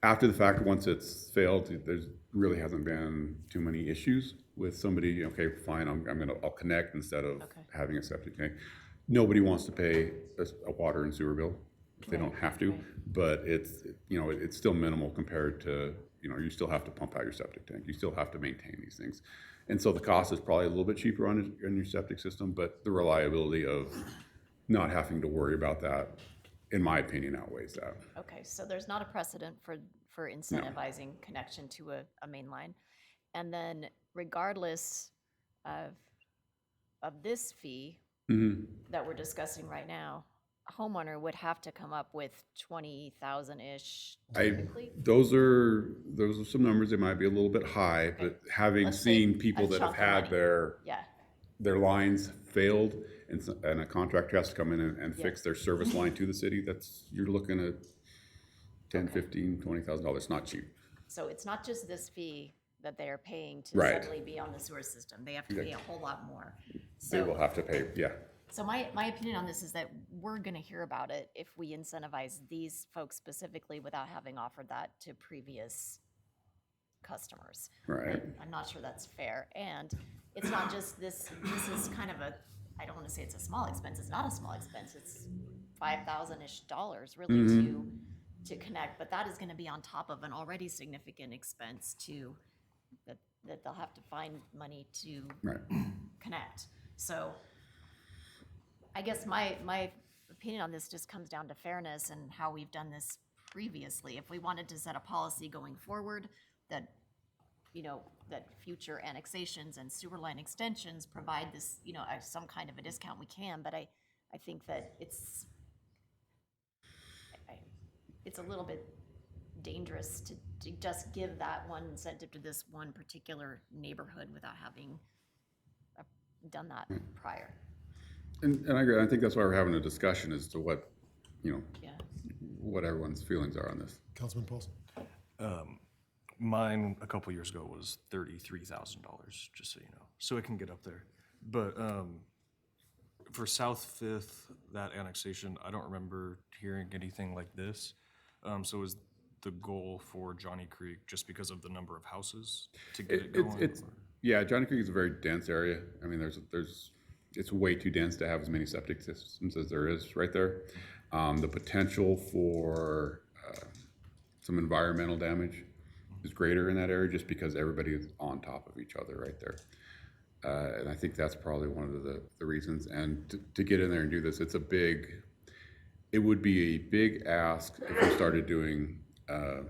after the fact, once it's failed, there's really hasn't been too many issues with somebody, okay, fine, I'll connect instead of having a septic tank. Nobody wants to pay a water and sewer bill if they don't have to, but it's, you know, it's still minimal compared to, you know, you still have to pump out your septic tank. You still have to maintain these things. And so the cost is probably a little bit cheaper on your septic system, but the reliability of not having to worry about that, in my opinion, outweighs that. Okay, so there's not a precedent for incentivizing connection to a main line. And then regardless of this fee, that we're discussing right now, a homeowner would have to come up with 20,000-ish typically? Those are some numbers that might be a little bit high, but having seen people that have had their lines failed and a contractor has to come in and fix their service line to the city, you're looking at $10,000, $15,000, $20,000. It's not cheap. So it's not just this fee that they are paying to Right. suddenly be on the sewer system. They have to pay a whole lot more. They will have to pay, yeah. So my opinion on this is that we're gonna hear about it if we incentivize these folks specifically without having offered that to previous customers. Right. And I'm not sure that's fair. And it's not just this is kind of I don't wanna say it's a small expense, it's not a small expense, it's $5,000-ish really to connect, but that is gonna be on top of an already significant expense that they'll have to find money to connect. So I guess my opinion on this just comes down to fairness and how we've done this previously. If we wanted to set a policy going forward that, you know, that future annexations and sewer line extensions provide this, you know, some kind of a discount, we can, but I think that it's a little bit dangerous to just give that one incentive to this one particular neighborhood without having done that prior. And I agree. I think that's why we're having a discussion as to what, you know, what everyone's feelings are on this. Councilman Paulson. Mine a couple years ago was $33,000, just so you know. So it can get up there. But for South Fifth, that annexation, I don't remember hearing anything like this. So is the goal for Johnny Creek just because of the number of houses to get it going? Yeah, Johnny Creek is a very dense area. I mean, it's way too dense to have as many septic systems as there is right there. The potential for some environmental damage is greater in that area just because everybody is on top of each other right there. And I think that's probably one of the reasons. And to get in there and do this, it would be a big ask if we started doing an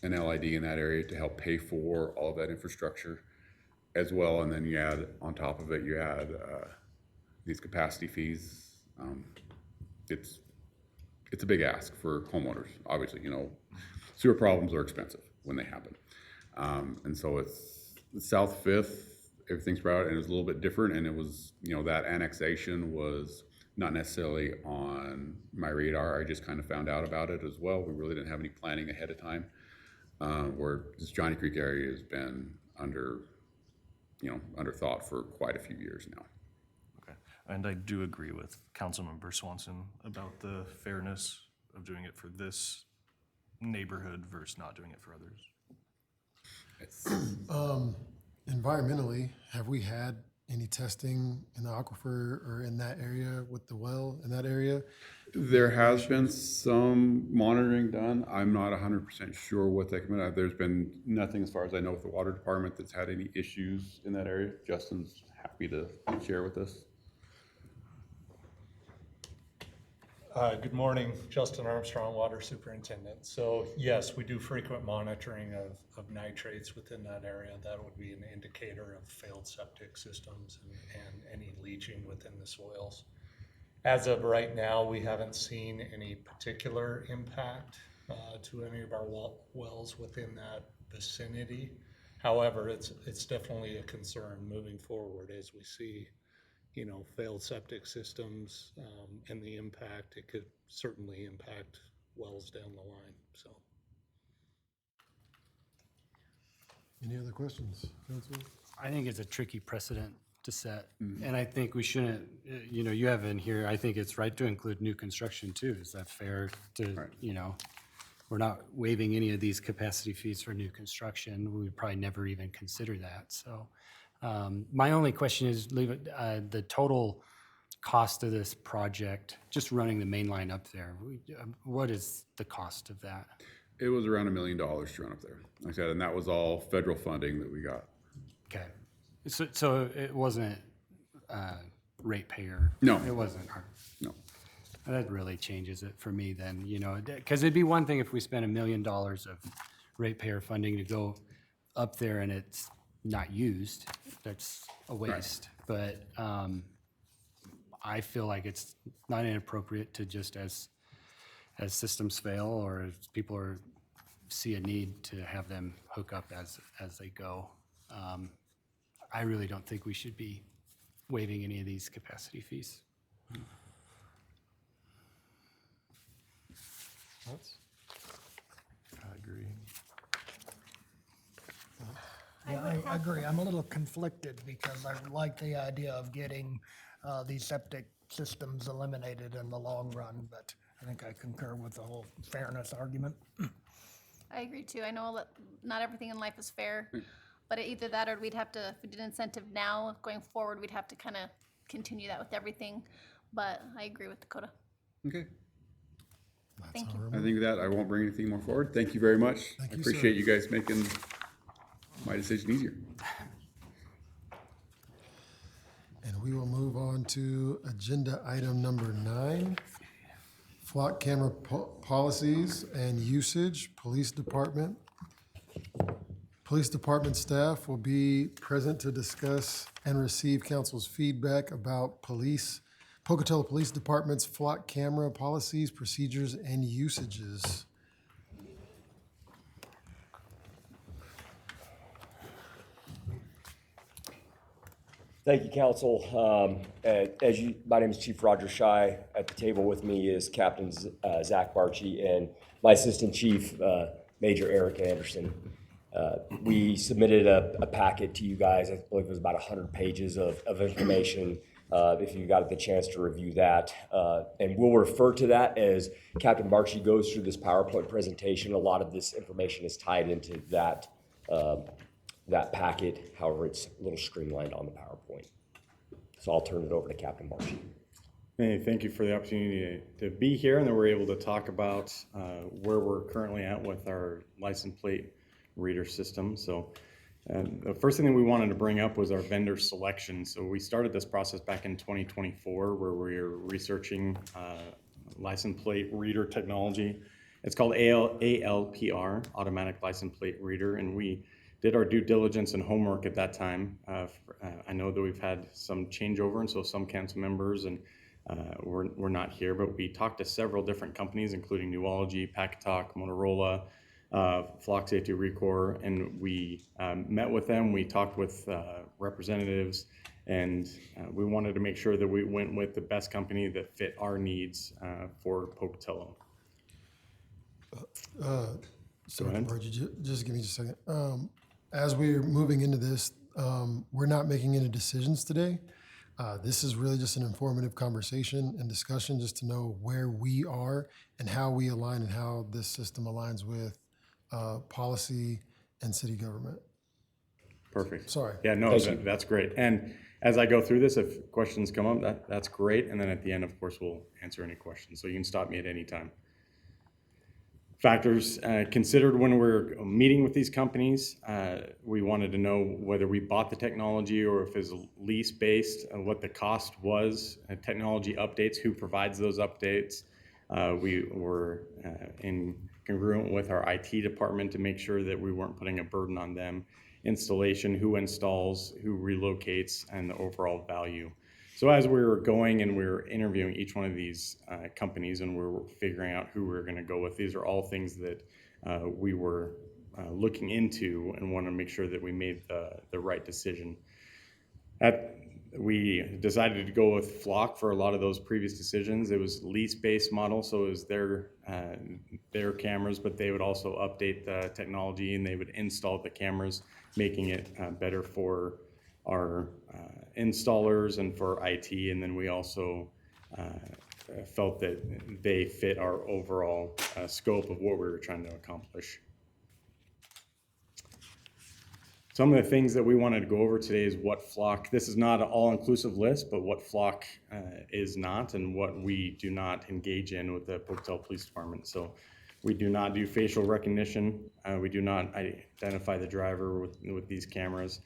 LID in that area to help pay for all of that infrastructure as well. And then you add, on top of it, you add these capacity fees. It's a big ask for homeowners. Obviously, sewer problems are expensive when they happen. And so it's South Fifth, everything's spread out, and it's a little bit different. And it was, that annexation was not necessarily on my radar. I just kind of found out about it as well. We really didn't have any planning ahead of time. Where this Johnny Creek area has been under thought for quite a few years now. Okay, and I do agree with Councilmember Swanson about the fairness of doing it for this neighborhood versus not doing it for others. Environmentally, have we had any testing in the aquifer or in that area with the well in that area? There has been some monitoring done. I'm not 100% sure what they come out. There's been nothing, as far as I know, with the water department that's had any issues in that area. Justin's happy to share with us. Good morning, Justin Armstrong, Water Superintendent. So yes, we do frequent monitoring of nitrates within that area. That would be an indicator of failed septic systems and any leaching within the soils. As of right now, we haven't seen any particular impact to any of our wells within that vicinity. However, it's definitely a concern moving forward as we see failed septic systems and the impact. It could certainly impact wells down the line, so. Any other questions, Council? I think it's a tricky precedent to set. And I think we shouldn't, you have in here, I think it's right to include new construction too. Is that fair to, we're not waiving any of these capacity fees for new construction. We would probably never even consider that, so. My only question is, the total cost of this project, just running the main line up there, what is the cost of that? It was around $1 million to run up there, like I said, and that was all federal funding that we got. Okay, so it wasn't ratepayer? No. It wasn't? No. That really changes it for me then, because it'd be one thing if we spent $1 million of ratepayer funding to go up there and it's not used, that's a waste. Right. But I feel like it's not inappropriate to just as systems fail or as people see a need to have them hook up as they go. I really don't think we should be waiving any of these capacity fees. I agree. Yeah, I agree. I'm a little conflicted because I like the idea of getting these septic systems eliminated in the long run, but I think I concur with the whole fairness argument. I agree too. I know not everything in life is fair, but either that or we'd have to, if we did incentive now, going forward, we'd have to kind of continue that with everything. But I agree with Dakota. Okay. Thank you. I think that I won't bring anything more forward. Thank you very much. Thank I you, appreciate sir. you guys making my decision easier. And we will move on to agenda item number 9, flock camera policies and usage. Police department staff will be present to discuss and receive council's feedback about Pocatello Police Department's flock camera policies, procedures, and usages. Thank you, Council. My name is Chief Roger Shy. At the table with me is Captain Zach Barchi and my Assistant Chief, Major Eric Anderson. We submitted a packet to you guys. I believe it was about 100 pages of information if you got the chance to review that. And we'll refer to that as Captain Marchi goes through this PowerPoint presentation. A lot of this information is tied into that, that packet. However, it's a little streamlined on the PowerPoint. So I'll turn it over to Captain Marchi. Hey, thank you for the opportunity to be here, and that we're able to talk about where we're currently at with our license plate reader system. So the first thing that we wanted to bring up was our vendor selection. So we started this process back in 2024 where we were researching license plate reader technology. It's called ALPR, Automatic License Plate Reader, and we did our due diligence and homework at that time. I know that we've had some changeover, and so some council members and we're not here, but we talked to several different companies, including Newology, Pocatello, Motorola, Flock Safety Recor, and we met with them. We talked with representatives, and we wanted to make sure that we went with the best company that fit our needs for Pocatello. Sorry, Margie, just give me just a second. As we're moving into this, we're not making any decisions today. This is really just an informative conversation and discussion just to know where we are and how we align and how this system aligns with policy and city government. Perfect. Sorry. Yeah, no, that's great. And as I go through this, if questions come up, that's great. And then at the end, of course, we'll answer any questions. So you can stop me at any time. Factors considered when we're meeting with these companies. We wanted to know whether we bought the technology or if it's lease-based, what the cost was, technology updates, who provides those updates. We were in congruent with our IT department to make sure that we weren't putting a burden on them. Installation, who installs, who relocates, and the overall value. So as we were going and we were interviewing each one of these companies and we were figuring out who we were going to go with, these are all things that we were looking into and want to make sure that we made the right decision. We decided to go with Flock for a lot of those previous decisions. It was lease-based model, so it was their cameras, but they would also update the technology and they would install the cameras, making it better for our installers and for IT. And then we also felt that they fit our overall scope of what we were trying to accomplish. Some of the things that we wanted to go over today is what Flock, this is not an all-inclusive list, but what Flock is not and what we do not engage in with the Pocatello Police Department. So we do not do facial recognition. We do not identify the driver with these cameras.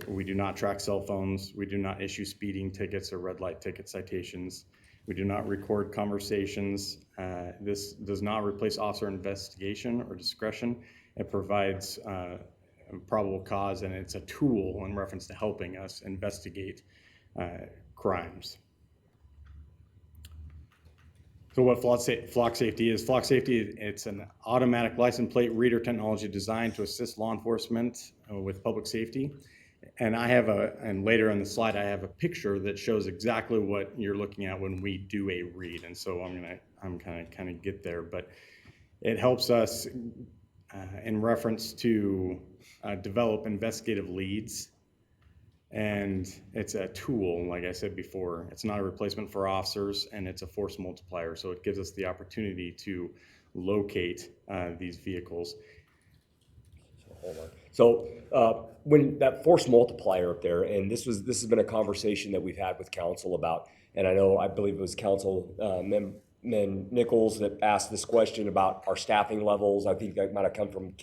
We do not track cell phones. We do not issue speeding tickets or red light ticket citations. We do not record conversations. This does not replace officer investigation or discretion. It provides probable cause, and it's a tool in reference to helping us investigate crimes. So what Flock Safety is, Flock Safety, it's an automatic license plate reader technology designed to assist law enforcement with public safety. And I have and later on the slide, I have a picture that shows exactly what you're looking at when we do a read. And so I'm kind of get there, but it helps us in reference to develop investigative leads. And it's a tool, like I said before. It's not a replacement for officers, and it's a force multiplier. So it gives us the opportunity to locate these vehicles. So hold on. So when that force multiplier up there, and this has been a conversation that we've had with council about, and I believe it was Councilman Nichols that asked this question about our staffing levels. I think that might have come from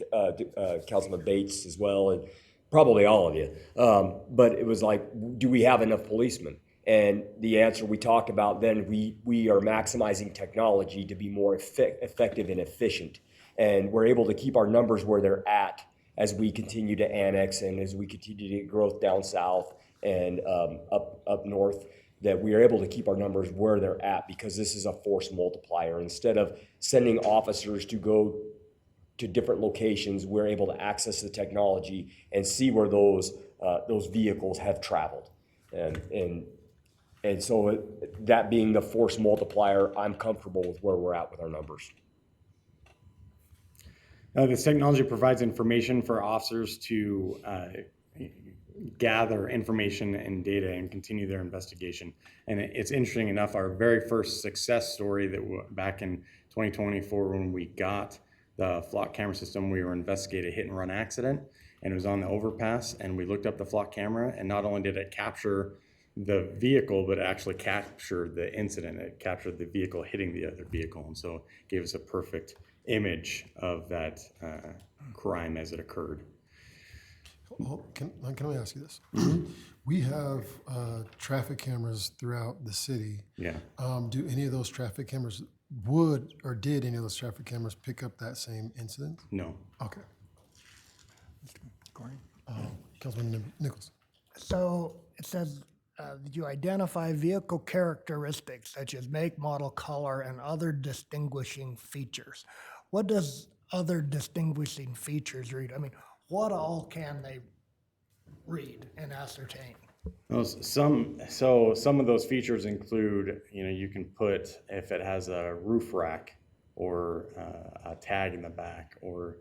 Councilman Bates as well, and probably all of you. But it was like, do we have enough policemen? And the answer we talked about then, we are maximizing technology to be more effective and efficient. And we're able to keep our numbers where they're at as we continue to annex and as we continue to get growth down south and up north, that we are able to keep our numbers where they're at because this is a force multiplier. Instead of sending officers to go to different locations, we're able to access the technology and see where those vehicles have traveled. And so that being the force multiplier, I'm comfortable with where we're at with our numbers. This technology provides information for officers to gather information and data and continue their investigation. And it's interesting enough, our very first success story that back in 2024, when we got the flock camera system, we were investigating a hit and run accident, and it was on the overpass, and we looked up the flock camera, and not only did it capture the vehicle, but it actually captured the incident. It captured the vehicle hitting the other vehicle, and so it gave us a perfect image of that crime as it occurred. Well, can I ask you this? We have traffic cameras throughout the city. Yeah. Do any of those traffic cameras did any of those traffic cameras pick up that same incident? No. Okay. Councilman Nichols. So it says, that you identify vehicle characteristics such as make, model, color, and other distinguishing features. What does other distinguishing features read? I mean, what all can they read and ascertain? Well, some of those features include, you can put if it has a roof rack or a tag in the back, or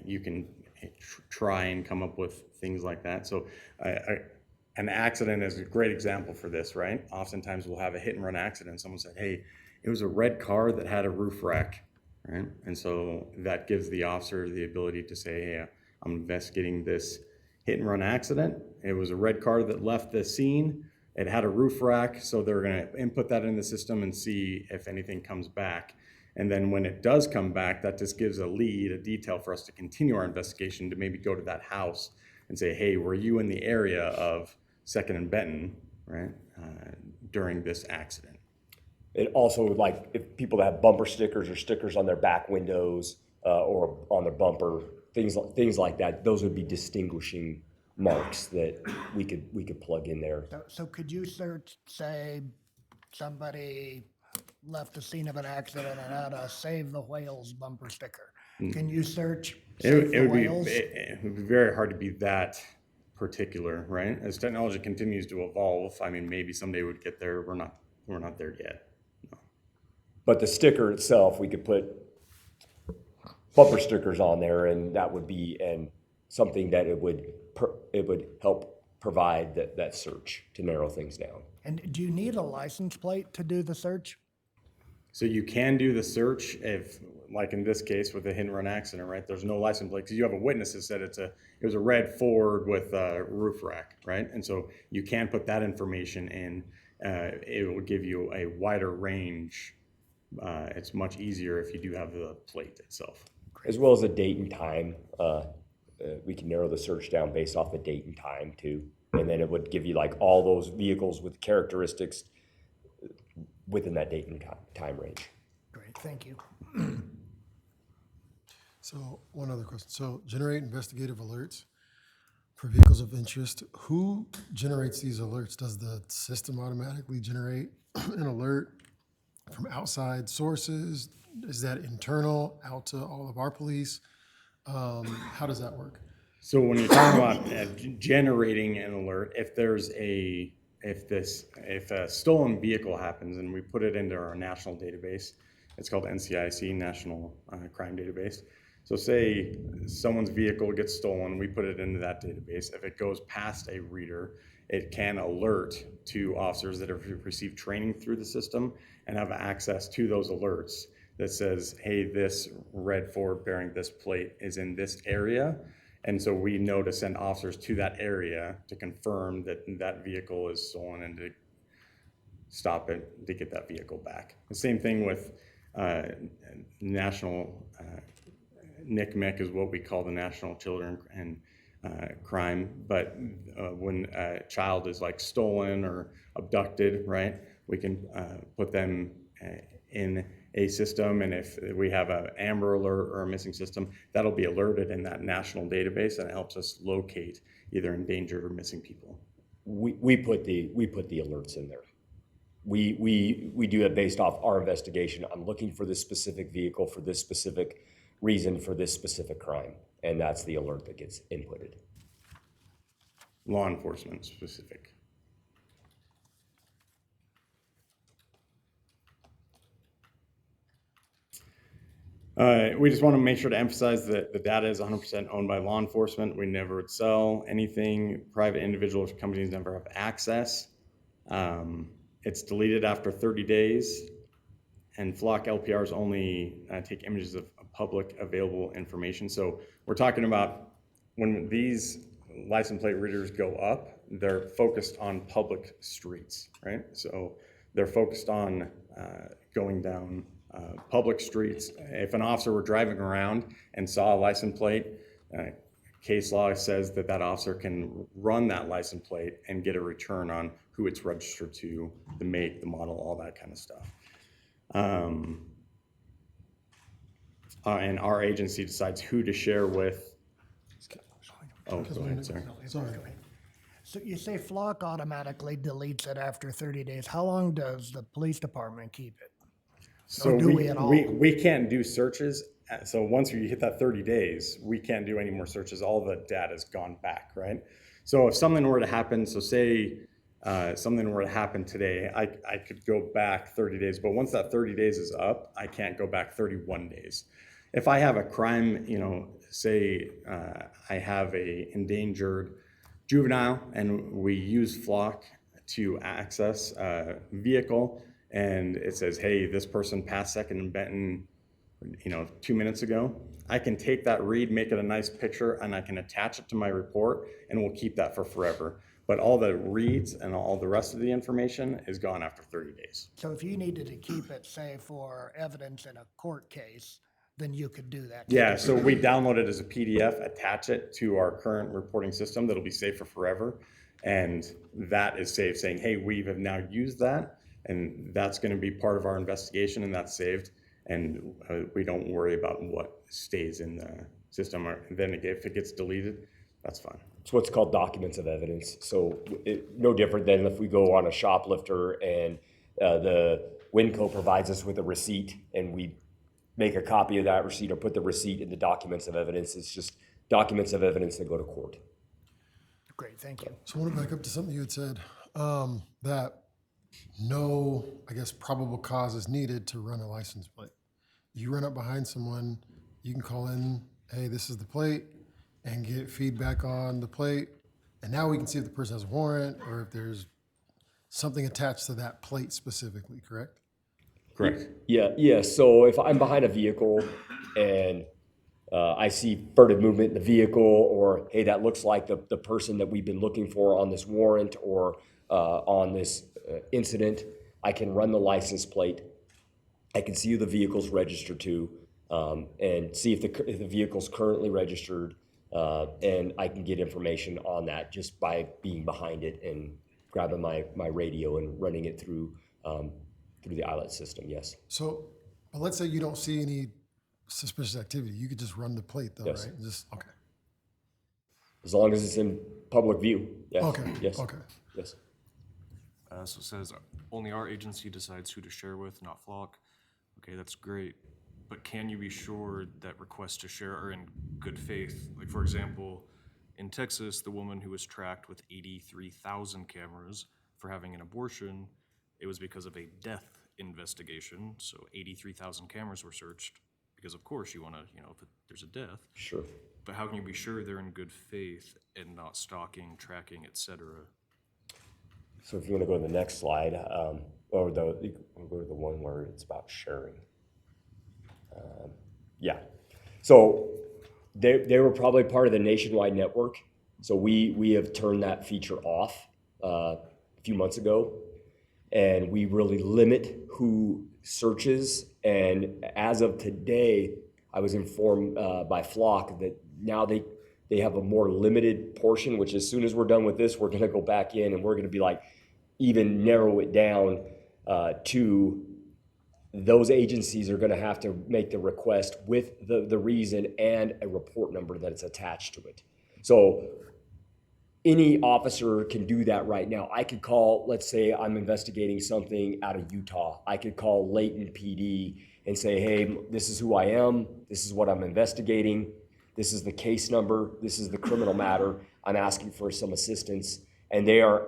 you can try and come up with things like that. So an accident is a great example for this, right? Oftentimes we'll have a hit and run accident. Someone said, hey, it was a red car that had a roof rack, right? And so that gives the officer the ability to say, hey, I'm investigating this hit and run accident. It was a red car that left the scene. It had a roof rack, so they're gonna input that in the system and see if anything comes back. And then when it does come back, that just gives a lead, a detail for us to continue our investigation, to maybe go to that house and say, hey, were you in the area of 2nd and Benton, right, during this accident? It also, like, if people that have bumper stickers or stickers on their back windows or on their bumper, things like that, those would be distinguishing marks that we could plug in there. So could you search, say, somebody left the scene of an accident and had a Save the Whales bumper sticker? Can you search Save the Whales? It would be very hard to be that particular, right? As technology continues to evolve, I mean, maybe someday we'd get there. We're not there yet. No. But the sticker itself, we could put bumper stickers on there, and that would be something that it would help provide that search to narrow things down. And do you need a license plate to do the search? So you can do the search if, like in this case with a hit and run accident, right? There's no license plate because you have a witness that said it was a red Ford with a roof rack, right? And so you can put that information in. It will give you a wider range. It's much easier if you do have the plate itself. As well as a date and time. We can narrow the search down based off the date and time too. And then it would give you like all those vehicles with characteristics within that date and time range. Great, thank you. So one other question. So generate investigative alerts for vehicles of interest. Who generates these alerts? Does the system automatically generate an alert from outside sources? Is that internal out to all of our police? How does that work? So when you're talking about generating an alert, if a stolen vehicle happens and we put it into our national database, it's called NCIC, National Crime Database. So say someone's vehicle gets stolen, we put it into that database. If it goes past a reader, it can alert to officers that have received training through the system and have access to those alerts that says, hey, this red Ford bearing this plate is in this area. And so we know to send officers to that area to confirm that that vehicle is stolen and to stop it, to get that vehicle back. The same thing with national NCMEC is what we call the National Children and Crime. But when a child is like stolen or abducted, right, we can put them in a system, and if we have an Amber Alert or a missing system, that'll be alerted in that national database, and it helps us locate either endangered or missing people. We put the alerts in there. We do it based off our investigation. I'm looking for this specific vehicle for this specific reason for this specific crime, and that's the alert that gets inputted. Law enforcement specific. We just want to make sure to emphasize that the data is 100% owned by law enforcement. We never would sell anything. Private individuals, companies never have access. It's deleted after 30 days, and Flock LPRs only take images of public available information. So we're talking about when these license plate readers go up, they're focused on public streets, right? So they're focused on going down public streets. If an officer were driving around and saw a license plate, case law says that that officer can run that license plate and get a return on who it's registered to, the make, the model, all that kind of stuff. And our agency decides who to share with. Oh, go ahead, sorry. So you say Flock automatically deletes it after 30 days. How long does the police department keep it? So Or do we at all? we can't do searches. So once you hit that 30 days, we can't do any more searches. All the data's gone back, right? So if something were to happen, so say something were to happen today, I could go back 30 days, but once that 30 days is up, I can't go back 31 days. If I have a crime, you know, say I have a endangered juvenile and we use Flock to access a vehicle and it says, hey, this person passed Second and Benton, you know, 2 minutes ago, I can take that read, make it a nice picture, and I can attach it to my report, and we'll keep that for forever. But all the reads and all the rest of the information is gone after 30 days. So if you needed to keep it, say, for evidence in a court case, then you could do that. Yeah, so we download it as a PDF, attach it to our current reporting system that'll be saved for forever. And that is saved saying, hey, we have now used that, and that's gonna be part of our investigation, and that's saved. And we don't worry about what stays in the system. Or then if it gets deleted, that's fine. It's what's called documents of evidence. So no different than if we go on a shoplifter and the WinCo provides us with a receipt and we make a copy of that receipt or put the receipt in the documents of evidence. It's just documents of evidence that go to court. Great, thank you. So I want to back up to something you had said, that no, I guess, probable cause is needed to run a license plate. You run up behind someone, you can call in, hey, this is the plate, and get feedback on the plate. And now we can see if the person has a warrant or if there's something attached to that plate specifically, correct? Correct. Yeah. So if I'm behind a vehicle and I see furtive movement in the vehicle, or hey, that looks like the person that we've been looking for on this warrant or on this incident, I can run the license plate. I can see who the vehicle's registered to, and see if the vehicle's currently registered, and I can get information on that just by being behind it and grabbing my radio and running it through the eyelet system. Yes. So, but let's say you don't see any suspicious activity. You could just run the plate though, Yes. right? Just, okay. As long as it's in public view. Yes. Okay. Yes. Okay. Yes. So it says only our agency decides who to share with, not Flock. Okay, that's great. But can you be sure that requests to share are in good faith? Like, for example, in Texas, the woman who was tracked with 83,000 cameras for having an abortion, it was because of a death investigation. So 83,000 cameras were searched because, of course, you want to, if there's a death. Sure. But how can you be sure they're in good faith and not stalking, tracking, etc.? So if you want to go to the next slide, or you can go to the one where it's about sharing. Yeah. So they were probably part of the nationwide network. So we have turned that feature off a few months ago, and we really limit who searches. And as of today, I was informed by Flock that now they have a more limited portion, which as soon as we're done with this, we're going to go back in and we're going to be even narrow it down to those agencies are going to have to make the request with the reason and a report number that it's attached to it. So any officer can do that right now. I could call, let's say I'm investigating something out of Utah. I could call Layton PD and say, hey, this is who I am. This is what I'm investigating. This is the case number. This is the criminal matter. I'm asking for some assistance. And they are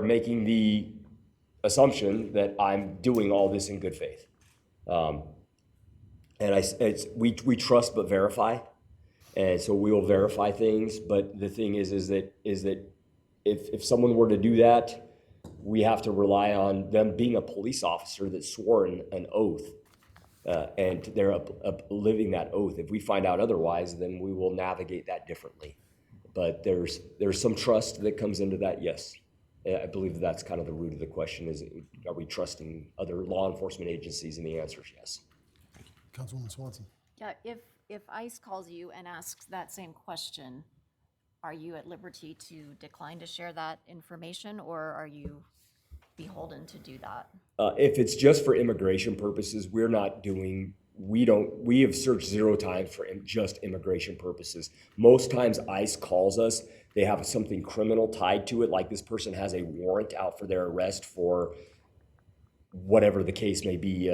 making the assumption that I'm doing all this in good faith. And we trust but verify. And so we will verify things. But the thing is that if someone were to do that, we have to rely on them being a police officer that swore an oath. And they're living that oath. If we find out otherwise, then we will navigate that differently. But there's some trust that comes into that, yes. I believe that's kind of the root of the question is, are we trusting other law enforcement agencies? And the answer is yes. Councilwoman Swanson. Yeah, if ICE calls you and asks that same question, are you at liberty to decline to share that information, or are you beholden to do that? If it's just for immigration purposes, we have searched 0 times for just immigration purposes. Most times ICE calls us, they have something criminal tied to it, like this person has a warrant out for their arrest for whatever the case may be,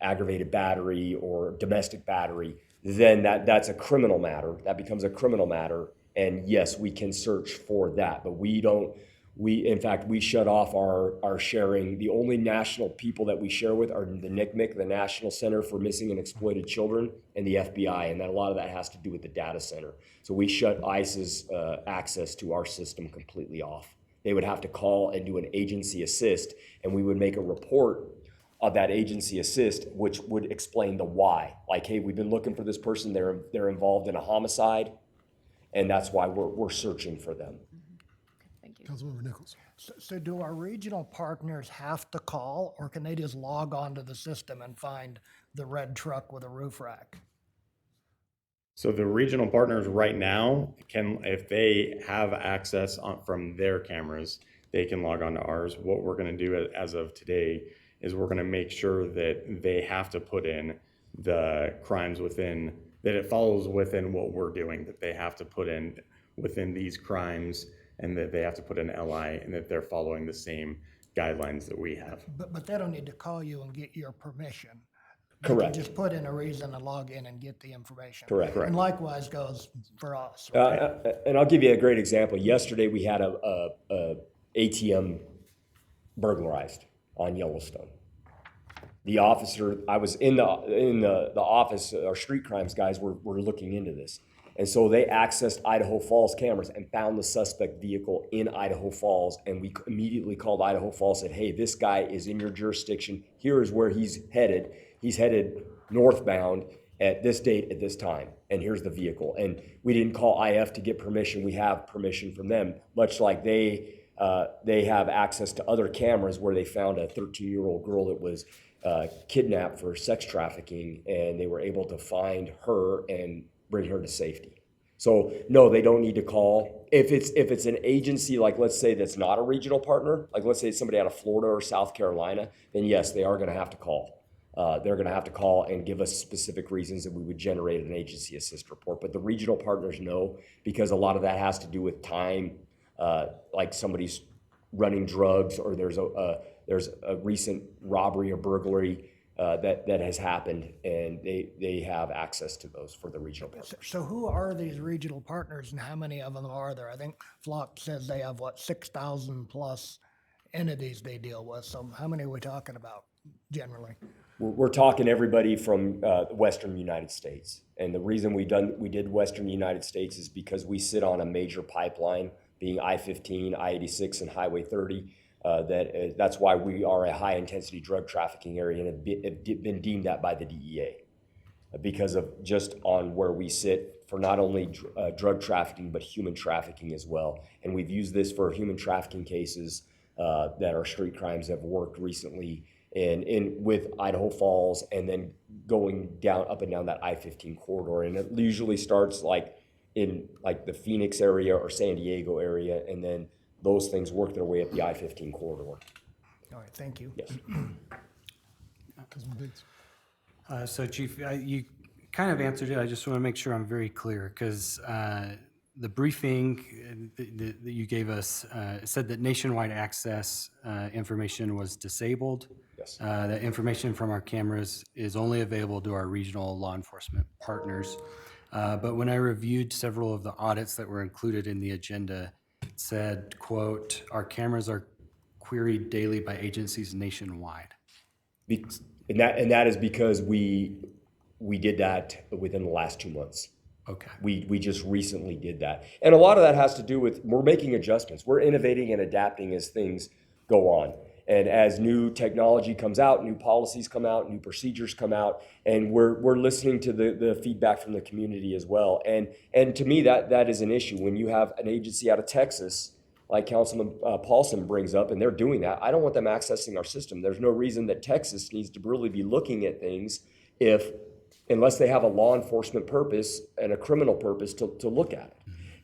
aggravated battery or domestic battery, then that's a criminal matter. That becomes a criminal matter. And yes, we can search for that, but in fact, we shut off our sharing. The only national people that we share with are the NCMEC, the National Center for Missing and Exploited Children, and the FBI, and a lot of that has to do with the data center. So we shut ICE's access to our system completely off. They would have to call and do an agency assist, and we would make a report of that agency assist, which would explain the why. Like, hey, we've been looking for this person, they're involved in a homicide, and that's why we're searching for them. Thank you. Councilmember Nichols. So do our regional partners have to call, or can they just log onto the system and find the red truck with a roof rack? So the regional partners right now can, if they have access from their cameras, they can log on to ours. What we're going to do as of today is we're going to make sure that they have to put in the crimes within, that it follows within what we're doing, that they have to put in within these crimes, and that they have to put in LI, and that they're following the same guidelines that we have. But they don't need to call you and get your permission. Correct. They can just put in a reason to log in and get the information. Correct. And likewise goes for us. And I'll give you a great example. Yesterday, we had a ATM burglarized on Yellowstone. The officer, I was in the office, our street crimes guys were looking into this. And so they accessed Idaho Falls cameras and found the suspect vehicle in Idaho Falls. And we immediately called Idaho Falls, said, hey, this guy is in your jurisdiction. Here is where he's headed. He's headed northbound at this date at this time. And here's the vehicle. And we didn't call IF to get permission. We have permission from them, much like they have access to other cameras where they found a 13-year-old girl that was kidnapped for sex trafficking, and they were able to find her and bring her to safety. So no, they don't need to call. If it's an agency, like let's say that's not a regional partner, like let's say it's somebody out of Florida or South Carolina, then yes, they are going to have to call. They're going to have to call and give us specific reasons that we would generate an agency assist report. But the regional partners know, because a lot of that has to do with time, like somebody's running drugs, or there's a recent robbery or burglary that has happened, and they have access to those for the regional partners. So who are these regional partners, and how many of them are there? I think Flock says they have, 6,000 plus entities they deal with. So how many are we talking about generally? We're talking everybody from the Western United States. And the reason we did Western United States is because we sit on a major pipeline, being I-15, I-86, and Highway 30. That's why we are a high-intensity drug trafficking area, and have been deemed that by the DEA because of just on where we sit for not only drug trafficking, but human trafficking as well. And we've used this for human trafficking cases that our street crimes have worked recently with Idaho Falls, and then going up and down that I-15 corridor. And it usually starts in the Phoenix area or San Diego area, and then those things work their way up the I-15 corridor. All right, thank you. Yes. Councilman Bates. So Chief, you kind of answered it. I just want to make sure I'm very clear, because the briefing that you gave us said that nationwide access information was disabled. Yes. The information from our cameras is only available to our regional law enforcement partners. But when I reviewed several of the audits that were included in the agenda, it said, quote, our cameras are queried daily by agencies nationwide. And that is because we we did that within the last 2 months. Okay. We just recently did that. And a lot of that has to do with, we're making adjustments. We're innovating and adapting as things go on. And as new technology comes out, new policies come out, new procedures come out, and we're listening to the feedback from the community as well. And to me, that is an issue. When you have an agency out of Texas, like Councilman Paulson brings up, and they're doing that, I don't want them accessing our system. There's no reason that Texas needs to really be looking at things unless they have a law enforcement purpose and a criminal purpose to look at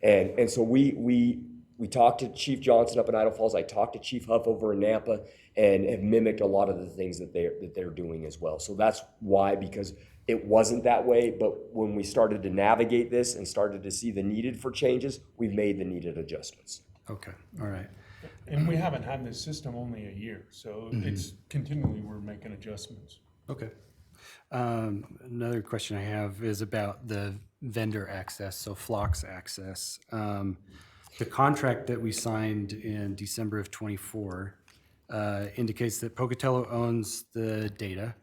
it. And so we talked to Chief Johnson up in Idaho Falls. I talked to Chief Huff over in Nampa, and have mimicked a lot of the things that they're doing as well. So that's why, because it wasn't that way, but when we started to navigate this and started to see the needed for changes, we've made the needed adjustments. Okay, all right. And we haven't had this system only a year, so it's continually we're making adjustments. Okay. Another question I have is about the vendor access, so Flock's access. The contract that we signed in December of '24 indicates that Pocatello owns the data,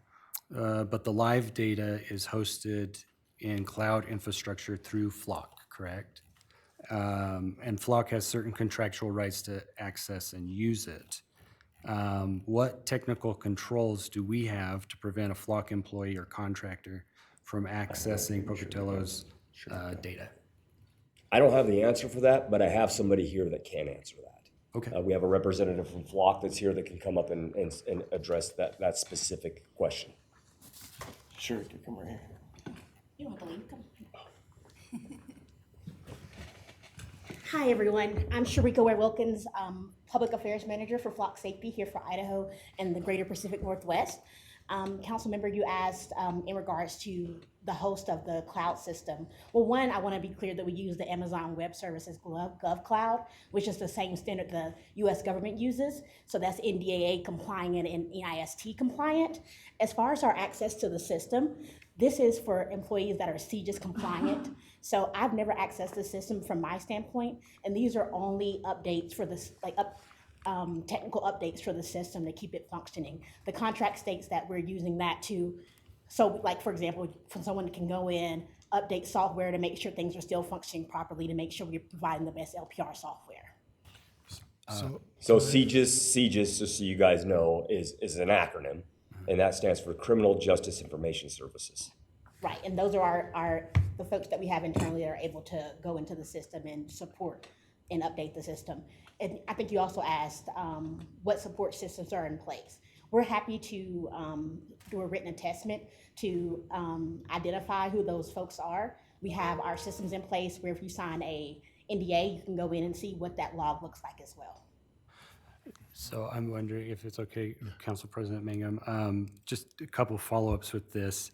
but the live data is hosted in cloud infrastructure through Flock, correct? And Flock has certain contractual rights to access and use it. What technical controls do we have to prevent a Flock employee or contractor from accessing Pocatello's data? I don't have the answer for that, but I have somebody here that can answer that. Okay. We have a representative from Flock that's here that can come up and address that specific question. Sure, come right here. You don't have to leave, come. Hi, everyone. I'm Sharika Ware-Wilkins, Public Affairs Manager for Flock Safety here for Idaho and the Greater Pacific Northwest. Council member, you asked in regards to the host of the cloud system. Well, one, I want to be clear that we use the Amazon Web Services GovCloud, which is the same standard the U.S. government uses. So that's NDAA compliant and NIST compliant. As far as our access to the system, this is for employees that are CJIS compliant. So I've never accessed the system from my standpoint, and these are only updates for this, technical updates for the system to keep it functioning. The contract states that we're using that to, so like for example, for someone can go in, update software to make sure things are still functioning properly, to make sure we're providing the best LPR software. So CJIS, just so you guys know, is an acronym, and that stands for Criminal Justice Information Services. Right, and those are the folks that we have internally that are able to go into the system and support and update the system. And I think you also asked what support systems are in place. We're happy to do a written attestment to identify who those folks are. We have our systems in place where if you sign a NDA, you can go in and see what that log looks like as well. So I'm wondering if it's okay, Council President Mangum, just a couple follow-ups with this.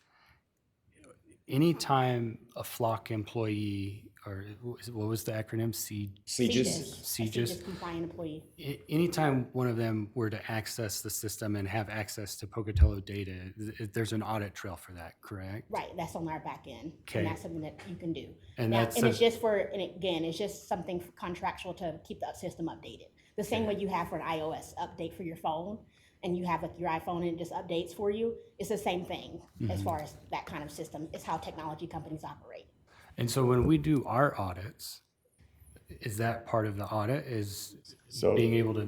Anytime a Flock employee, or what was the acronym? CJIS compliant employee. Anytime one of them were to access the system and have access to Pocatello data, there's an audit trail for that, correct? Right, that's on our back end. Okay. And that's something that you can do. And it's just for, and again, it's just something contractual to keep the system updated. The same way you have for an iOS update for your phone, and you have like your iPhone and it just updates for you. It's the same thing as far as that kind of system. It's how technology companies operate. And so when we do our audits, is that part of the audit, is being able to,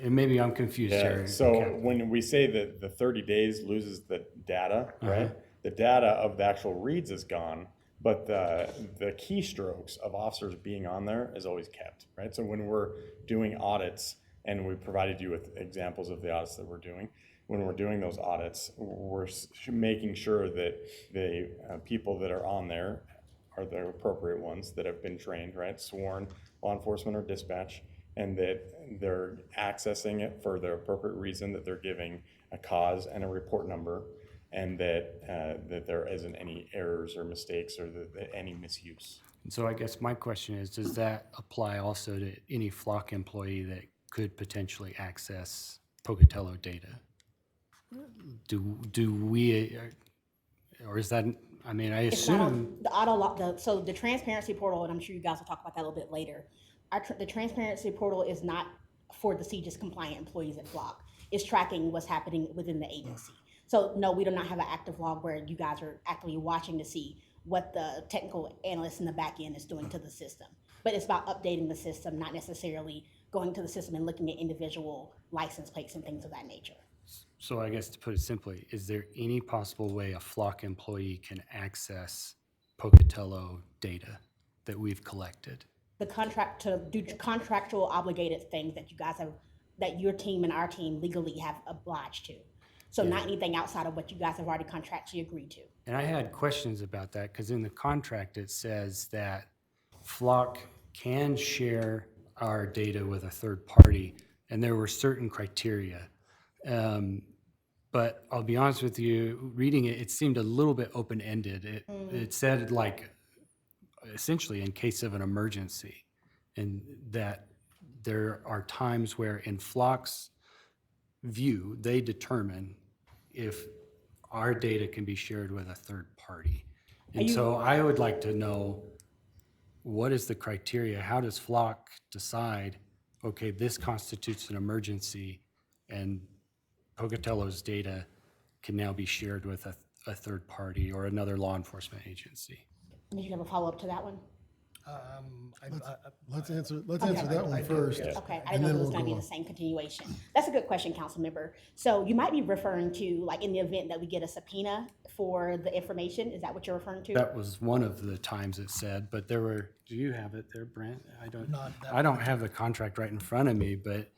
and maybe I'm confused here. So when we say that the 30 days loses the data, right? The data of the actual reads is gone, but the keystrokes of officers being on there is always kept, right? So when we're doing audits, and we provided you with examples of the audits that we're doing, when we're doing those audits, we're making sure that the people that are on there are the appropriate ones that have been trained, right? Sworn law enforcement or dispatch, and that they're accessing it for the appropriate reason, that they're giving a cause and a report number, and that there isn't any errors or mistakes or any misuse. And so I guess my question is, does that apply also to any Flock employee that could potentially access Pocatello data? Do we, or is that, I mean, I assume. So the transparency portal, and I'm sure you guys will talk about that a little bit later. The transparency portal is not for the CJIS compliant employees at Flock. It's tracking what's happening within the agency. So no, we do not have an active log where you guys are actively watching to see what the technical analyst in the back end is doing to the system. But it's about updating the system, not necessarily going to the system and looking at individual license plates and things of that nature. So I guess to put it simply, is there any possible way a Flock employee can access Pocatello data that we've collected? The contract to do contractual obligated things that you guys have, that your team and our team legally have obliged to. So not anything outside of what you guys have already contractually agreed to. And I had questions about that because in the contract, it says that Flock can share our data with a third party, and there were certain criteria. But I'll be honest with you, reading it, it seemed a little bit open-ended. It said like, essentially in case of an emergency, and that there are times where in Flock's view, they determine if our data can be shared with a third party. And so I would like to know, what is the criteria? How does Flock decide, okay, this constitutes an emergency and Pocatello's data can now be shared with a third party or another law enforcement agency? Did you have a follow-up to that one? Let's answer that one first. Okay, I and didn't know then it was we'll gonna be go the on. same continuation. That's a good question, council member. So you might be referring to, like, in the event that we get a subpoena for the information, is that what you're referring to? That was one of the times it said, but there were, do you have it there, Brent? Not that I don't have the contract right in front of me, but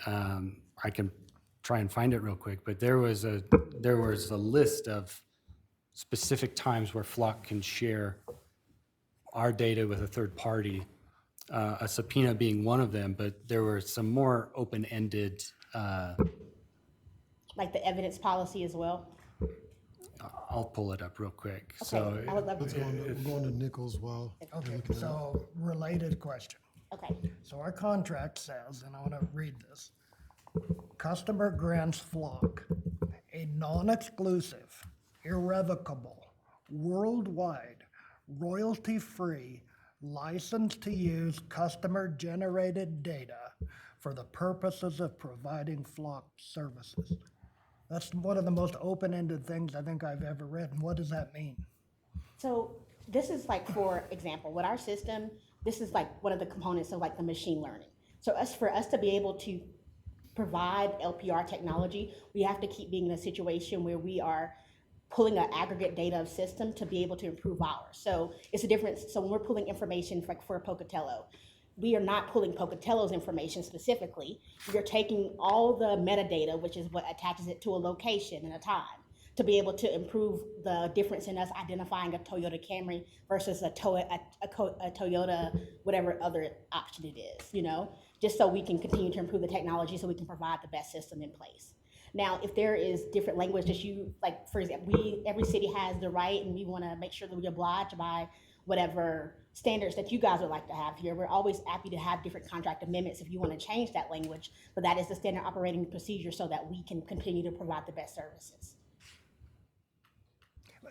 I can try and find it real quick. But there was a list of specific times where Flock can share our data with a third party, a subpoena being one of them, but there were some more open-ended. Like the evidence policy as well? I'll pull it up real quick. Okay, So I would love Let's to. go on, we're going to Nichols while. Okay, so related question. Okay, So our contract says, and I want to read this, customer grants Flock a non-exclusive, irrevocable, worldwide, royalty-free license to use customer-generated data for the purposes of providing Flock services. That's one of the most open-ended things I think I've ever read. And what does that mean? so this is like, for example, with our system, this is like one of the components of like the machine learning. So for us to be able to provide LPR technology, we have to keep being in a situation where we are pulling an aggregate data of system to be able to improve ours. So it's a difference. So when we're pulling information for Pocatello, we are not pulling Pocatello's information specifically. We are taking all the metadata, which is what attaches it to a location and a time, to be able to improve the difference in us identifying a Toyota Camry versus a Toyota, whatever other option it is, you know, just so we can continue to improve the technology so we can provide the best system in place. Now, if there is different language that you, like, for example, every city has the right, and we want to make sure that we oblige by whatever standards that you guys would like to have here. We're always happy to have different contract amendments if you want to change that language, but that is the standard operating procedure so that we can continue to provide the best services.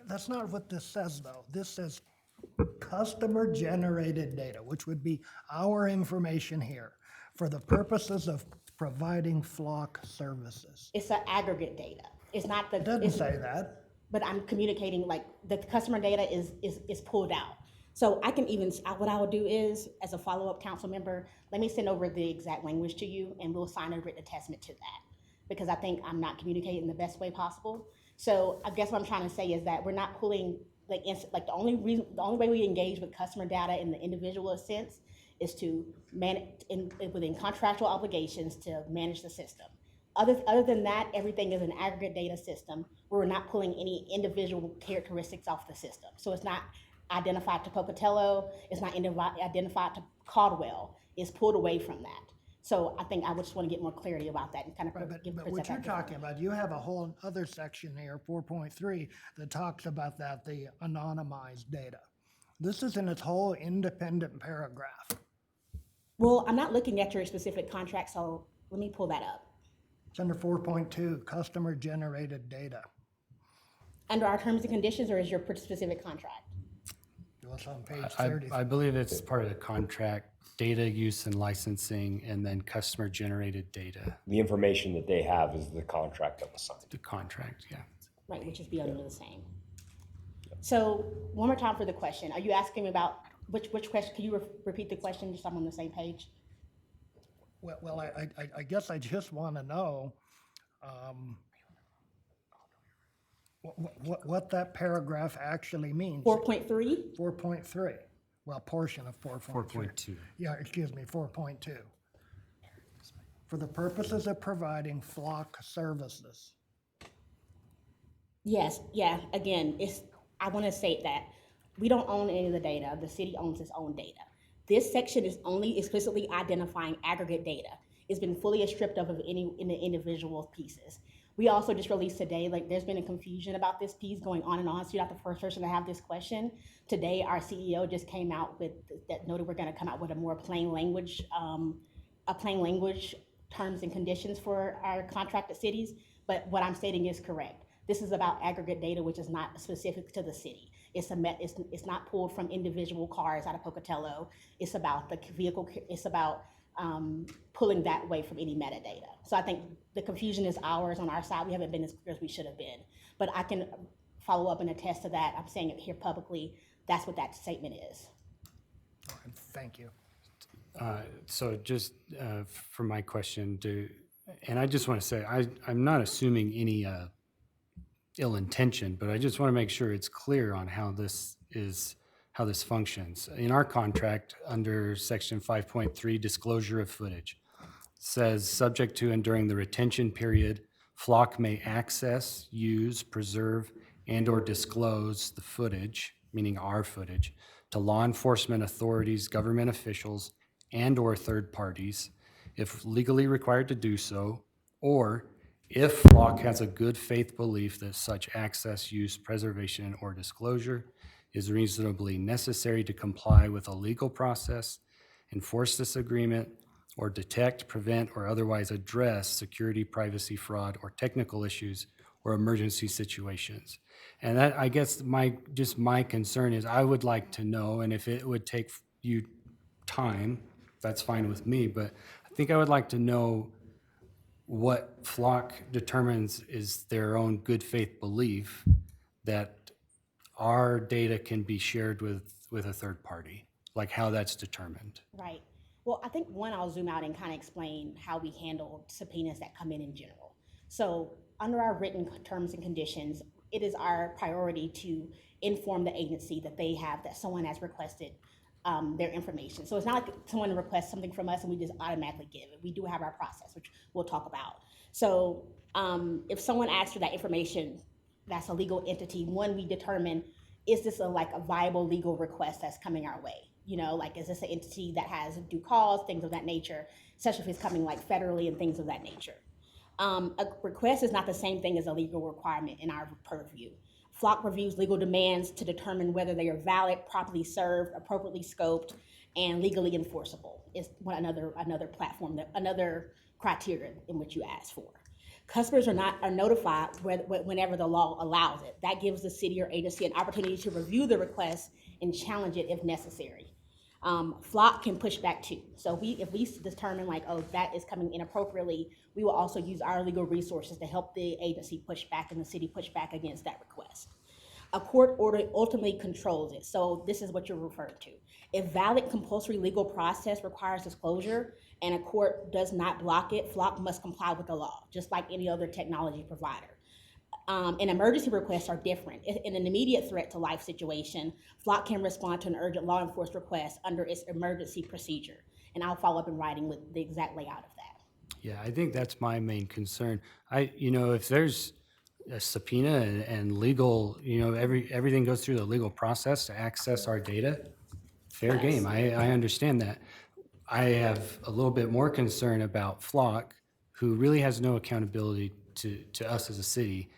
That's not what this says, though. This says customer-generated data, which would be our information here, for the purposes of providing Flock services. It's an aggregate data. It's not the. It doesn't say that. But I'm communicating, like, the customer data is pulled out. So I can even, what I would do is, as a follow-up council member, let me send over the exact language to you and we'll sign a written attachment to that. Because I think I'm not communicating the best way possible. So I guess what I'm trying to say is that we're not pulling, like the only way we engage with customer data in the individual sense is to manage, within contractual obligations, to manage the system. Other than that, everything is an aggregate data system where we're not pulling any individual characteristics off the system. So it's not identified to Pocatello, it's not identified to Caldwell, it's pulled away from that. So I think I would just want to get more clarity about that and kind of But what you're talking about, you have a whole other section here, 4.3, that talks about that, the anonymized data. This is in its whole independent paragraph. Well, I'm not looking at your specific contract, so let me pull that up. It's under 4.2, customer-generated data. Under our terms and conditions, or is your specific contract? It's on page 30. I believe it's part of the contract, data use and licensing, and then customer-generated data. The information that they have is the contract that was signed. The contract, yeah. Right, which is be under the same. So, one more time for the question. Are you asking me about, which question, can you repeat the question just so I'm on the same page? Well, I guess I just want to know what that paragraph actually means. 4.3? 4.3, well, portion of 4.3. 4.2. Yeah, excuse me, 4.2. For the purposes of providing flock services. Yes, yeah, again, I want to state that we don't own any of the data. The city owns its own data. This section is only explicitly identifying aggregate data. It's been fully stripped of any in the individual pieces. We also just released today, like there's been a confusion about this piece going on and on, so you're not the first person to have this question. Today, our CEO just came out with, that noted we're gonna come out with a more plain language terms and conditions for our contracted cities, but what I'm stating is correct. This is about aggregate data, which is not specific to the city. It's not pulled from individual cars out of Pocatello. It's about the vehicle, it's about pulling that away from any metadata. So I think the confusion is ours on our side. We haven't been as clear as we should have been. But I can follow up and attest to that. I'm saying it here publicly. That's what that statement is. Thank you. So just for my question, and I just want to say, I'm not assuming any ill intention, but I just want to make sure it's clear on how this functions. In our contract, under section 5.3, disclosure of footage, says subject to and during the retention period, Flock may access, use, preserve, and/or disclose the footage, meaning our footage, to law enforcement authorities, government officials, and/or third parties, if legally required to do so, or if Flock has a good faith belief that such access, use, preservation, or disclosure is reasonably necessary to comply with a legal process, enforce this agreement, or detect, prevent, or otherwise address security, privacy, fraud, or technical issues or emergency situations. And that, I guess, my concern is I would like to know, and if it would take you time, that's fine with me, but I think I would like to know what Flock determines is their own good faith belief that our data can be shared with a third party, like how that's determined. Right. Well, I think one, I'll zoom out and kind of explain how we handle subpoenas that come in general. So under our written terms and conditions, it is our priority to inform the agency that someone has requested their information. So it's not like someone requests something from us and we just automatically give it. We do have our process, which we'll talk about. So if someone asks for that information, that's a legal entity. One, we determine, is this a viable legal request that's coming our way? You know, like, is this an entity that has due cause, things of that nature, especially if it's coming federally and things of that nature. A request is not the same thing as a legal requirement in our purview. Flock reviews legal demands to determine whether they are valid, properly served, appropriately scoped, and legally enforceable. Is another platform, another criteria in which you ask for. Customers are notified whenever the law allows it. That gives the city or agency an opportunity to review the request and challenge it if necessary. Flock can push back too. So if we determine that is coming inappropriately, we will also use our legal resources to help the agency push back and the city push back against that request. A court order ultimately controls it. So this is what you're referring to. If valid compulsory legal process requires disclosure and a court does not block it, Flock must comply with the law, just like any other technology provider. And emergency requests are different. In an immediate threat to life situation, Flock can respond to an urgent law enforcement request under its emergency procedure. And I'll follow up in writing with the exact layout of that. Yeah, I think that's my main concern. If there's a subpoena and legal, everything goes through the legal process to access our data, fair game. I understand that. I have a little bit more concern about Flock, who really has no accountability to us as a city,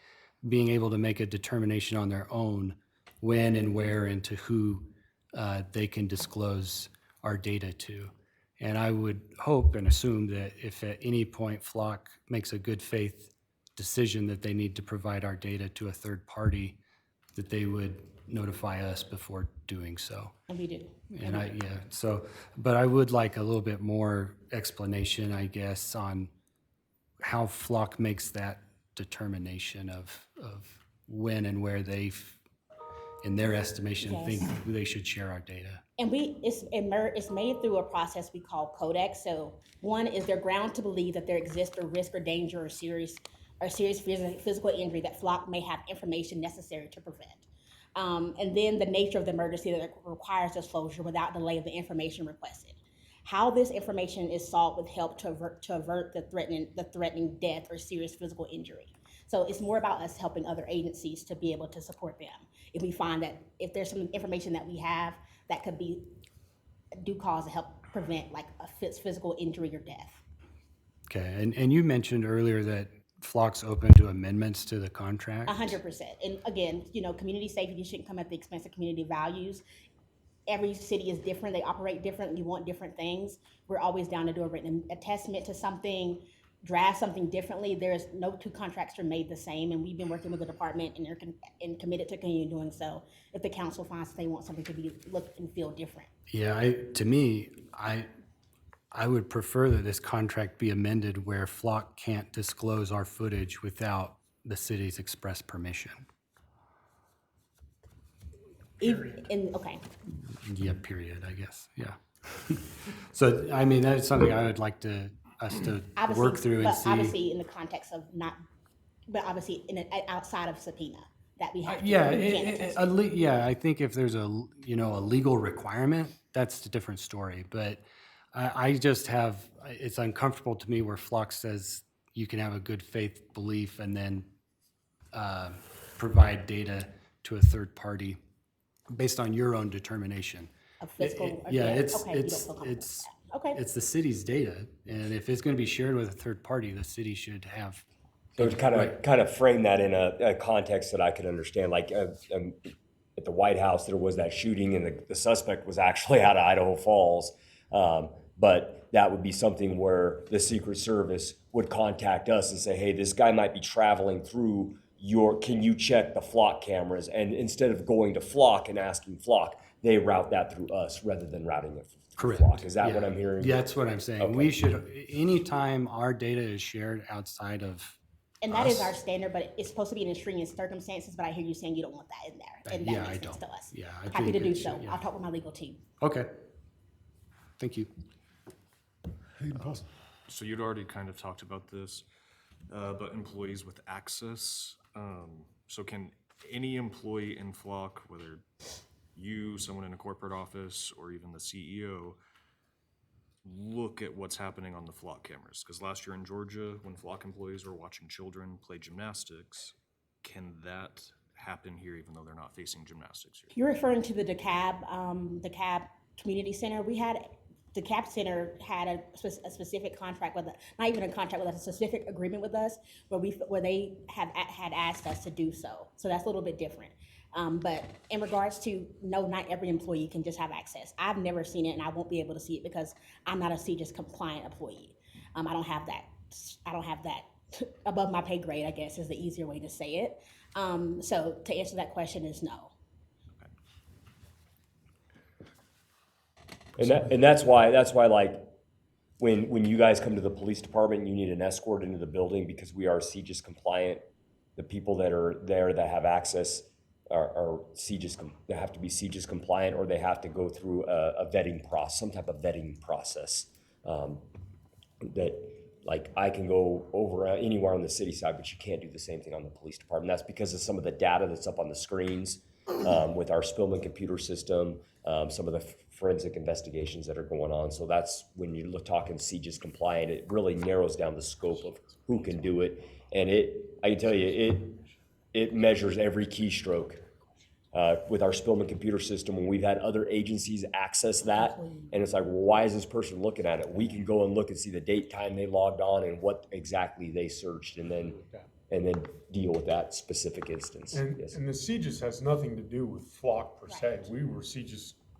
being able to make a determination on their own when and where and to who they can disclose our data to. And I would hope and assume that if at any point Flock makes a good faith decision that they need to provide our data to a third party, that they would notify us before doing so. And we do. But I would like a little bit more explanation, I guess, on how Flock makes that determination of when and where they, in their estimation, Yes. think they should share our data. And it's made through a process we call codex. So one is there ground to believe that there exists a risk or danger or serious physical injury that flock may have information necessary to prevent. And then the nature of the emergency that requires disclosure without delay of the information requested. How this information is sought would help to avert the threatening death or serious physical injury. So it's more about us helping other agencies to be able to support them. If we find that if there's some information that we have that could be do cause to help prevent like a physical injury or death. Okay, and you mentioned earlier that Flock's open to amendments to the contract? 100%. And again, community safety shouldn't come at the expense of community values. Every city is different. They operate different. You want different things. We're always down to do a written attestament to something, draft something differently. There's no two contracts are made the same, and we've been working with the department, and they're committed to continue doing so. If the council finds that they want something to be look and feel different. Yeah, I would prefer that this contract be amended where Flock can't disclose our footage without the city's express permission. Okay. Yeah, period, I guess, yeah. So, I mean, that's something I would like us to work through and see. Obviously in the context of obviously outside of subpoena that we have. I think if there's a legal requirement, that's a different story. But I just it's uncomfortable to me where Flock says you can have a good faith belief and then provide data to a third party based on your own determination. It's the city's data, and if it's going to be shared with a third party, the city should have. So to kind of frame that in a context that I could understand, like at the White House, there was that shooting, and the suspect was actually out of Idaho Falls. But that would be something where the Secret Service would contact us and say, hey, this guy might be traveling through can you check the Flock cameras? And instead of going to Flock and asking Flock, they route that through us rather than routing it through Flock. Is that what I'm hearing? Yeah, that's what I'm saying. Okay. We should, anytime our data is shared outside of and that is our standard, but it's supposed to be in extreme circumstances, but I hear you saying you don't want that in there. And that makes sense to us. Yeah, happy to do so. I'll talk with my legal team. Okay. Thank you. So you'd already kind of talked about this, but employees with access. So can any employee in Flock, whether you, someone in a corporate office, or even the CEO, look at what's happening on the Flock cameras? Because last year in Georgia, when Flock employees were watching children play gymnastics, can that happen here even though they're not facing gymnastics here? You're referring to the DeKalb Community Center. The CAP Center had a specific contract with, not even a contract with us, a specific agreement with us where they had asked us to do so. So that's a little bit different. But in regards to, no, not every employee can just have access. I've never seen it, and I won't be able to see it because I'm not a CJIS compliant employee. I don't have that above my pay grade, I guess is the easier way to say it. So to answer that question is no. And that's why like when you guys come to the police department, you need an escort into the building because we are CJIS compliant. The people that are there that have access are CJIS, they have to be CJIS compliant, or they have to go through a vetting process, some type of vetting process. That like I can go over anywhere on the city side, but you can't do the same thing on the police department. That's because of some of the data that's up on the screens with our Spillman computer system, some of the forensic investigations that are going on. So that's when you're talking CJIS compliant, it really narrows down the scope of who can do it. And I can tell you, it measures every keystroke with our Spillman computer system. When we've had other agencies access that, and it's like, well, why is this person looking at it? We can go and look and see the date, time they logged on, and what exactly they searched, and then deal with that specific instance. And the CJIS has nothing to do with Flock per se.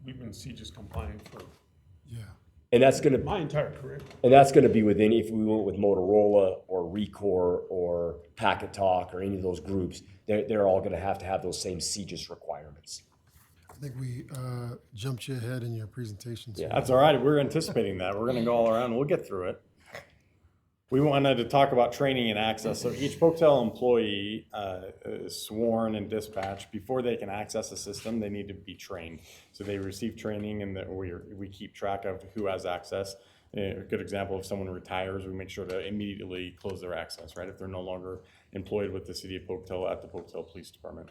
We've been CJIS compliant for and that's gonna my entire career. And that's gonna be within, if we went with Motorola or Recor or Packet Talk or any of those groups, they're all gonna have to have those same CJIS requirements. I think we jumped you ahead in your presentation. Yeah, that's all right. We're anticipating that. We're gonna go all around and we'll get through it. We wanted to talk about training and access. So each Pocatello employee is sworn and dispatched. Before they can access the system, they need to be trained. So they receive training, and that we keep track of who has access. A good example, if someone retires, we make sure to immediately close their access, right? If they're no longer employed with the city of Pocatello at the Pocatello Police Department.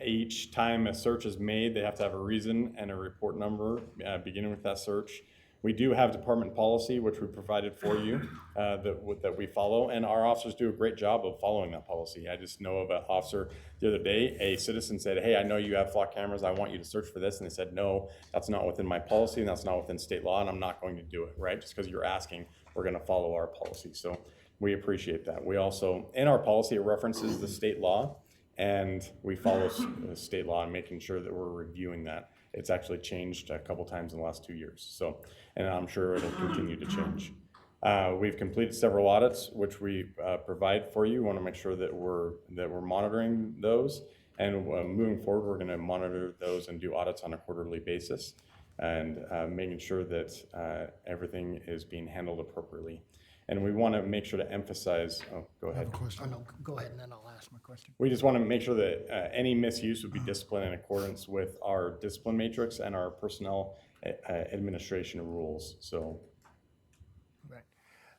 Each time a search is made, they have to have a reason and a report number beginning with that search. We do have department policy, which we provided for you, that we follow, and our officers do a great job of following that policy. I just know of an officer the other day, a citizen said, hey, I know you have flock cameras, I want you to search for this, and they said, no, that's not within my policy, and that's not within state law, and I'm not going to do it, right? Just because you're asking, we're gonna follow our policy, so we appreciate that. We also, in our policy, it references the state law, and we follow the state law and making sure that we're reviewing that. It's actually changed a couple times in the last 2 years, so, and I'm sure it'll continue to change. We've completed several audits, which we provide for you. We want to make sure that we're monitoring those, and moving forward, we're going to monitor those and do audits on a quarterly basis, and making sure that everything is being handled appropriately. And we want to make sure to emphasize, go ahead. Oh, no, go ahead and then I'll ask my question. We just want to make sure that any misuse would be disciplined in accordance with our discipline matrix and our personnel administration rules, so. Right.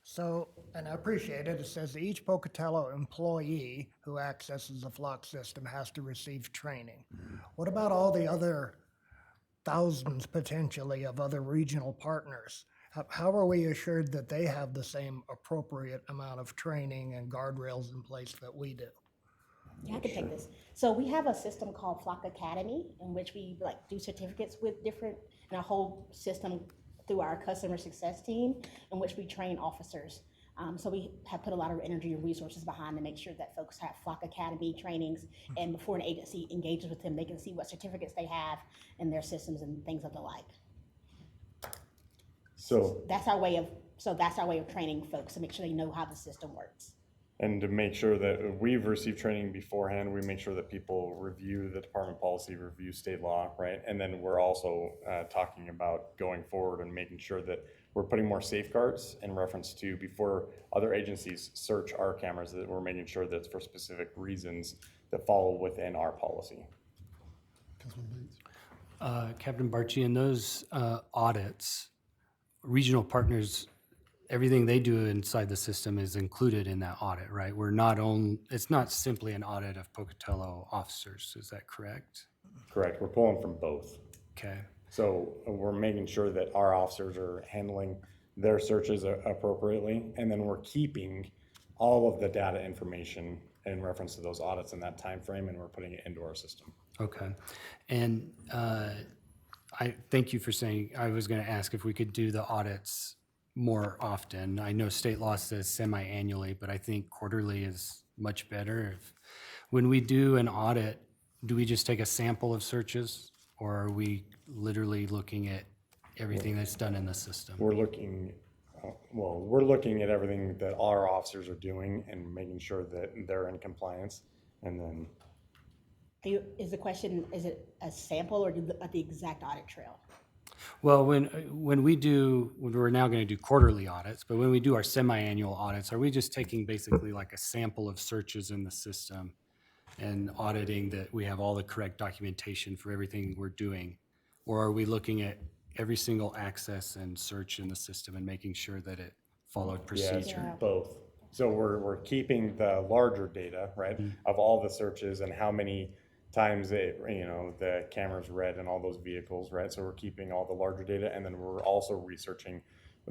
So, and I appreciate it, it says each Pocatello employee who accesses the flock system has to receive training. What about all the other thousands potentially of other regional partners? How are we assured that they have the same appropriate amount of training and guardrails in place that we do? Yeah, I can take this. So we have a system called Flock Academy, in which we do certificates with different, and a whole system through our customer success team, in which we train officers. So we have put a lot of energy and resources behind to make sure that folks have Flock Academy trainings, and before an agency engages with them, they can see what certificates they have in their systems and things of the like. So that's our way of training folks to make sure they know how the system works. And to make sure that we've received training beforehand, we make sure that people review the department policy, review state law, right? And then we're also talking about going forward and making sure that we're putting more safeguards in reference to before other agencies search our cameras, that we're making sure that it's for specific reasons that fall within our policy. Captain Barchi, in those audits, regional partners, everything they do inside the system is included in that audit, right? It's not simply an audit of Pocatello officers, is that correct? Correct, we're pulling from both. Okay. So we're making sure that our officers are handling their searches appropriately, and then we're keeping all of the data information in reference to those audits in that time frame, and we're putting it into our system. Okay. And I thank you for saying, I was going to ask if we could do the audits more often. I know state law says semi-annually, but I think quarterly is much better. When we do an audit, do we just take a sample of searches, or are we literally looking at everything that's done in the system? We're looking at everything that our officers are doing and making sure that they're in compliance, and then. Is the question, is it a sample or the exact audit trail? Well, when we're now going to do quarterly audits, but when we do our semi-annual audits, are we just taking basically like a sample of searches in the system and auditing that we have all the correct documentation for everything we're doing? Or are we looking at every single access and search in the system and making sure that it followed procedure? Yeah, both. So we're keeping the larger data, right, of all the searches and how many times the cameras read in all those vehicles, right? So we're keeping all the larger data, and then we're also researching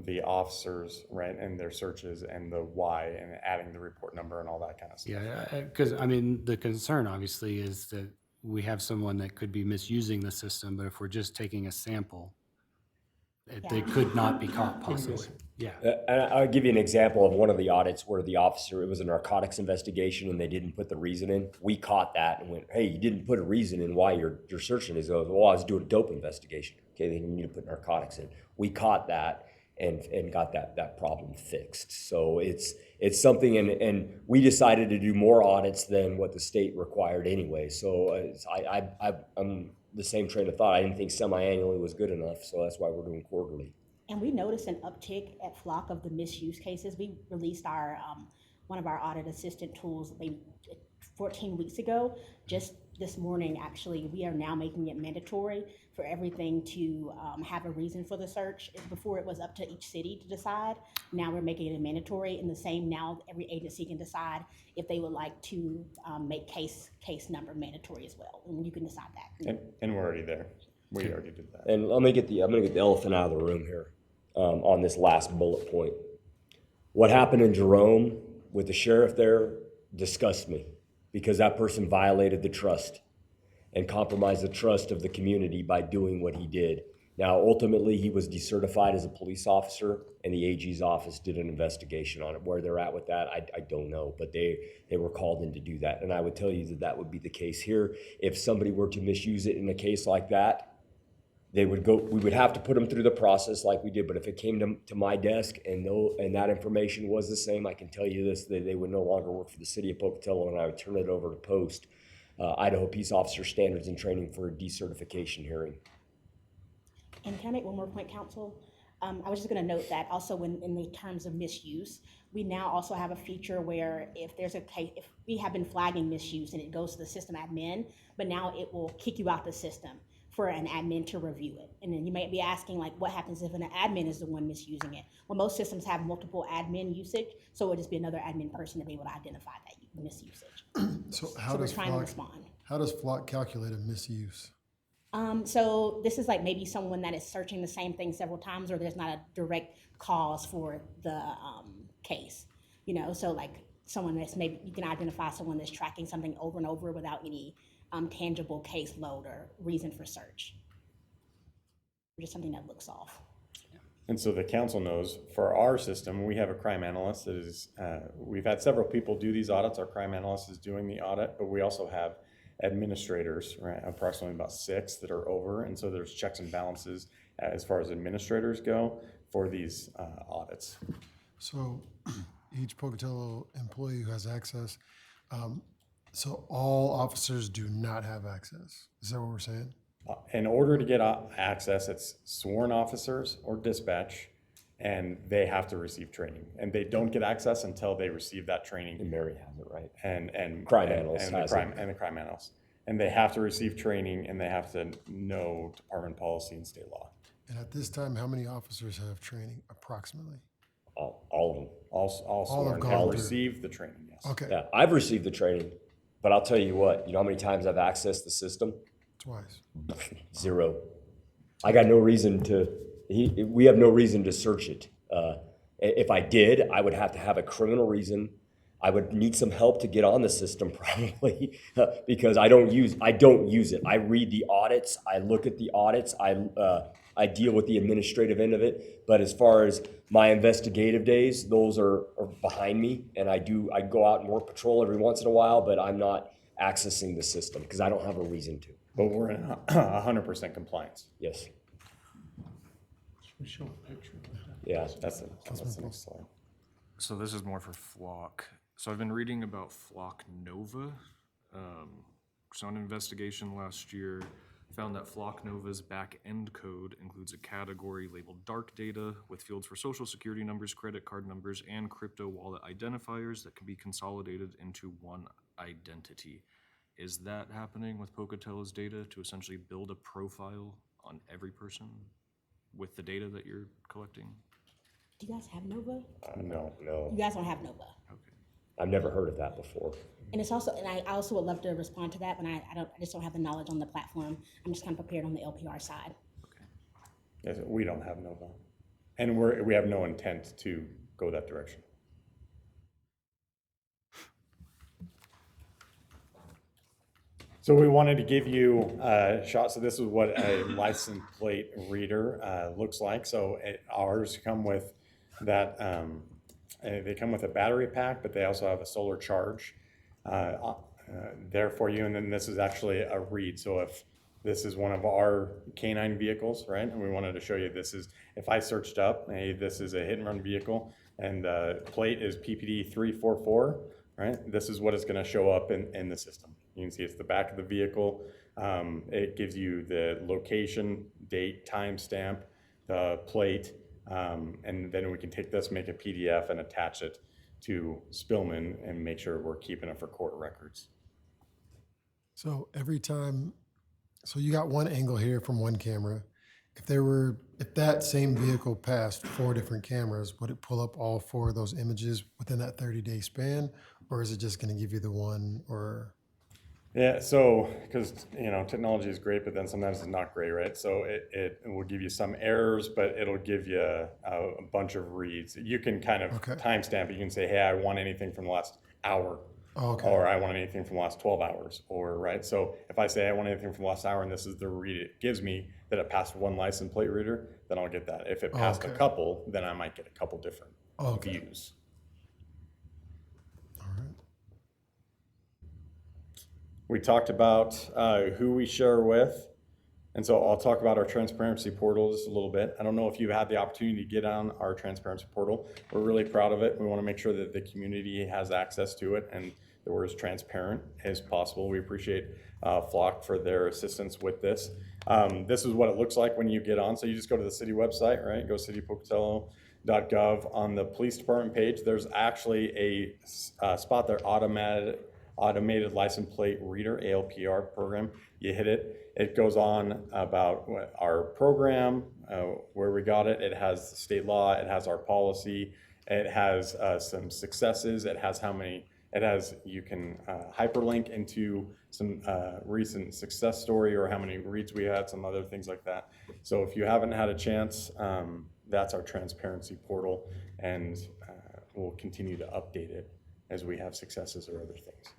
the officers, right, and their searches and the why, and adding the report number and all that kind of stuff. Yeah, because I mean, the concern obviously is that we have someone that could be misusing the system, but if we're just taking a sample, they could not be caught possibly. Yeah. I'll give you an example of one of the audits where the officer, it was a narcotics investigation and they didn't put the reason in. We caught that and went, hey, you didn't put a reason in why you're searching. He goes, well, I was doing a dope investigation. Okay, then you need to put narcotics in. We caught that and got that problem fixed. So it's something, and we decided to do more audits than what the state required anyway. So I'm the same train of thought. I didn't think semi-annually was good enough, so that's why we're doing quarterly. And we noticed an uptick at Flock of the misuse cases. We released our one of our audit assistant tools maybe 14 weeks ago. Just this morning, actually, we are now making it mandatory for everything to have a reason for the search. Before it was up to each city to decide. Now we're making it mandatory, and the same now every agency can decide if they would like to make case number mandatory as well, and you can decide that. And we're already there. We already did that. And I'm gonna get the elephant out of the room here on this last bullet point. What happened in Jerome with the sheriff there disgusts me, because that person violated the trust and compromised the trust of the community by doing what he did. Now, ultimately, he was decertified as a police officer, and the AG's office did an investigation on it. Where they're at with that, I don't know, but they were called in to do that. And I would tell you that that would be the case here. If somebody were to misuse it in a case like that, we would have to put them through the process like we did. But if it came to my desk and that information was the same, I can tell you this, that they would no longer work for the city of Pocatello, and I would turn it over to POST, Idaho Peace Officer Standards and Training, for a decertification hearing. And can I make one more point, Council? I was just going to note that also in the terms of misuse, we now also have a feature where if there's a case, if we have been flagging misuse and it goes to the system admin, but now it will kick you out the system for an admin to review it. And then you might be asking, like, what happens if an admin is the one misusing it? Well, most systems have multiple admin usage, so it would just be another admin person to be able to identify that misusage. So we're trying to respond. How does Flock calculate a misuse? So this is like maybe someone that is searching the same thing several times, or there's not a direct cause for the case. You know, so like someone that's maybe, you can identify someone that's tracking something over and over without any tangible caseload or reason for search. Or just something that looks off. And so the council knows, for our system, we have a crime analyst that is, we've had several people do these audits. Our crime analyst is doing the audit, but we also have administrators, right? Approximately about 6 that are over. And so there's checks and balances as far as administrators go for these audits. So each Pocatello employee who has access, so all officers do not have access. Is that what we're saying? In order to get access, it's sworn officers or dispatch, and they have to receive training. And they don't get access until they receive that training. And Mary has it, right? And crime analyst and the crime analyst. And they have to receive training, and they have to know department policy and state law. And at this time, how many officers have training approximately? All of them. All sworn have received the training, yes. Okay. Yeah, I've received the training, but I'll tell you what, you know how many times I've accessed the system? Twice. 0. I got no reason to, we have no reason to search it. If I did, I would have to have a criminal reason. I would need some help to get on the system probably because I don't use it. I read the audits, I look at the audits, I deal with the administrative end of it. But as far as my investigative days, those are behind me, and I go out and work patrol every once in a while, but I'm not accessing the system because I don't have a reason to. But we're in 100% compliance. Yes. We show a picture of that. Yeah, That's the next slide. So this is more for Flock. So I've been reading about Flock Nova. So an investigation last year found that Flock Nova's back-end code includes a category labeled dark data with fields for social security numbers, credit card numbers, and crypto wallet identifiers that can be consolidated into one identity. Is that happening with Pocatello's data to essentially build a profile on every person with the data that you're collecting? Do you guys have Nova? No. You guys don't have Nova. Okay. I've never heard of that before. And it's also, and I also would love to respond to that, but I just don't have the knowledge on the platform. I'm just kind of prepared on the LPR side. Yes, we don't have Nova. And we have no intent to go that direction. So we wanted to give you a shot. So this is what a license plate reader looks like. So ours come with that, they come with a battery pack, but they also have a solar charge there for you. And then this is actually a read. So if this is one of our canine vehicles, right? And we wanted to show you this is, if I searched up, hey, this is a hit and run vehicle and the plate is PPD 344, right? This is what is gonna show up in the system. You can see it's the back of the vehicle. It gives you the location, date, timestamp, the plate, And then we can take this, make a PDF and attach it to Spillman and make sure we're keeping it for court records. So every time, so you got one angle here from one camera. If that same vehicle passed 4 different cameras, would it pull up all 4 of those images within that 30-day span? Or is it just gonna give you the one, or? Yeah, so, because, technology is great, but then sometimes it's not great, right? So it will give you some errors, but it'll give you a bunch of reads. You can kind of timestamp it. You can say, hey, I want anything from the last hour. Or I want anything from the last 12 hours, right? So if I say I want anything from the last hour and this is the read it gives me that it passed 1 license plate reader, then I'll get that. If it passed a couple, then I might get a couple different views. All right. We talked about who we share with. And so I'll talk about our transparency portal just a little bit. I don't know if you've had the opportunity to get on our transparency portal. We're really proud of it. We want to make sure that the community has access to it and that we're as transparent as possible. We appreciate Flock for their assistance with this. This is what it looks like when you get on. So you just go to the city website, right? Go citypocatello.gov. On the police department page, there's actually a spot there, automated license plate reader, ALPR program. You hit it, it goes on about our program, where we got it. It has state law, it has our policy, it has some successes, it has you can hyperlink into some recent success story or how many reads we had, some other things like that. So if you haven't had a chance, that's our transparency portal, and we'll continue to update it as we have successes or other things.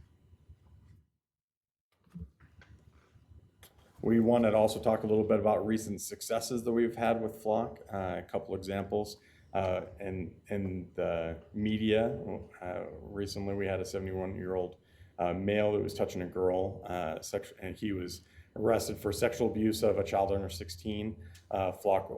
We wanted to also talk a little bit about recent successes that we've had with Flock. A couple examples. In the media, recently we had a 71-year-old male that was touching a girl, and he was arrested for sexual abuse of a child under 16. Flock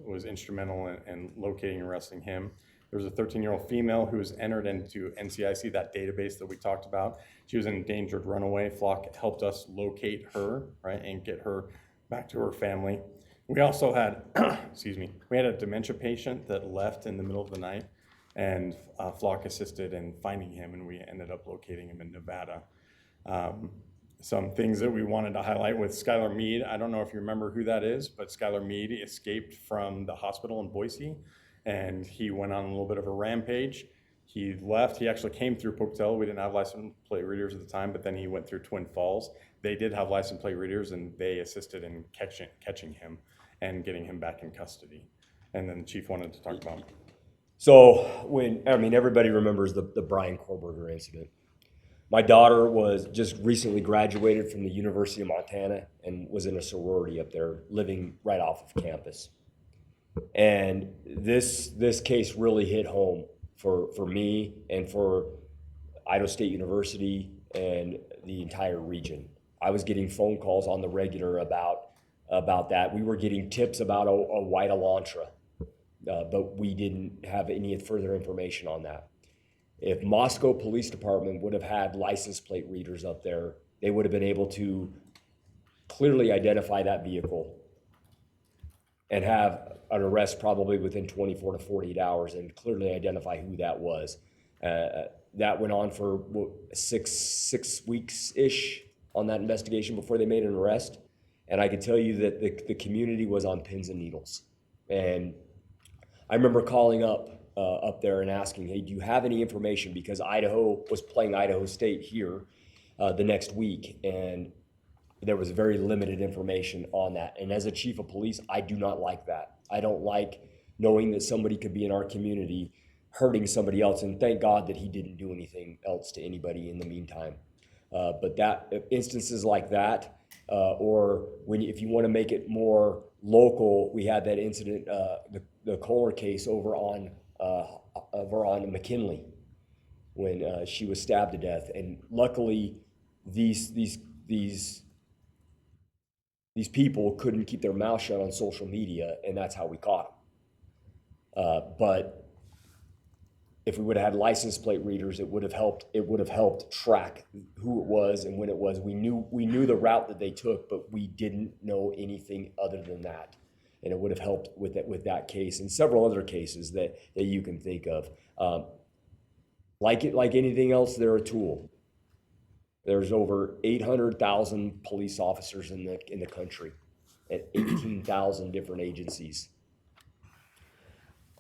was instrumental in locating and arresting him. There was a 13-year-old female who was entered into NCIC, that database that we talked about. She was an endangered runaway. Flock helped us locate her, right, and get her back to her family. We also had, we had a dementia patient that left in the middle of the night, and Flock assisted in finding him, and we ended up locating him in Nevada. Some things that we wanted to highlight with Skylar Mead. I don't know if you remember who that is, but Skylar Mead escaped from the hospital in Boise, and he went on a little bit of a rampage. He left. He actually came through Pocatello. We didn't have license plate readers at the time, but then he went through Twin Falls. They did have license plate readers, and they assisted in catching him and getting him back in custody. And then the chief wanted to talk about. So everybody remembers the Brian Korberger incident. My daughter was just recently graduated from the University of Montana and was in a sorority up there, living right off of campus. And this case really hit home for me and for Idaho State University and the entire region. I was getting phone calls on the regular about that. We were getting tips about a white Elantra, but we didn't have any further information on that. If Moscow Police Department would have had license plate readers up there, they would have been able to clearly identify that vehicle and have an arrest probably within 24 to 48 hours and clearly identify who that was. That went on for six weeks-ish on that investigation before they made an arrest. And I can tell you that the community was on pins and needles. And I remember calling up there and asking, hey, do you have any information? Because Idaho was playing Idaho State here the next week, and there was very limited information on that. And as a chief of police, I do not like that. I don't like knowing that somebody could be in our community hurting somebody else, and thank God that he didn't do anything else to anybody in the meantime. But instances like that, or if you want to make it more local, we had that incident, the Kohler case over on McKinley, when she was stabbed to death. And luckily, these people couldn't keep their mouth shut on social media, and that's how we caught them. But if we would have had license plate readers, it would have helped track who it was and when it was. We knew the route that they took, but we didn't know anything other than that. and it would have helped with that case and several other cases that you can think of. Like anything else, they're a tool. There's over 800,000 police officers in the country at 18,000 different agencies.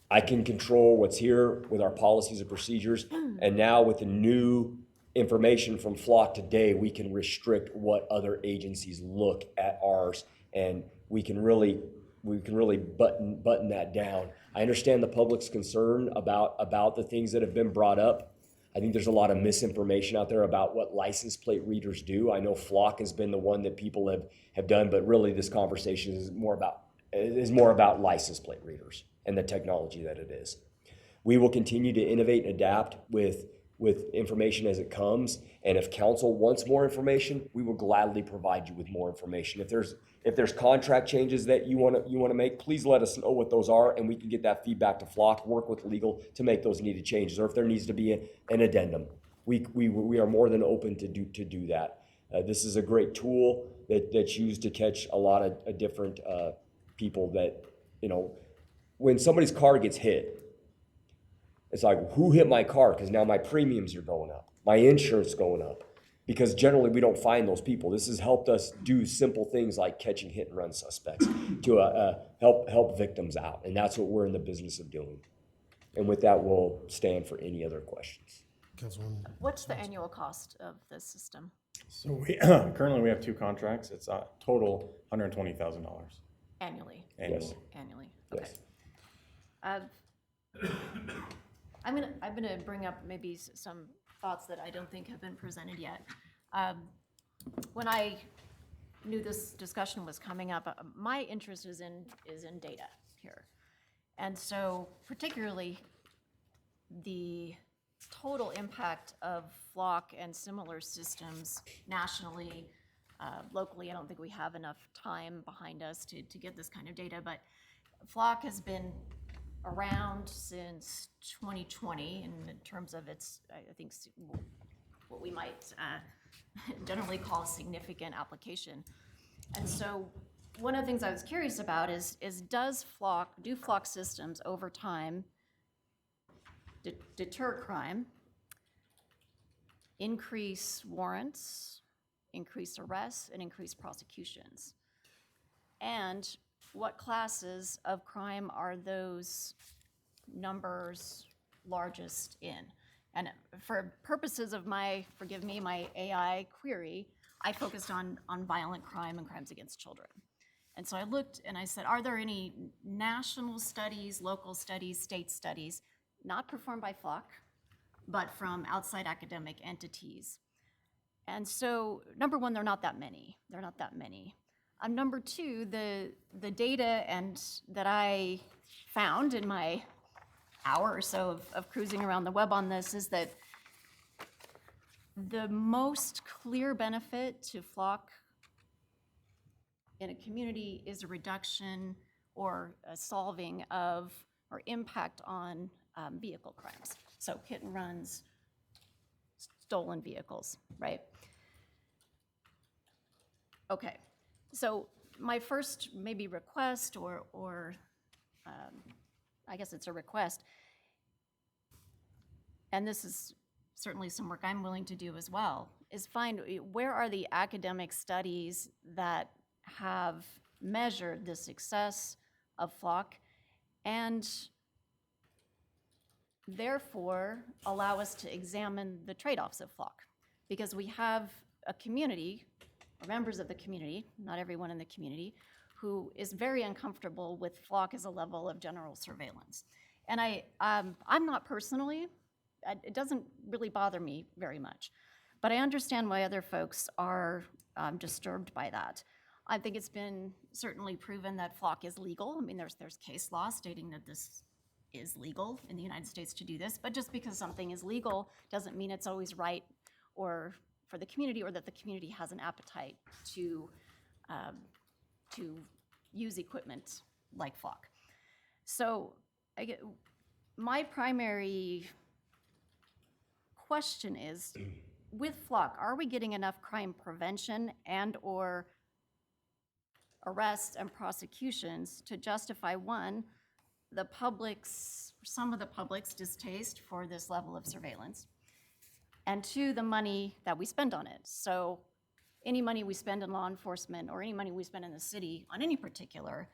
I can control what's here with our policies and procedures, and now with the new information from Flock today, we can restrict what other agencies look at ours, and we can really button that down. I understand the public's concern about the things that have been brought up. I think there's a lot of misinformation out there about what license plate readers do. I know Flock has been the one that people have done, but really this conversation is more about license plate readers and the technology that it is. We will continue to innovate and adapt with information as it comes, and if council wants more information, we will gladly provide you with more information. If there's contract changes that you want to make, please let us know what those are, and we can get that feedback to Flock, work with legal to make those needed changes, or if there needs to be an addendum. We are more than open to do that. This is a great tool that's used to catch a lot of different people that, when somebody's car gets hit, it's like, who hit my car? Because now my premiums are going up, my insurance is going up, because generally we don't find those people. This has helped us do simple things like catching hit and run suspects to help victims out, and that's what we're in the business of doing. And with that, we'll stand for any other questions. Councilwoman. What's the annual cost of this system? So we currently we have 2 contracts. It's a total $120,000 Annually? annually. Annually, okay. Yes. I'm gonna bring up maybe some thoughts that I don't think have been presented yet. When I knew this discussion was coming up, my interest is in data here. And so particularly the total impact of Flock and similar systems nationally, locally. I don't think we have enough time behind us to get this kind of data, but Flock has been around since 2020 in terms of its, I think, what we might generally call a significant application. And so one of the things I was curious about is do Flock systems over time deter crime, increase warrants, increase arrests, and increase prosecutions? And what classes of crime are those numbers largest in? And for purposes of my AI query, I focused on violent crime and crimes against children. And so I looked and I said, are there any national studies, local studies, state studies, not performed by Flock, but from outside academic entities? And so, number one, they're not that many. Number two, the data that I found in my hour or so of cruising around the web on this is that the most clear benefit to Flock in a community is a reduction or a solving of or impact on vehicle crimes. So hit and runs, stolen vehicles, right? Okay, so my first maybe request or I guess it's a request, and this is certainly some work I'm willing to do as well, is find where are the academic studies that have measured the success of Flock and therefore allow us to examine the trade-offs of Flock. Because we have a community, or members of the community, not everyone in the community, who is very uncomfortable with Flock as a level of general surveillance. And I'm not personally, it doesn't really bother me very much, but I understand why other folks are disturbed by that. I think it's been certainly proven that Flock is legal. I mean, there's case law stating that this is legal in the United States to do this, but just because something is legal doesn't mean it's always right or for the community, or that the community has an appetite to use equipment like Flock. So my primary question is, with Flock, are we getting enough crime prevention and or arrests and prosecutions to justify, one, some of the public's distaste for this level of surveillance, and two, the money that we spend on it. So any money we spend in law enforcement or any money we spend in the city on any particular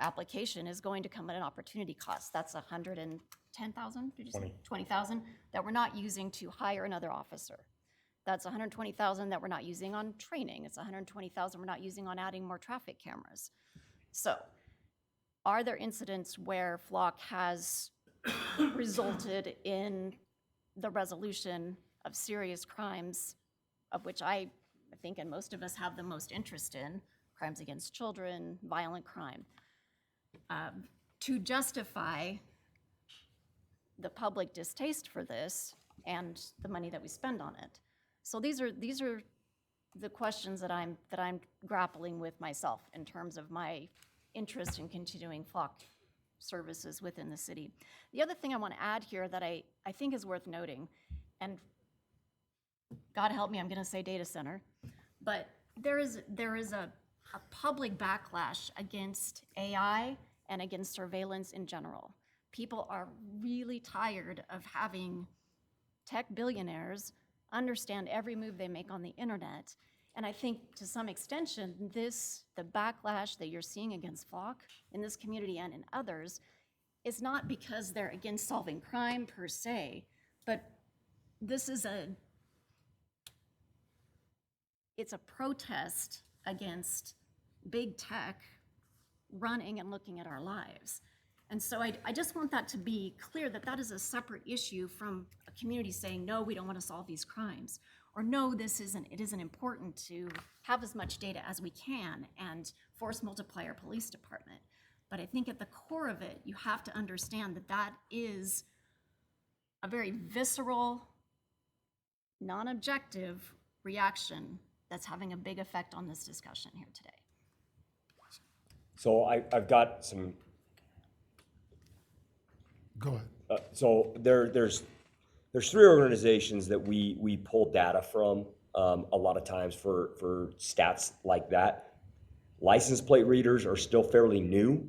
application is going to come at an opportunity cost. That's 110,000, did you say? 20,000 that we're not using to hire another officer. That's 120,000 that we're not using on training. It's 120,000 we're not using on adding more traffic cameras. So are there incidents where Flock has resulted in the resolution of serious crimes, of which I think and most of us have the most interest in, crimes against children, violent crime, to justify the public distaste for this and the money that we spend on it? So these are the questions that I'm grappling with myself in terms of my interest in continuing Flock services within the city. The other thing I want to add here that I think is worth noting, and God help me, I'm going to say data center, but there is a public backlash against AI and against surveillance in general. People are really tired of having tech billionaires understand every move they make on the internet. And I think to some extension, the backlash that you're seeing against Flock in this community and in others is not because they're against solving crime per se, but this is it's a protest against big tech running and looking at our lives. And so I just want that to be clear that that is a separate issue from a community saying, no, we don't want to solve these crimes. Or no, it isn't important to have as much data as we can and force multiply our police department. But I think at the core of it, you have to understand that that is a very visceral, non-objective reaction that's having a big effect on this discussion here today. So I've got some. Go ahead. So there's three organizations that we pull data from a lot of times for stats like that. License plate readers are still fairly new,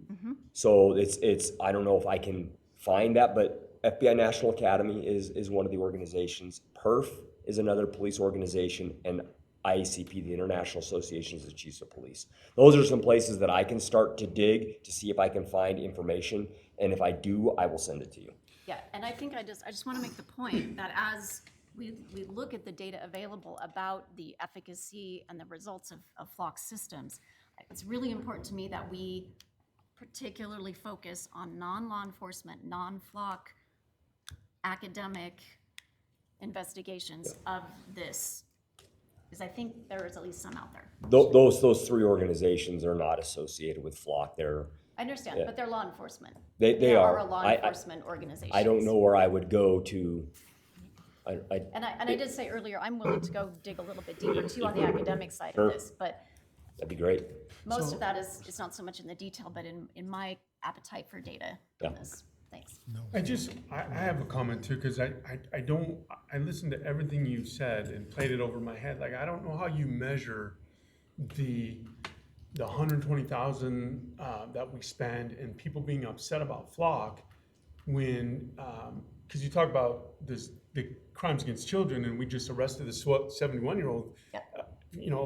so it's I don't know if I can find that, but FBI National Academy is one of the organizations. PERF is another police organization, and IACP, the International Association of Chiefs of Police. Those are some places that I can start to dig to see if I can find information, and if I do, I will send it to you. Yeah, and I think I just want to make the point that as we look at the data available about the efficacy and the results of Flock systems, it's really important to me that we particularly focus on non-law enforcement, non-Flock academic investigations of this, because I think there is at least some out there. Those three organizations are not associated with Flock. I understand, but they're law enforcement. They are a law enforcement organization. I don't know where I would go to. And I did say earlier, I'm willing to go dig a little bit deeper too on the academic side of this, but that'd be great. Most of that is it's not so much in the detail, but in my appetite for data on this. Thanks. I have a comment too, because I listened to everything you said and played it over my head. Like, I don't know how you measure the 120,000 that we spend and people being upset about Flock when, because you talk about the crimes against children, and we just arrested this 71-year-old,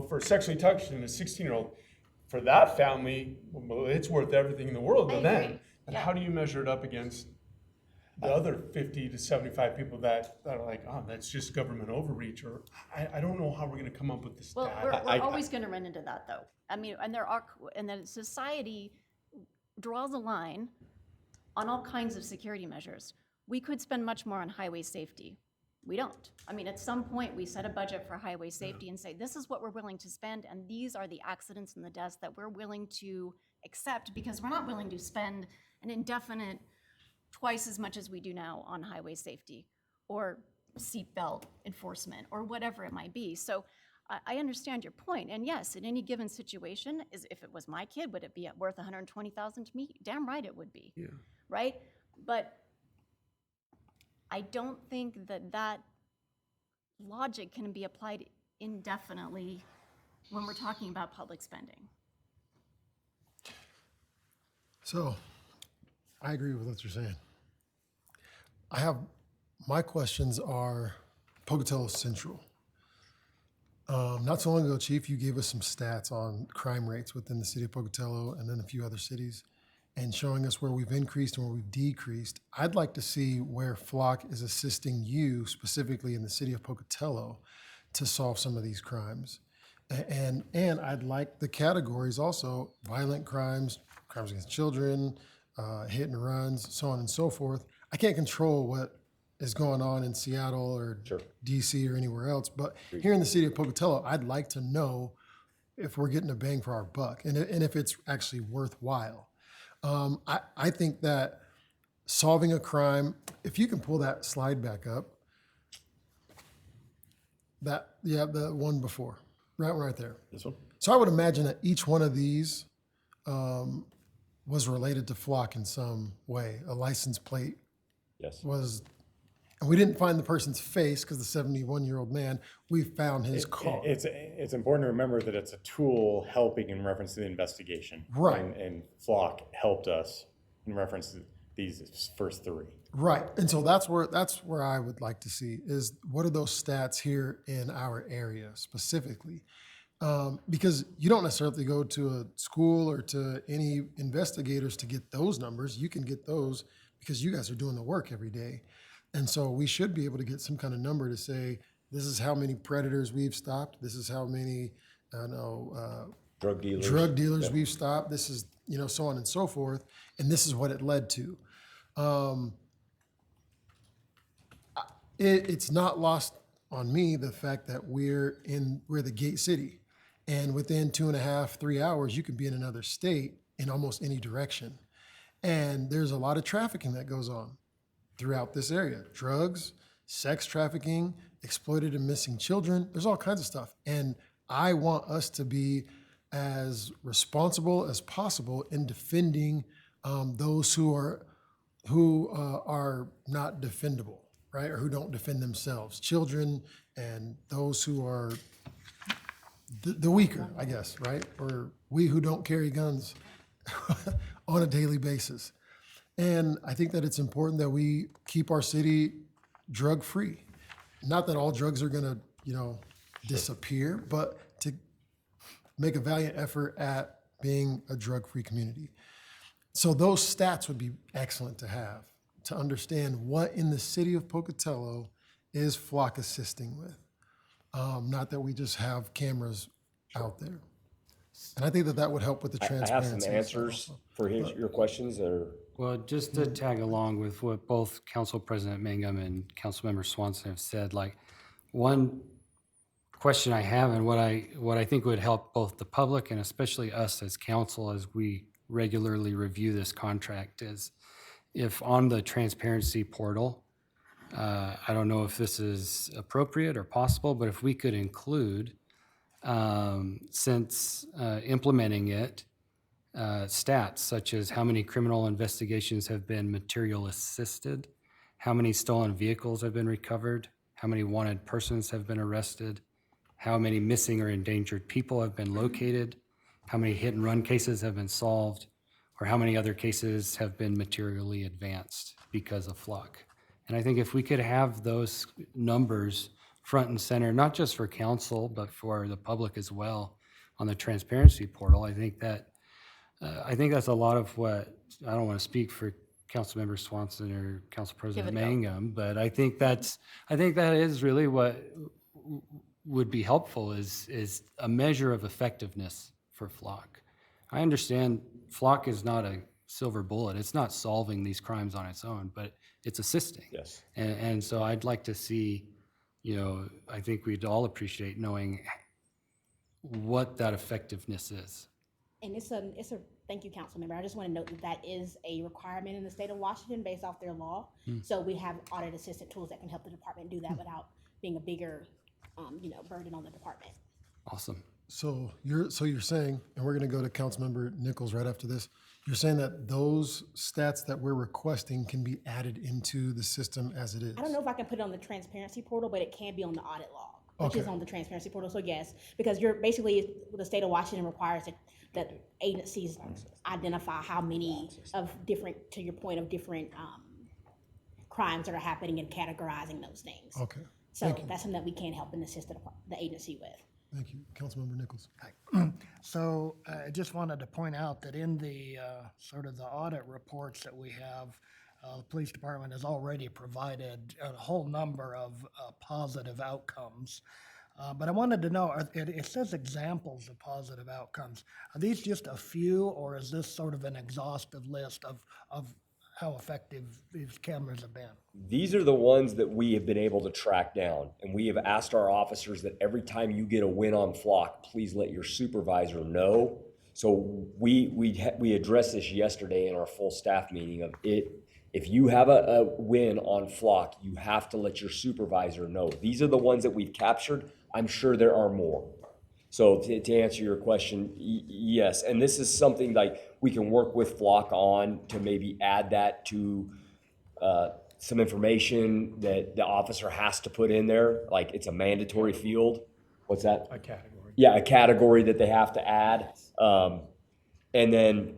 for sexually touching a 16-year-old. For that family, well, it's worth everything in the world to them. And how do you measure it up against the other 50 to 75 people that are like, oh, that's just government overreach? Or I don't know how we're going to come up with this Well, data. we're always going to run into that, though. I mean, and then society draws a line on all kinds of security measures. We could spend much more on highway safety. We don't. I mean, at some point, we set a budget for highway safety and say, this is what we're willing to spend, and these are the accidents and the deaths that we're willing to accept, because we're not willing to spend an indefinite twice as much as we do now on highway safety or seatbelt enforcement or whatever it might be. So I understand your point. And yes, in any given situation, if it was my kid, would it be worth $120,000 to me? Damn right it would be. Yeah. Right? But I don't think that logic can be applied indefinitely when we're talking about public spending. So I agree with what you're saying. My questions are Pocatello Central. Not so long ago, Chief, you gave us some stats on crime rates within the city of Pocatello and then a few other cities, and showing us where we've increased and where we've decreased. I'd like to see where Flock is assisting you specifically in the city of Pocatello to solve some of these crimes. And I'd like the categories also: violent crimes, crimes against children, hit and runs, so on and so forth. I can't control what is going on in Seattle or DC or anywhere else, but here in the city of Pocatello, I'd like to know if we're getting a bang for our buck and if it's actually worthwhile. I think that solving a crime, if you can pull that slide back up, the one before, right there. This one? So I would imagine that each one of these was related to Flock in some way. A license plate was, and we didn't find the person's face because the 71-year-old man, we found his car. It's important to remember that it's a tool helping in reference to the investigation. Right. And Flock helped us in reference to these first three. Right, and so that's where I would like to see is what are those stats here in our area specifically, because you don't necessarily go to a school or to any investigators to get those numbers. You can get those because you guys are doing the work every day, and so we should be able to get some kind of number to say this is how many predators we've stopped. This is how many drug dealers we've stopped. This is so on and so forth, and this is what it led to. It's not lost on me the fact that we're the gate city, and within 2.5, 3 hours, you can be in another state in almost any direction. And there's a lot of trafficking that goes on throughout this area: drugs, sex trafficking, exploited and missing children. There's all kinds of stuff, and I want us to be as responsible as possible in defending those who are not defendable, right? Or who don't defend themselves, children and those who are the weaker, I guess, right? Or we who don't carry guns on a daily basis. And I think that it's important that we keep our city drug-free. Not that all drugs are gonna, disappear, but to make a valiant effort at being a drug-free community. So those stats would be excellent to have, to understand what in the city of Pocatello is Flock assisting with. Not that we just have cameras out there. And I think that would help with the transparency. I have some answers for your questions. Well, just to tag along with what both Council President Mangum and Councilmember Swanson have said, like one question I have and what I think would help both the public and especially us as council as we regularly review this contract is if on the transparency portal, I don't know if this is appropriate or possible, but if we could include, since implementing it, stats such as how many criminal investigations have been material assisted, how many stolen vehicles have been recovered, how many wanted persons have been arrested, how many missing or endangered people have been located, how many hit and run cases have been solved, or how many other cases have been materially advanced because of Flock. And I think if we could have those numbers front and center, not just for council, but for the public as well on the transparency portal, I think that's a lot of what, I don't want to speak for Councilmember Swanson or Council President Mangum, but I think that is really what would be helpful is a measure of effectiveness for Flock. I understand Flock is not a silver bullet. It's not solving these crimes on its own, but it's assisting. Yes. And so I'd like to see, I think we'd all appreciate knowing what that effectiveness is. And it's a thank you, council member. I just want to note that is a requirement in the state of Washington based off their law. So we have audit assistant tools that can help the department do that without being a bigger, burden on the department. Awesome. So you're saying, and we're going to go to Councilmember Nichols right after this. You're saying that those stats that we're requesting can be added into the system as it is. I don't know if I can put it on the transparency portal, but it can be on the audit log. which is Okay. on the transparency portal. So yes, because you're basically, the state of Washington requires that agencies identify how many of different, to your point, of different crimes that are happening and categorizing those things. Okay. So Thank you. that's something that we can help and assist the agency with. Thank you. Councilmember Nichols. So I just wanted to point out that in the sort of the audit reports that we have, the police department has already provided a whole number of positive outcomes. But I wanted to know, it says examples of positive outcomes. Are these just a few, or is this sort of an exhaustive list of how effective these cameras have been? These are the ones that we have been able to track down, and we have asked our officers that every time you get a win on flock, please let your supervisor know. So we addressed this yesterday in our full staff meeting of it. If you have a win on flock, you have to let your supervisor know. These are the ones that we've captured. I'm sure there are more. So to answer your question, yes. And this is something like we can work with Flock on to maybe add that to some information that the officer has to put in there. Like it's a mandatory field. What's that? A category. Yeah, a category that they have to add. And then,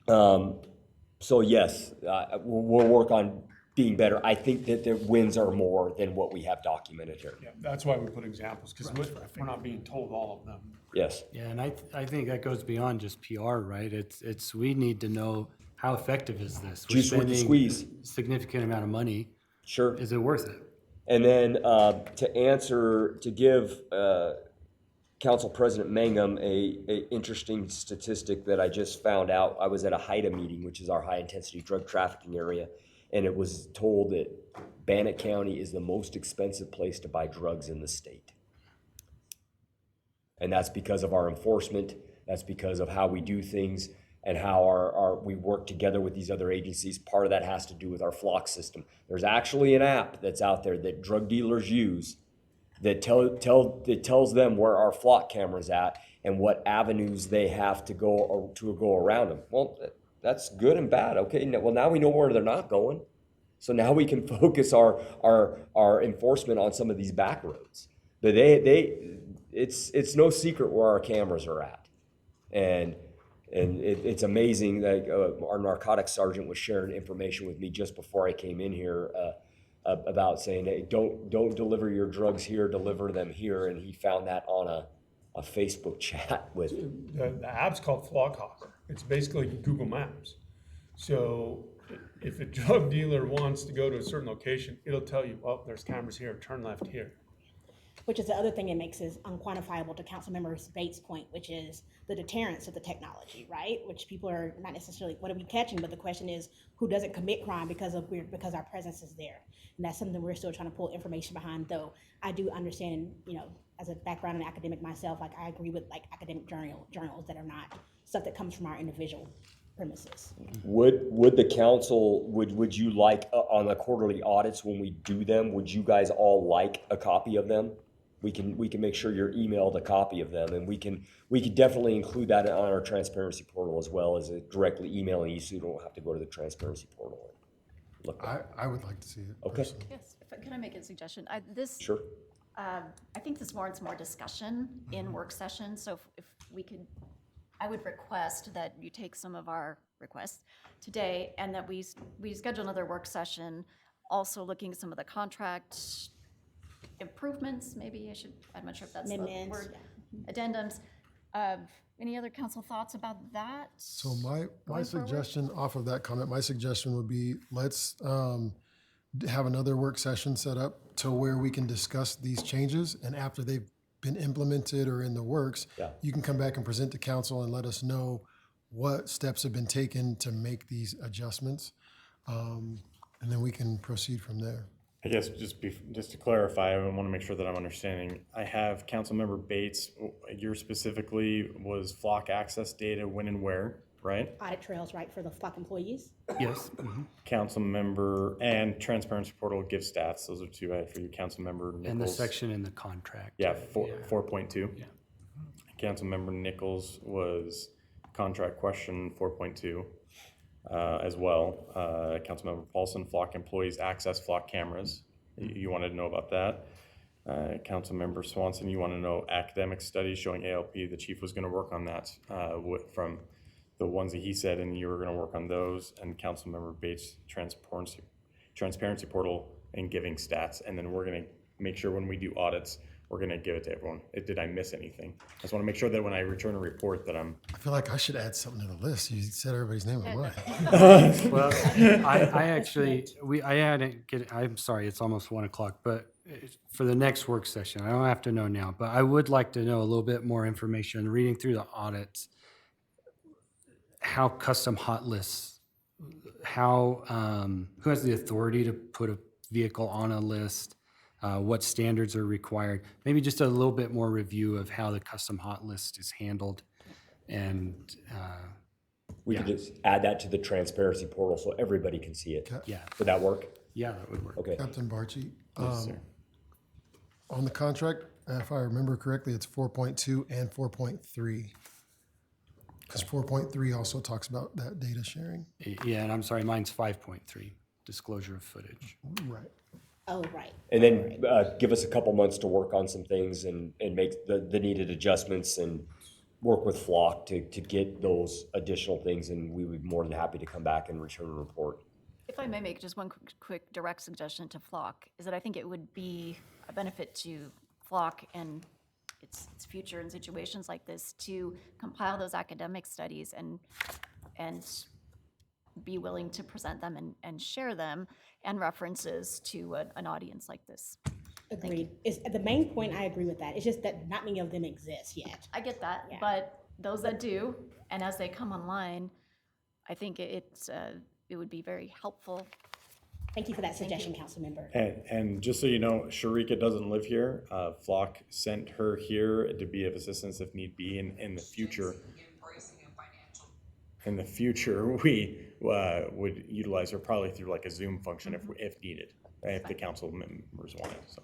so yes, we'll work on being better. I think that the wins are more than what we have documented here. Yeah, that's why we put examples, because we're not being told all of them. Yes. Yeah, and I think that goes beyond just PR, right? It's we need to know how effective is this? We're Juice with the spending squeeze. significant amount of money. Sure. Is it worth it? And then to give Council President Mangum a interesting statistic that I just found out. I was at a HIDA meeting, which is our high intensity drug trafficking area, and it was told that Bannock County is the most expensive place to buy drugs in the state. And that's because of our enforcement, that's because of how we do things and how we work together with these other agencies. Part of that has to do with our flock system. There's actually an app that's out there that drug dealers use that tells them where our flock camera's at and what avenues they have to go around them. Well, that's good and bad. Okay, well now we know where they're not going. So now we can focus our enforcement on some of these back roads. But it's no secret where our cameras are at. And it's amazing that our narcotics sergeant was sharing information with me just before I came in here about saying, hey, don't deliver your drugs here, deliver them here. And he found that on a Facebook chat with. The app's called Flock Hopper. It's basically Google Maps. So if a drug dealer wants to go to a certain location, it'll tell you, oh, there's cameras here, turn left here. Which is the other thing it makes is unquantifiable to Councilmember Bates' point, which is the deterrence of the technology, right? Which people are not necessarily, what are we catching? But the question is, who doesn't commit crime because our presence is there? And that's something we're still trying to pull information behind, though I do understand, as a background in academic myself, like I agree with like academic journals that are not stuff that comes from our individual premises. Would the council, would you like on the quarterly audits when we do them, would you guys all like a copy of them? We can make sure you're emailed a copy of them, and we can definitely include that on our transparency portal as well as directly emailing you, so you don't have to go to the transparency portal and look. I would like to see it. Okay. Personally. Yes, can I make a suggestion? Sure. I think this warrants more discussion in work session, so if we could, I would request that you take some of our requests today and that we schedule another work session, also looking at some of the contract improvements, maybe I'm not sure if that's the Amendments, word, addendums. Any other council thoughts about that? So my going forward? suggestion off of that comment, my suggestion would be let's have another work session set up to where we can discuss these changes, and after they've been implemented or in the works, you can come back and present to council and let us know what steps have been taken to make these adjustments, and then we can proceed from there. I guess just to clarify, I want to make sure that I'm understanding. I have Councilmember Bates, yours specifically was flock access data when and where, right? Audit trails, right, for the flock employees? Yes. Councilmember and transparency portal give stats. Those are two I had for you. Councilmember Nichols. And the section in the contract. Yeah, 4.2. Yeah. Councilmember Nichols was contract question 4.2. As well. Councilmember Paulson, flock employees access flock cameras. You wanted to know about that. Councilmember Swanson, you want to know academic studies showing ALP. The chief was going to work on that from the ones that he said, and you were going to work on those. And Councilmember Bates, transparency portal and giving stats. And then we're going to make sure when we do audits, we're going to give it to everyone. Did I miss anything? I just want to make sure that when I return a report that I'm... I feel like I should add something to the list. You said everybody's name or what? Well, I hadn't get, I'm sorry, it's almost 1 o'clock, but for the next work session, I don't have to know now, but I would like to know a little bit more information, reading through the audits, how custom hot lists, who has the authority to put a vehicle on a list, what standards are required, maybe just a little bit more review of how the custom hot list is handled. And We could just add that to the transparency portal so everybody can see it. yeah, Would that work? yeah, that would work. Okay. Captain Barchi, Yes, sir. on the contract, if I remember correctly, it's 4.2 and 4.3. Because 4.3 also talks about that data sharing. Yeah, and I'm sorry, mine's 5.3, disclosure of footage. Right. Oh, right. And then give us a couple months to work on some things and make the needed adjustments and work with Flock to get those additional things, and we would be more than happy to come back and return a report. If I may make just one quick direct suggestion to Flock, is that I think it would be a benefit to Flock and its future in situations like this to compile those academic studies and be willing to present them and share them and references to an audience like this. Agreed. Is the main point, I agree with that. It's just that not many of them exist yet. I get that, Yeah. but those that do, and as they come online, I think it would be very helpful. Thank you for that suggestion, Councilmember. And just so you know, Sharika doesn't live here. Flock sent her here to be of assistance if need be. In the future, we would utilize her probably through like a Zoom function if needed, if the council members wanted. So,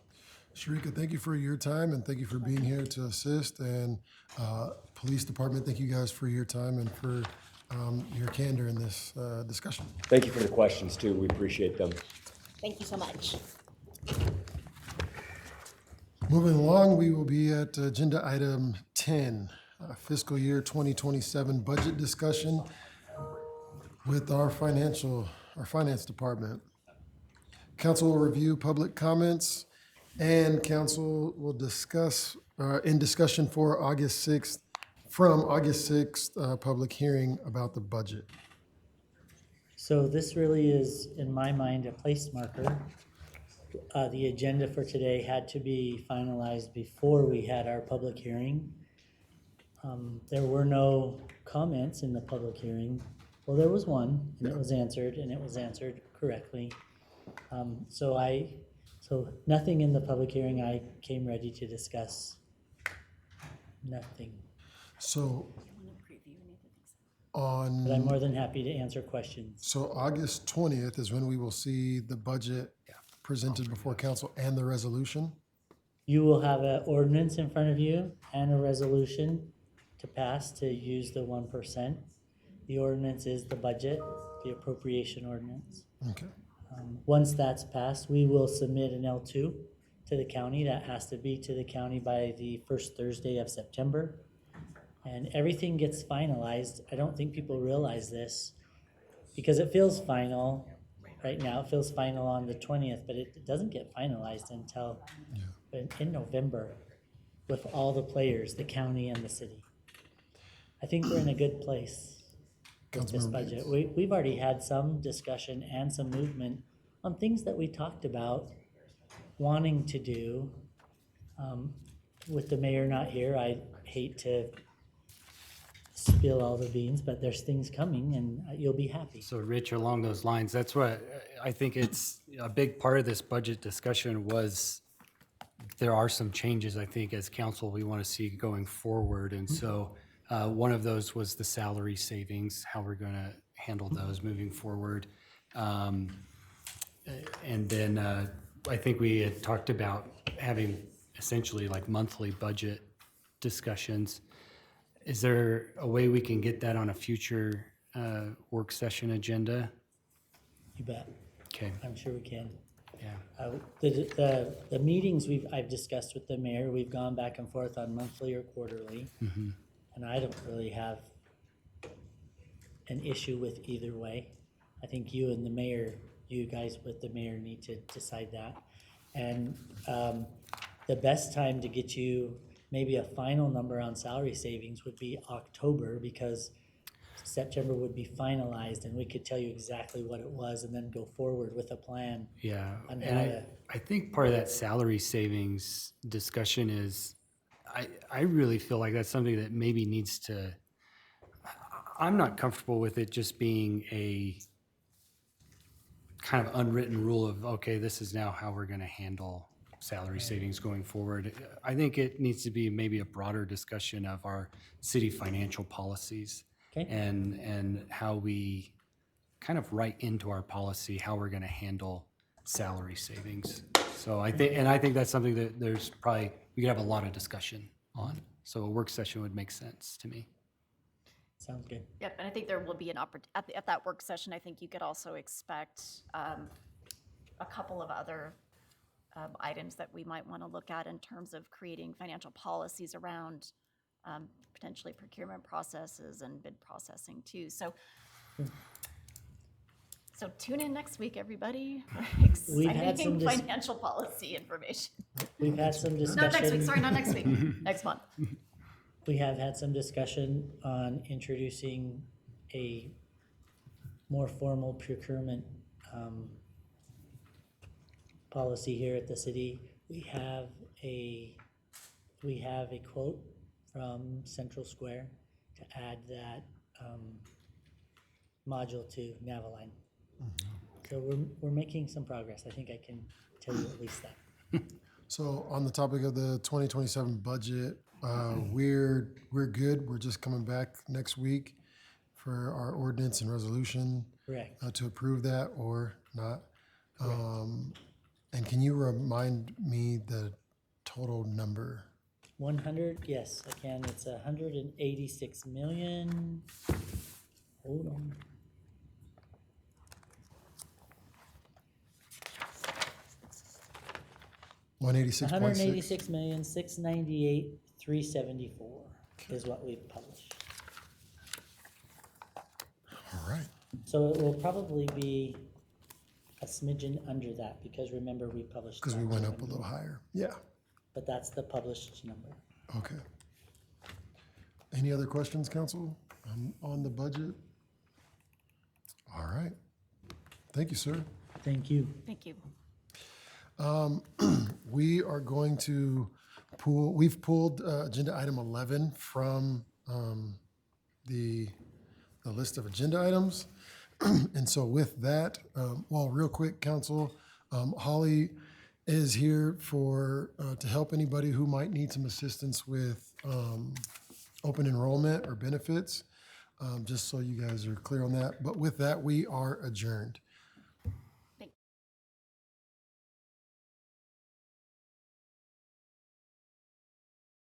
Sharika, thank you for your time and thank you for being here to assist. And police department, thank you guys for your time and for your candor in this discussion. Thank you for the questions too. We appreciate them. Thank you so much. Moving along, we will be at agenda item 10, fiscal year 2027 budget discussion with our finance department. Council will review public comments and council will discuss in discussion for August 6th, from August 6th, public hearing about the budget. So this really is, in my mind, a place marker. The agenda for today had to be finalized before we had our public hearing. There were no comments in the public hearing. Well, there was one, and it was answered correctly. So nothing in the public hearing. I came ready to discuss. Nothing. So But on, I'm more than happy to answer questions. so August 20th is when we will see the budget presented before council and the resolution. You will have an ordinance in front of you and a resolution to pass to use the 1%. The ordinance is the budget, the appropriation ordinance. Okay. Once that's passed, we will submit an L2 to the county. That has to be to the county by the first Thursday of September. And everything gets finalized. I don't think people realize this because it feels final right now. It feels final on the 20th, but it doesn't get finalized until in November with all the players, the county and the city. I think we're in a good place with this budget. We've already had some discussion and some movement on things that we talked about wanting to do. With the mayor not here, I hate to spill all the beans, but there's things coming and you'll be happy. So Rich, along those lines, that's what I think it's a big part of this budget discussion was there are some changes, I think, as council we want to see going forward. And so one of those was the salary savings, how we're going to handle those moving forward. And then I think we had talked about having essentially like monthly budget discussions. Is there a way we can get that on a future work session agenda? You bet. Okay. I'm sure we can. Yeah. The meetings I've discussed with the mayor, we've gone back and forth on monthly or quarterly. Mhm. And I don't really have an issue with either way. I think you and the mayor, you guys with the mayor need to decide that. And the best time to get you maybe a final number on salary savings would be October, because September would be finalized and we could tell you exactly what it was and then go forward with a plan. Yeah, On and how to, I think part of that salary savings discussion is, I really feel like that's something that maybe needs to, I'm not comfortable with it just being a kind of unwritten rule of, okay, this is now how we're gonna handle salary savings going forward. I think it needs to be maybe a broader discussion of our city financial policies. Okay. And how we kind of write into our policy how we're gonna handle salary savings. So I think that's something that there's probably, we could have a lot of discussion on. So a work session would make sense to me. sounds good. Yep, and I think there will be an at that work session, I think you could also expect a couple of other items that we might want to look at in terms of creating financial policies around potentially procurement processes and bid processing too. So tune in next week, everybody. We've had some Exciting financial policy information. We've had some discussion. Not next week, sorry, not next week, next month. We have had some discussion on introducing a more formal procurement policy here at the city. We have a quote from Central Square to add that module to Navaline. So we're making some progress. I think I can tell you at least that. So on the topic of the 2027 budget, we're good. We're just coming back next week for our ordinance and resolution Correct. to approve that or not. And can you remind me the total number? 100, yes, I can. It's 186 million. Hold on. $186,698,374 is what we've published. All right. So it will probably be a smidgen under that, because remember, we published. Because we that went up a one. little higher. Yeah. But that's the published number. Okay. Any other questions, council, on the budget? All right. Thank you, sir. Thank you. Thank you. We are going to we've pulled agenda item 11 from the list of agenda items. And so with that, well, real quick, council, Holly is here to help anybody who might need some assistance with open enrollment or benefits, just so you guys are clear on that. But with that, we are adjourned.